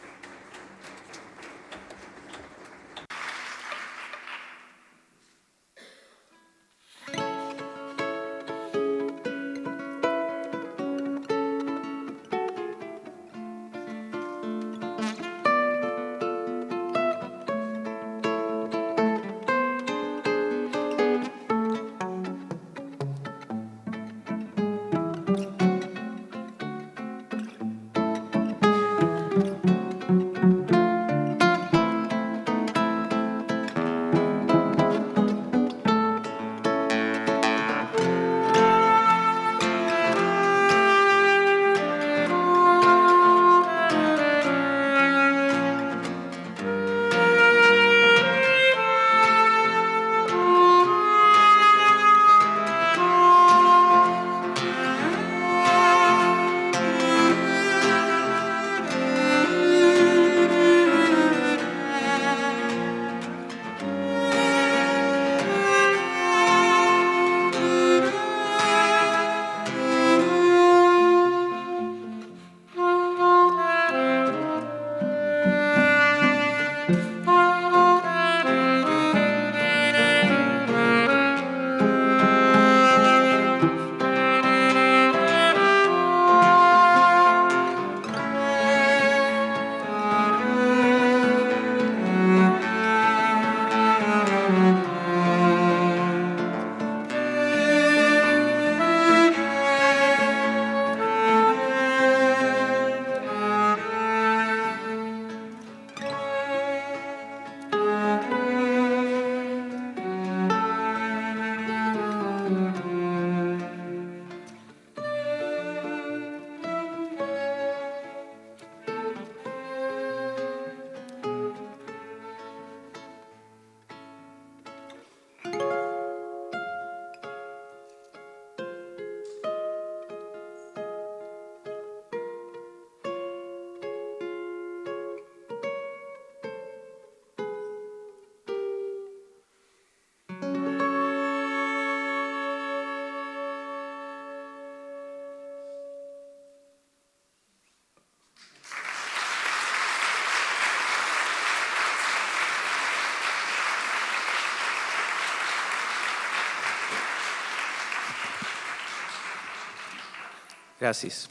Gràcies.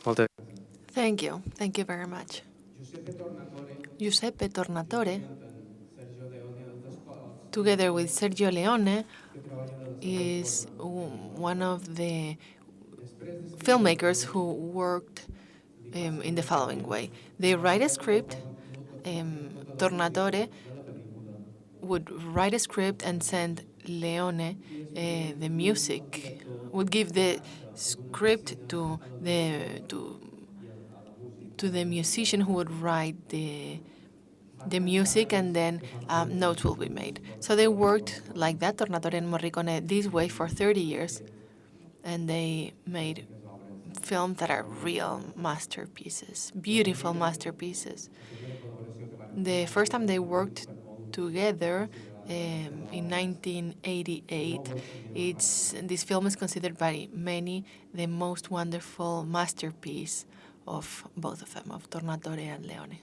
Thank you. Thank you very much. Giuseppe Tornatore, together with Sergio Leone, is one of the filmmakers who worked in the following way. They write a script, Tornatore would write a script and send Leone the music, would give the script to the musician who would write the music, and then notes will be made. So they worked like that, Tornatore and Morricone, this way for 30 years, and they made films that are real masterpieces, beautiful masterpieces. The first time they worked together in 1988, this film is considered by many the most wonderful masterpiece of both of them, of Tornatore and Leone.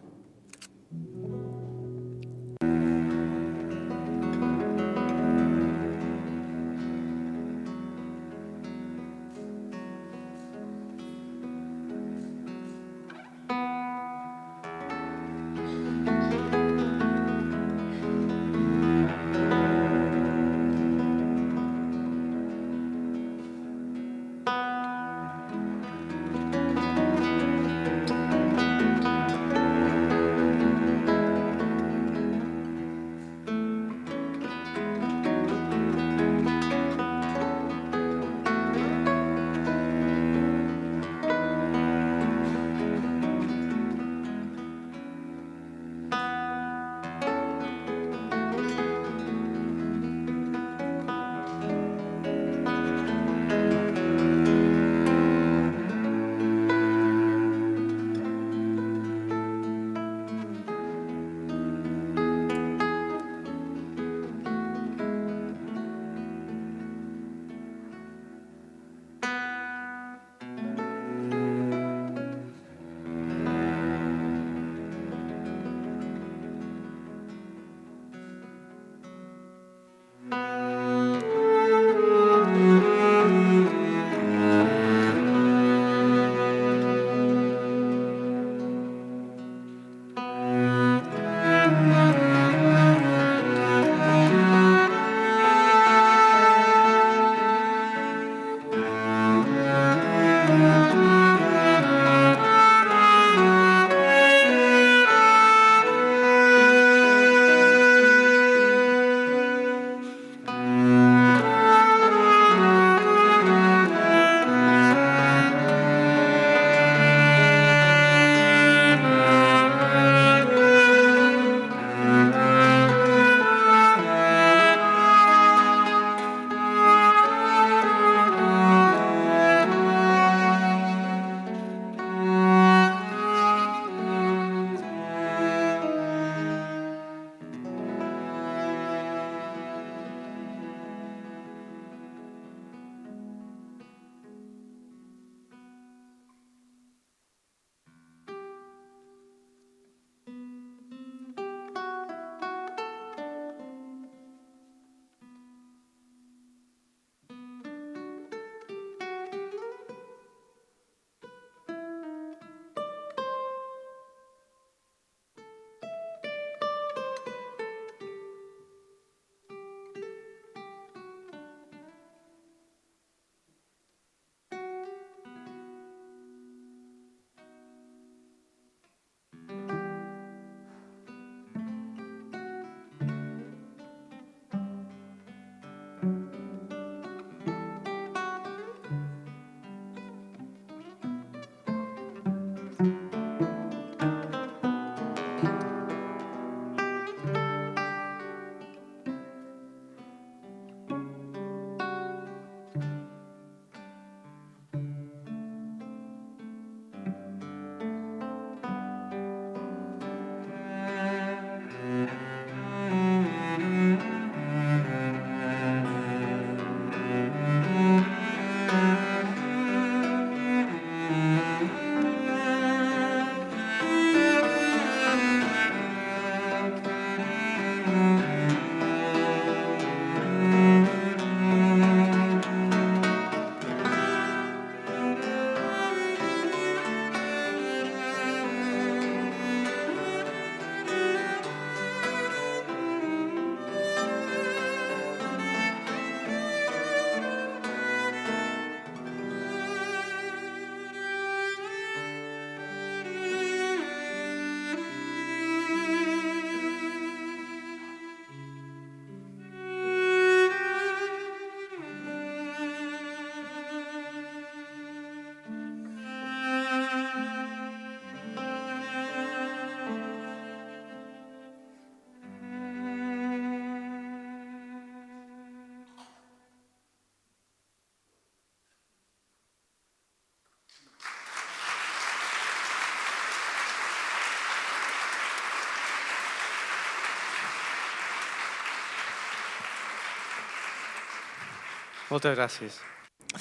Moltes gràcies.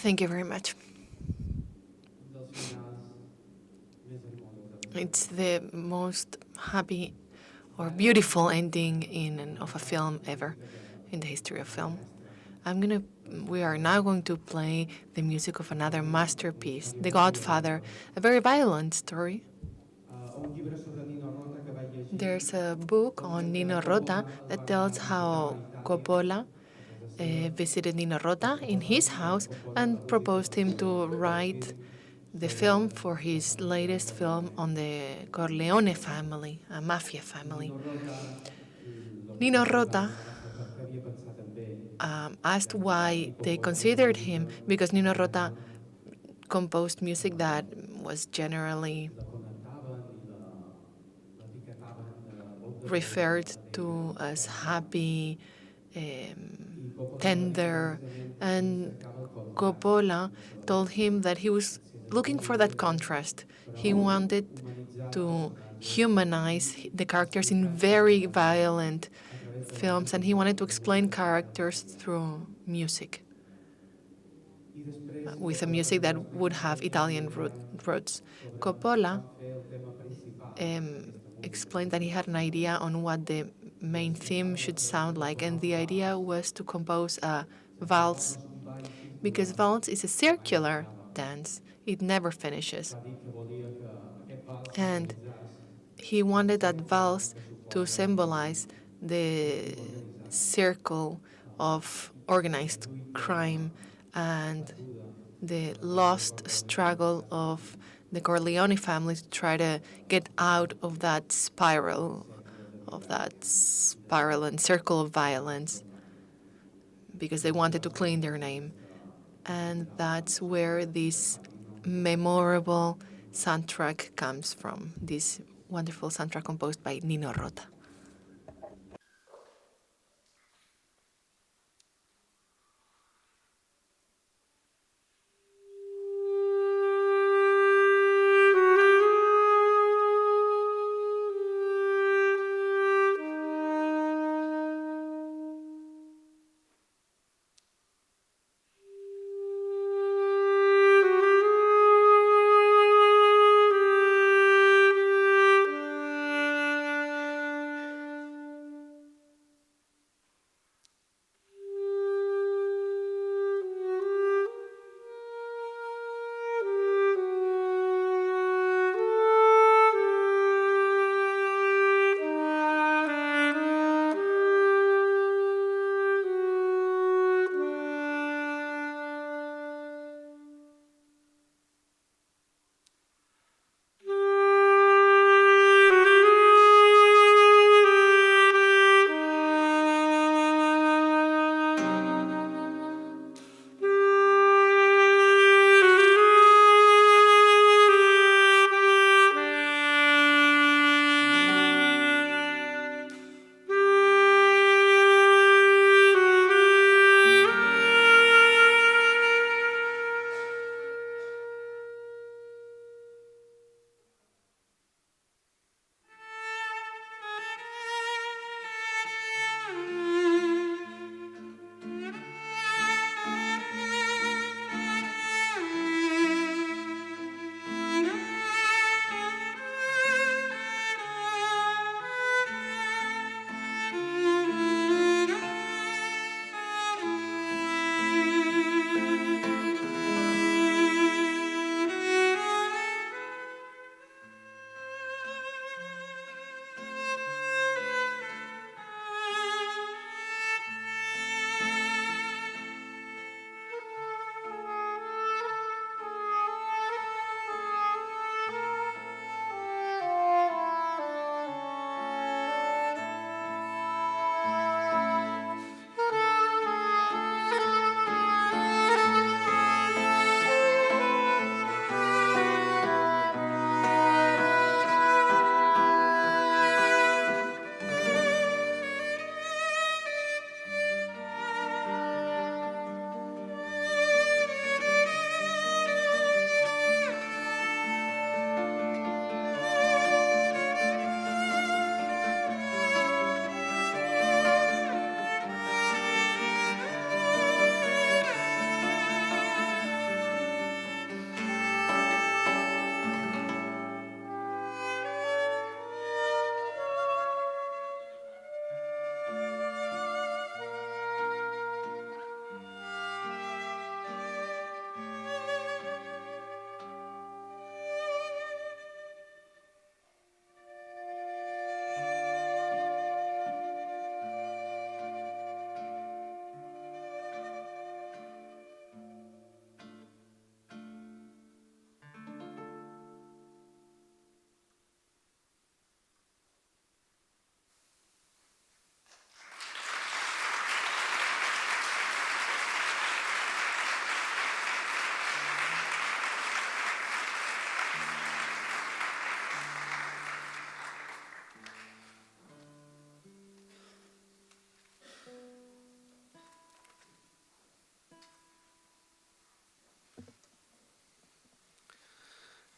Thank you very much. It's the most happy or beautiful ending of a film ever in the history of film. We are now going to play the music of another masterpiece, The Godfather, a very violent story. There's a book on Nino Rota that tells how Coppola visited Nino Rota in his house and proposed him to write the film for his latest film on the Corleone family, a mafia family. Nino Rota asked why they considered him, because Nino Rota composed music that was generally referred to as happy, tender, and Coppola told him that he was looking for that contrast. He wanted to humanize the characters in very violent films, and he wanted to explain characters through music, with a music that would have Italian roots. Coppola explained that he had an idea on what the main theme should sound like, and the idea was to compose a valse, because valse is a circular dance. It never finishes. And he wanted that valse to symbolize the circle of organized crime and the lost struggle of the Corleone family to try to get out of that spiral and circle of violence, because they wanted to clean their name. And that's where this memorable soundtrack comes from, this wonderful soundtrack composed by Nino Rota.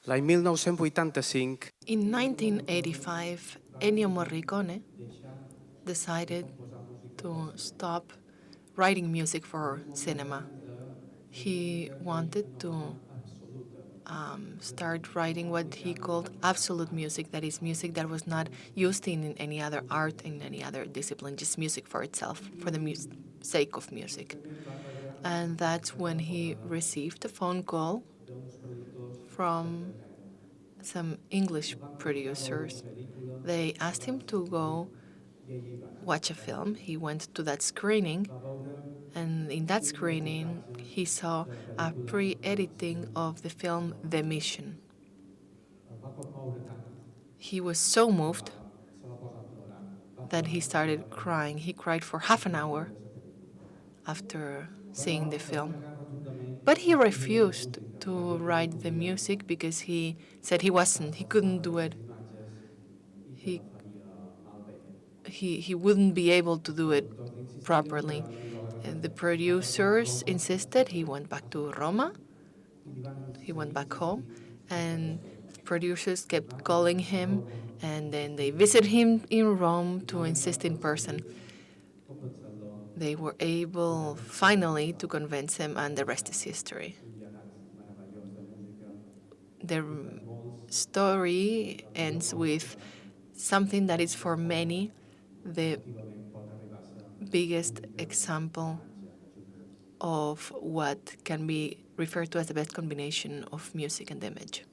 L'any 1985, In 1985, Ennio Morricone decided to stop writing music for cinema. He wanted to start writing what he called absolute music, that is, music that was not used in any other art, in any other discipline, just music for itself, for the sake of music. And that's when he received a phone call from some English producers. They asked him to go watch a film. He went to that screening, and in that screening, he saw a pre-editing of the film The Mission. He was so moved that he started crying. He cried for half an hour after seeing the film. But he refused to write the music because he said he couldn't do it. He wouldn't be able to do it properly. And the producers insisted. He went back to Roma. He went back home, and producers kept calling him, and then they visited him in Rome to insist in person. They were able finally to convince him, and the rest is history. The story ends with something that is for many the biggest example of what can be referred to as the best combination of music and image.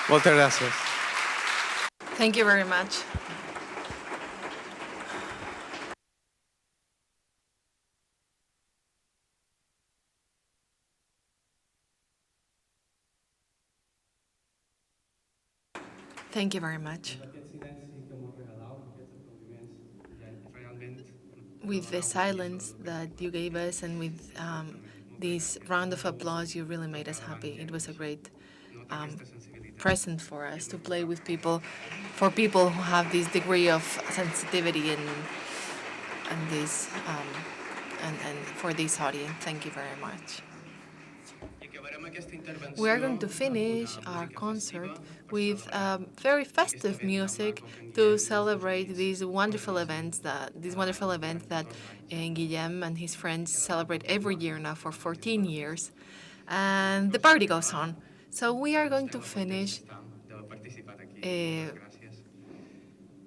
Moltes gràcies. Thank you very much. Thank you very much. With the silence that you gave us and with this round of applause, you really made us happy. It was a great present for us to play with people, for people who have this degree of sensitivity and this and for this audience. Thank you very much. We are going to finish our concert with very festive music to celebrate these wonderful events that Guillem and his friends celebrate every year now for 14 years, and the party goes on. So we are going to finish. We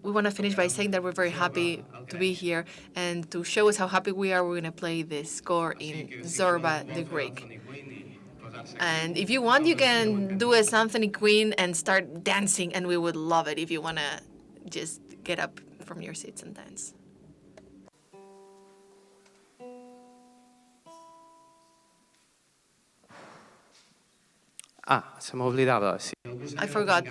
want to finish by saying that we're very happy to be here, and to show us how happy we are, we're going to play the score in Zorba the Greek. And if you want, you can do a Anthony Quinn and start dancing, and we would love it if you want to just get up from your seats and dance. Se m'oblidava. Sí. I forgot.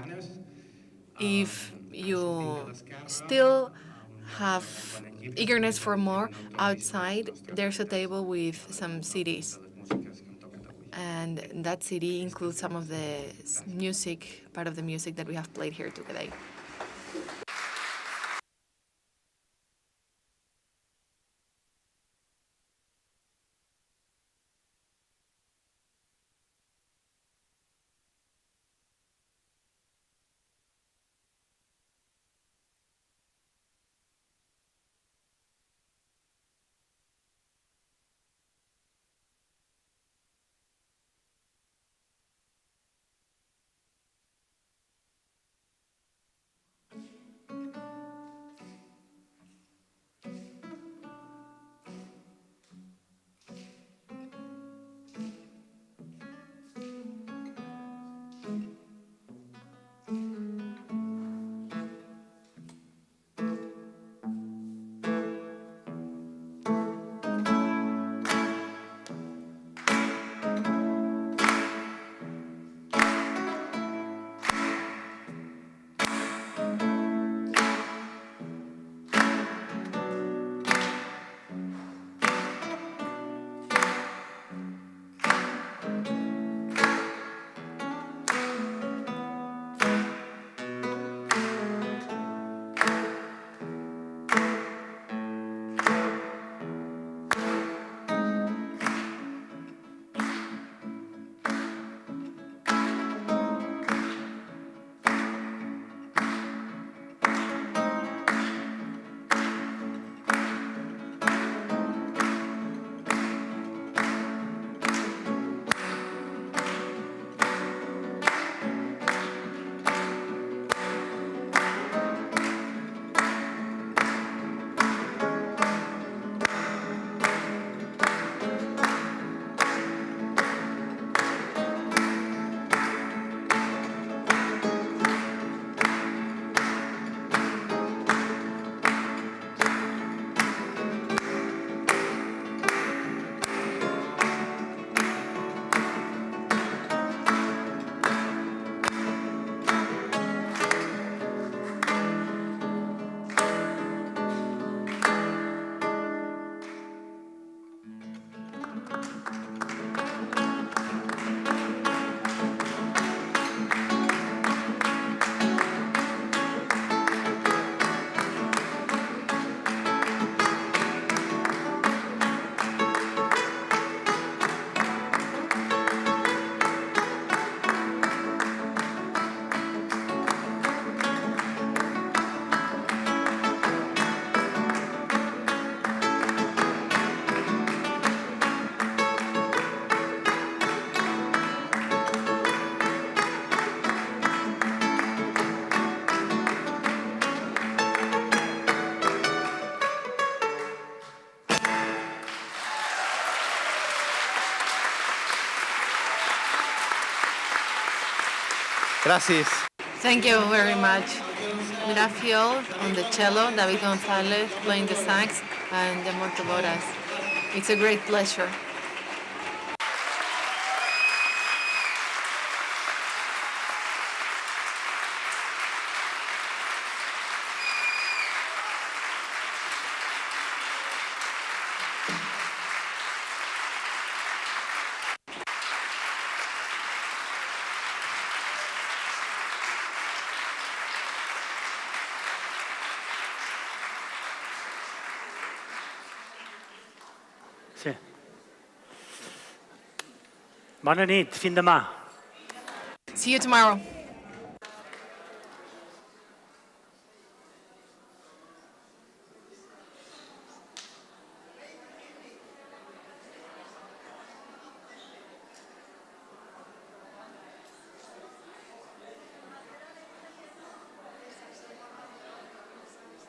If you still have eagerness for more, outside there's a table with some CDs. And that CD includes some of the music, part of the music that we have played here today. Gràcies. Thank you very much. Mirafiel on the cello, David Gonzalez playing the sax, and the Monteloras. It's a great pleasure. Sí. Bona nit, fins demà. See you tomorrow.